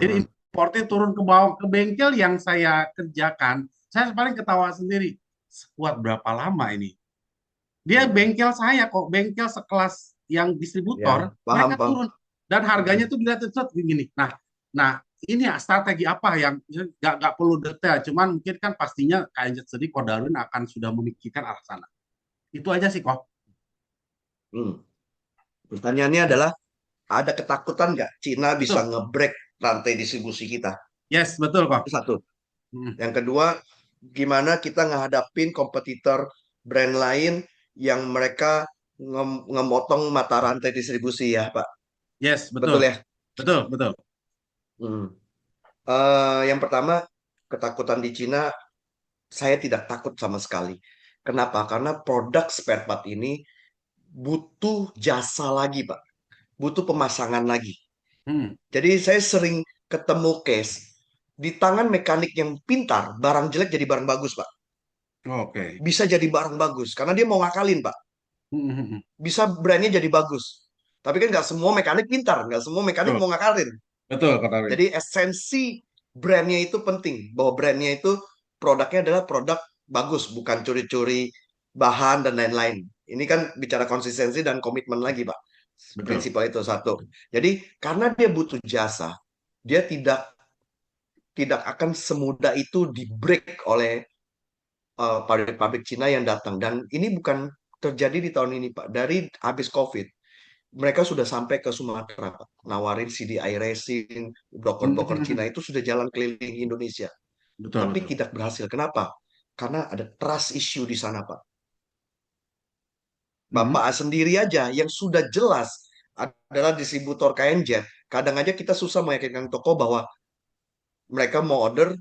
Jadi importnya turun ke bawah ke bengkel yang saya kerjakan saya paling ketawa sendiri sekuat berapa lama ini dia bengkel saya kok bengkel sekelas yang distributor ya, mereka turun dan harganya tuh dilihat begini. Nah ini strategi apa yang nggak perlu detail, cuman mungkin kan pastinya KNZ sendiri Ko Darwin akan sudah memikirkan arah sana. Itu aja sih kok. Pertanyaannya adalah ada ketakutan nggak Cina bisa nge-break rantai distribusi kita? Yes, betul kok. Itu satu. Yang kedua, gimana kita ngehadapin kompetitor brand lain yang mereka ngemotong mata rantai distribusi ya Pak? Yes, betul ya? Betul. Yang pertama, ketakutan di Cina, saya tidak takut sama sekali. Kenapa? Karena produk spare part ini butuh jasa lagi, Pak. Butuh pemasangan lagi. Jadi saya sering ketemu case, di tangan mekanik yang pintar, barang jelek jadi barang bagus, Pak. Bisa jadi barang bagus, karena dia mau ngakalin, Pak. Bisa brandnya jadi bagus. Tapi kan nggak semua mekanik pintar, nggak semua mekanik mau ngakalin. Betul, jadi esensi brandnya itu penting, bahwa brandnya itu produknya adalah produk bagus, bukan curi-curi bahan dan lain-lain. Ini kan bicara konsistensi dan komitmen lagi, Pak. Prinsipal itu satu. Jadi karena dia butuh jasa, dia tidak akan semudah itu di break oleh pabrik-pabrik Cina yang datang. Dan ini bukan terjadi di tahun ini, Pak. Dari habis COVID, mereka sudah sampai ke Sumatera, Pak. Nawarin CDI resin, broker-broker Cina itu sudah jalan keliling Indonesia. Betul, Tapi betul. tidak berhasil. Kenapa? Karena ada trust issue di sana, Pak. Bapak sendiri aja yang sudah jelas adalah distributor KNZ. Kadang aja kita susah meyakinkan toko bahwa mereka mau order,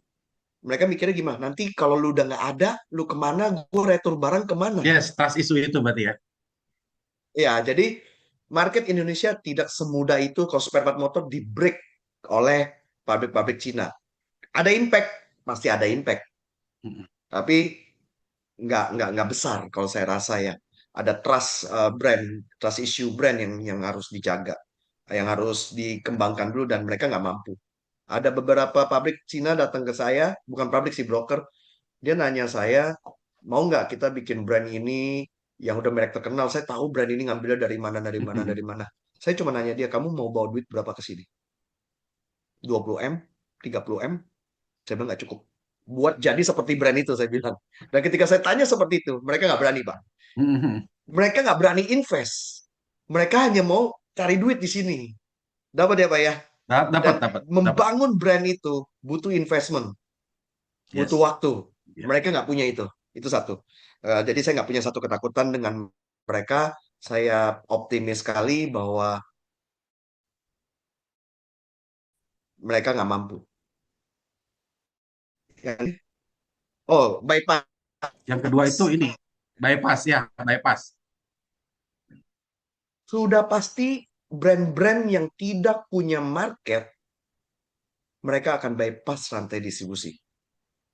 mereka mikirnya gimana? Nanti kalau lu udah nggak ada, lu kemana? Gue retur barang kemana? Yes, trust issue itu berarti ya. Ya, jadi market Indonesia tidak semudah itu kalau spare part motor di break oleh pabrik-pabrik Cina. Ada impact, pasti ada impact. Tapi nggak besar kalau saya rasa ya. Ada trust brand, trust issue brand yang harus dijaga, yang harus dikembangkan dulu dan mereka nggak mampu. Ada beberapa pabrik Cina datang ke saya, bukan pabrik sih broker, dia nanya saya, mau nggak kita bikin brand ini yang udah merek terkenal? Saya tahu brand ini ngambilnya dari mana, dari mana, dari mana. Saya cuma nanya dia, kamu mau bawa duit berapa ke sini? 20 M, 30 M? Saya bilang nggak cukup. Buat jadi seperti brand itu, saya bilang. Dan ketika saya tanya seperti itu, mereka nggak berani, Pak. Mereka nggak berani invest. Mereka hanya mau cari duit di sini. Dapat ya, Pak ya? Dapat. Membangun brand itu butuh investment, butuh waktu. Mereka nggak punya itu. Itu satu. Jadi saya nggak punya satu ketakutan dengan mereka. Saya optimis sekali bahwa mereka nggak mampu. Oh, bypass. Yang kedua itu ini bypass ya, bypass. Sudah pasti brand-brand yang tidak punya market, mereka akan bypass rantai distribusi.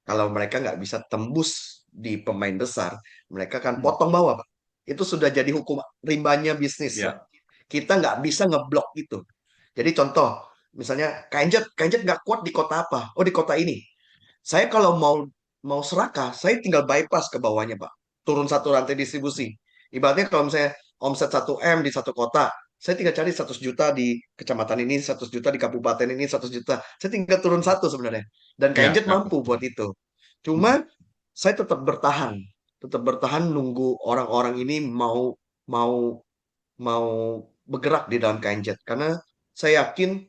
Kalau mereka nggak bisa tembus di pemain besar, mereka akan potong bawah, Pak. Itu sudah jadi hukum rimbanya bisnis, Pak. Kita nggak bisa ngeblok itu. Jadi contoh, misalnya KNZ nggak kuat di kota apa? Oh, di kota ini. Saya kalau mau serakah, saya tinggal bypass ke bawahnya, Pak. Turun satu rantai distribusi. Ibaratnya kalau misalnya omset 1 M di satu kota, saya tinggal cari 100 juta di kecamatan ini, 100 juta di kabupaten ini, 100 juta. Saya tinggal turun satu sebenarnya. Dan KNZ mampu buat itu. Cuma saya tetap bertahan nunggu orang-orang ini mau mau mau bergerak di dalam KNZ karena saya yakin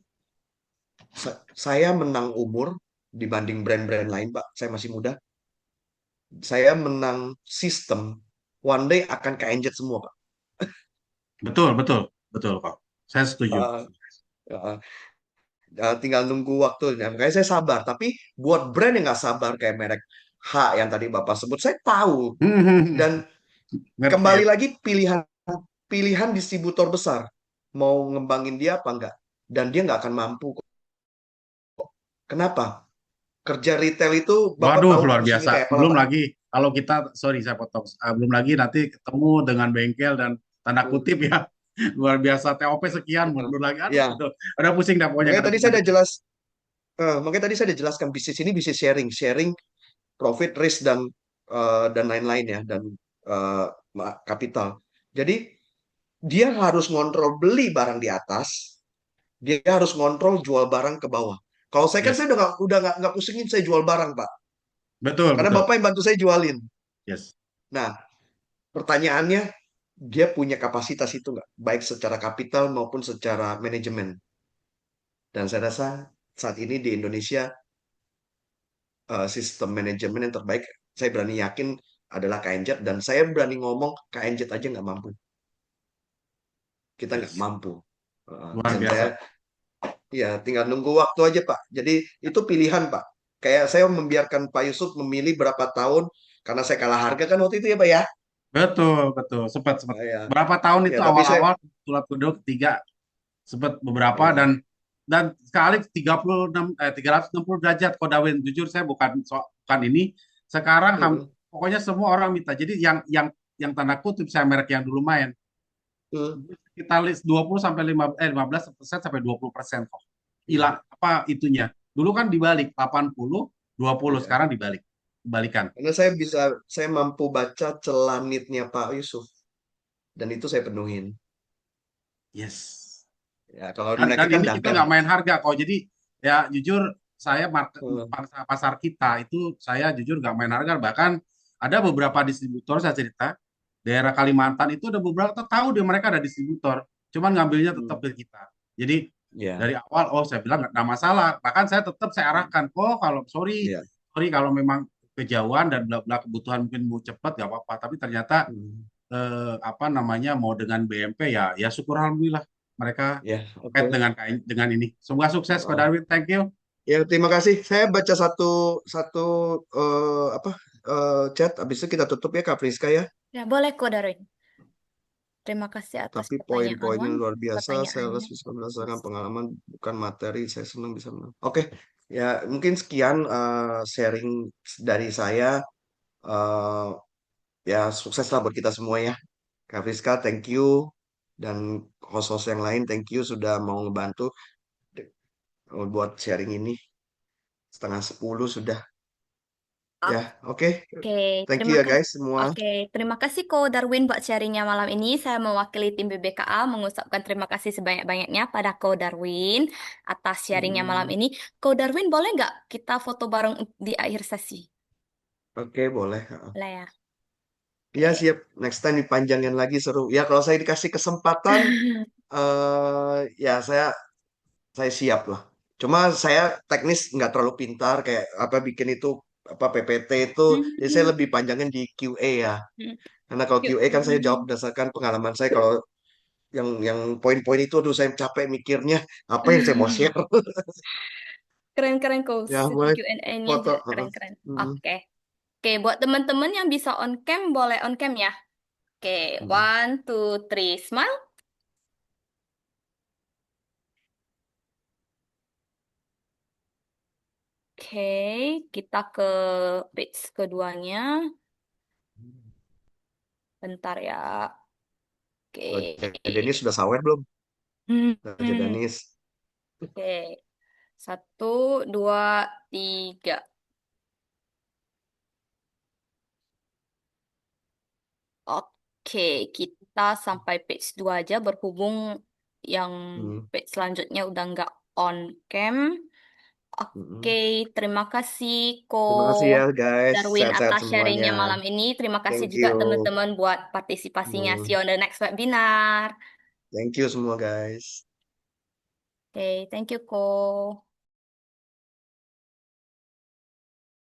saya menang umur dibanding brand-brand lain, Pak. Saya masih muda. Saya menang sistem. One day akan KNZ semua, Pak. Betul kok. Saya setuju. Tinggal nunggu waktunya. Makanya saya sabar. Tapi buat brand yang nggak sabar kayak merek H yang tadi Bapak sebut, saya tahu. Dan kembali lagi pilihan distributor besar. Mau ngembangin dia apa enggak. Dan dia nggak akan mampu. Kenapa? Kerja retail itu Bapak Waduh, tahu luar pusingnya biasa. kayak apa, Belum Pak? lagi kalau kita, sorry saya potong, belum lagi nanti ketemu dengan bengkel dan tanda kutip ya, luar biasa TOP sekian, belum lagi, aduh, Ya. udah pusing dah pokoknya. Makanya tadi saya udah jelaskan bisnis ini bisnis sharing profit, risk dan lain-lain ya dan kapital. Jadi dia harus ngontrol beli barang di atas, dia harus ngontrol jual barang ke bawah. Kalau saya kan saya udah nggak pusingin saya jual barang, Pak. Betul. Karena Bapak yang bantu saya jualin. Yes. Nah, pertanyaannya dia punya kapasitas itu nggak, baik secara kapital maupun secara manajemen. Dan saya rasa saat ini di Indonesia sistem manajemen yang terbaik, saya berani yakin adalah KNZ dan saya berani ngomong KNZ aja nggak mampu. Kita nggak mampu. Luar Dan biasa. saya ya tinggal nunggu waktu aja, Pak. Jadi itu pilihan, Pak. Kayak saya membiarkan Pak Yusuf memilih berapa tahun karena saya kalah harga kan waktu itu ya, Pak ya. Betul. Sempat. Ya. Berapa tahun itu Ya, tapi awal-awal, sulap kedua, ketiga, sempat beberapa dan sekali 360 derajat Kodawin. Jujur saya bukan ini. Sekarang pokoknya semua orang minta. Jadi yang tanda kutip saya merek yang dulu main. Kita list 15% sampai 20% kok. Hilang apa itunya. Dulu kan dibalik 80 20, sekarang dibalikan. Karena saya mampu baca celah need-nya Pak Yusuf. Dan itu saya penuhin. Yes. Ya, kalau dan mereka kan ini kita nggak main harga kok. Jadi ya jujur saya pasar kita itu saya jujur nggak main harga. Bahkan Ada beberapa distributor saya cerita, daerah Kalimantan itu ada beberapa tahu dia mereka ada distributor, cuman ngambilnya tetap Hmm. ke kita. Jadi Ya. dari awal, oh saya bilang nggak masalah. Bahkan saya tetap saya arahkan, oh kalau sorry, Ya. sorry kalau memang kejauhan dan bla bla kebutuhan mungkin mau cepat nggak apa-apa. Tapi ternyata Hmm. apa namanya mau dengan BMP ya, ya syukur alhamdulillah mereka Ya, oke. terkait dengan ini. Semoga sukses, Ko Oh. Darwin. Thank you. Ya, terima kasih. Saya baca satu satu chat, habis itu kita tutup ya Kak Priska ya. Ya, boleh Ko Darwin. Terima kasih atas Tapi poin-poinnya pertanyaan. luar biasa. Sales Pertanyaannya. bisa berdasarkan pengalaman, bukan materi. Saya senang bisa menang. Oke, ya mungkin sekian sharing dari saya. Eh, ya sukses lah buat kita semua ya. Kak Priska, thank you. Dan host-host yang lain, thank you sudah mau ngebantu buat sharing ini. 9:30 sudah. Ya, oke. Oke, Thank terima you ya kasih. guys semua. Oke, terima kasih Ko Darwin buat sharingnya malam ini. Saya mewakili tim BBKA mengucapkan terima kasih sebanyak-banyaknya pada Ko Darwin atas sharingnya malam Hmm, ini. Ko Darwin, boleh nggak kita foto bareng di akhir sesi? oke, boleh. Boleh ya? Iya Oke. siap. Next time dipanjangin lagi seru. Ya kalau saya dikasih kesempatan, ya saya siap lah. Cuma saya teknis nggak terlalu pintar kayak apa bikin itu apa PPT itu. Jadi saya lebih panjangin di QA ya. Karena kalau QA kan saya jawab berdasarkan pengalaman saya. Kalau yang poin-poin itu, aduh saya capek mikirnya apa yang saya mau share. Keren-keren Ko, Ya sesi boleh Q&A-nya foto. juga keren-keren. Hmm, Oke. Oke, buat teman-teman yang bisa on cam, boleh on cam ya. Oke, hmm. 1, 2, 3, smile. Oke, kita ke page keduanya. Bentar ya. Oke. Denis sudah sawer belum? Raja Hmm. Danis. Oke. 1, 2, 3. Oke, kita sampai page 2 aja berhubung yang Hmm. page selanjutnya udah nggak on cam. Oke, terima kasih Ko Terima kasih ya guys. Darwin Sehat-sehat atas semuanya. sharingnya malam ini. Terima kasih Thank juga you. teman-teman buat partisipasinya. See Hmm. you on the next webinar. Thank you semua guys. Oke, thank you Ko.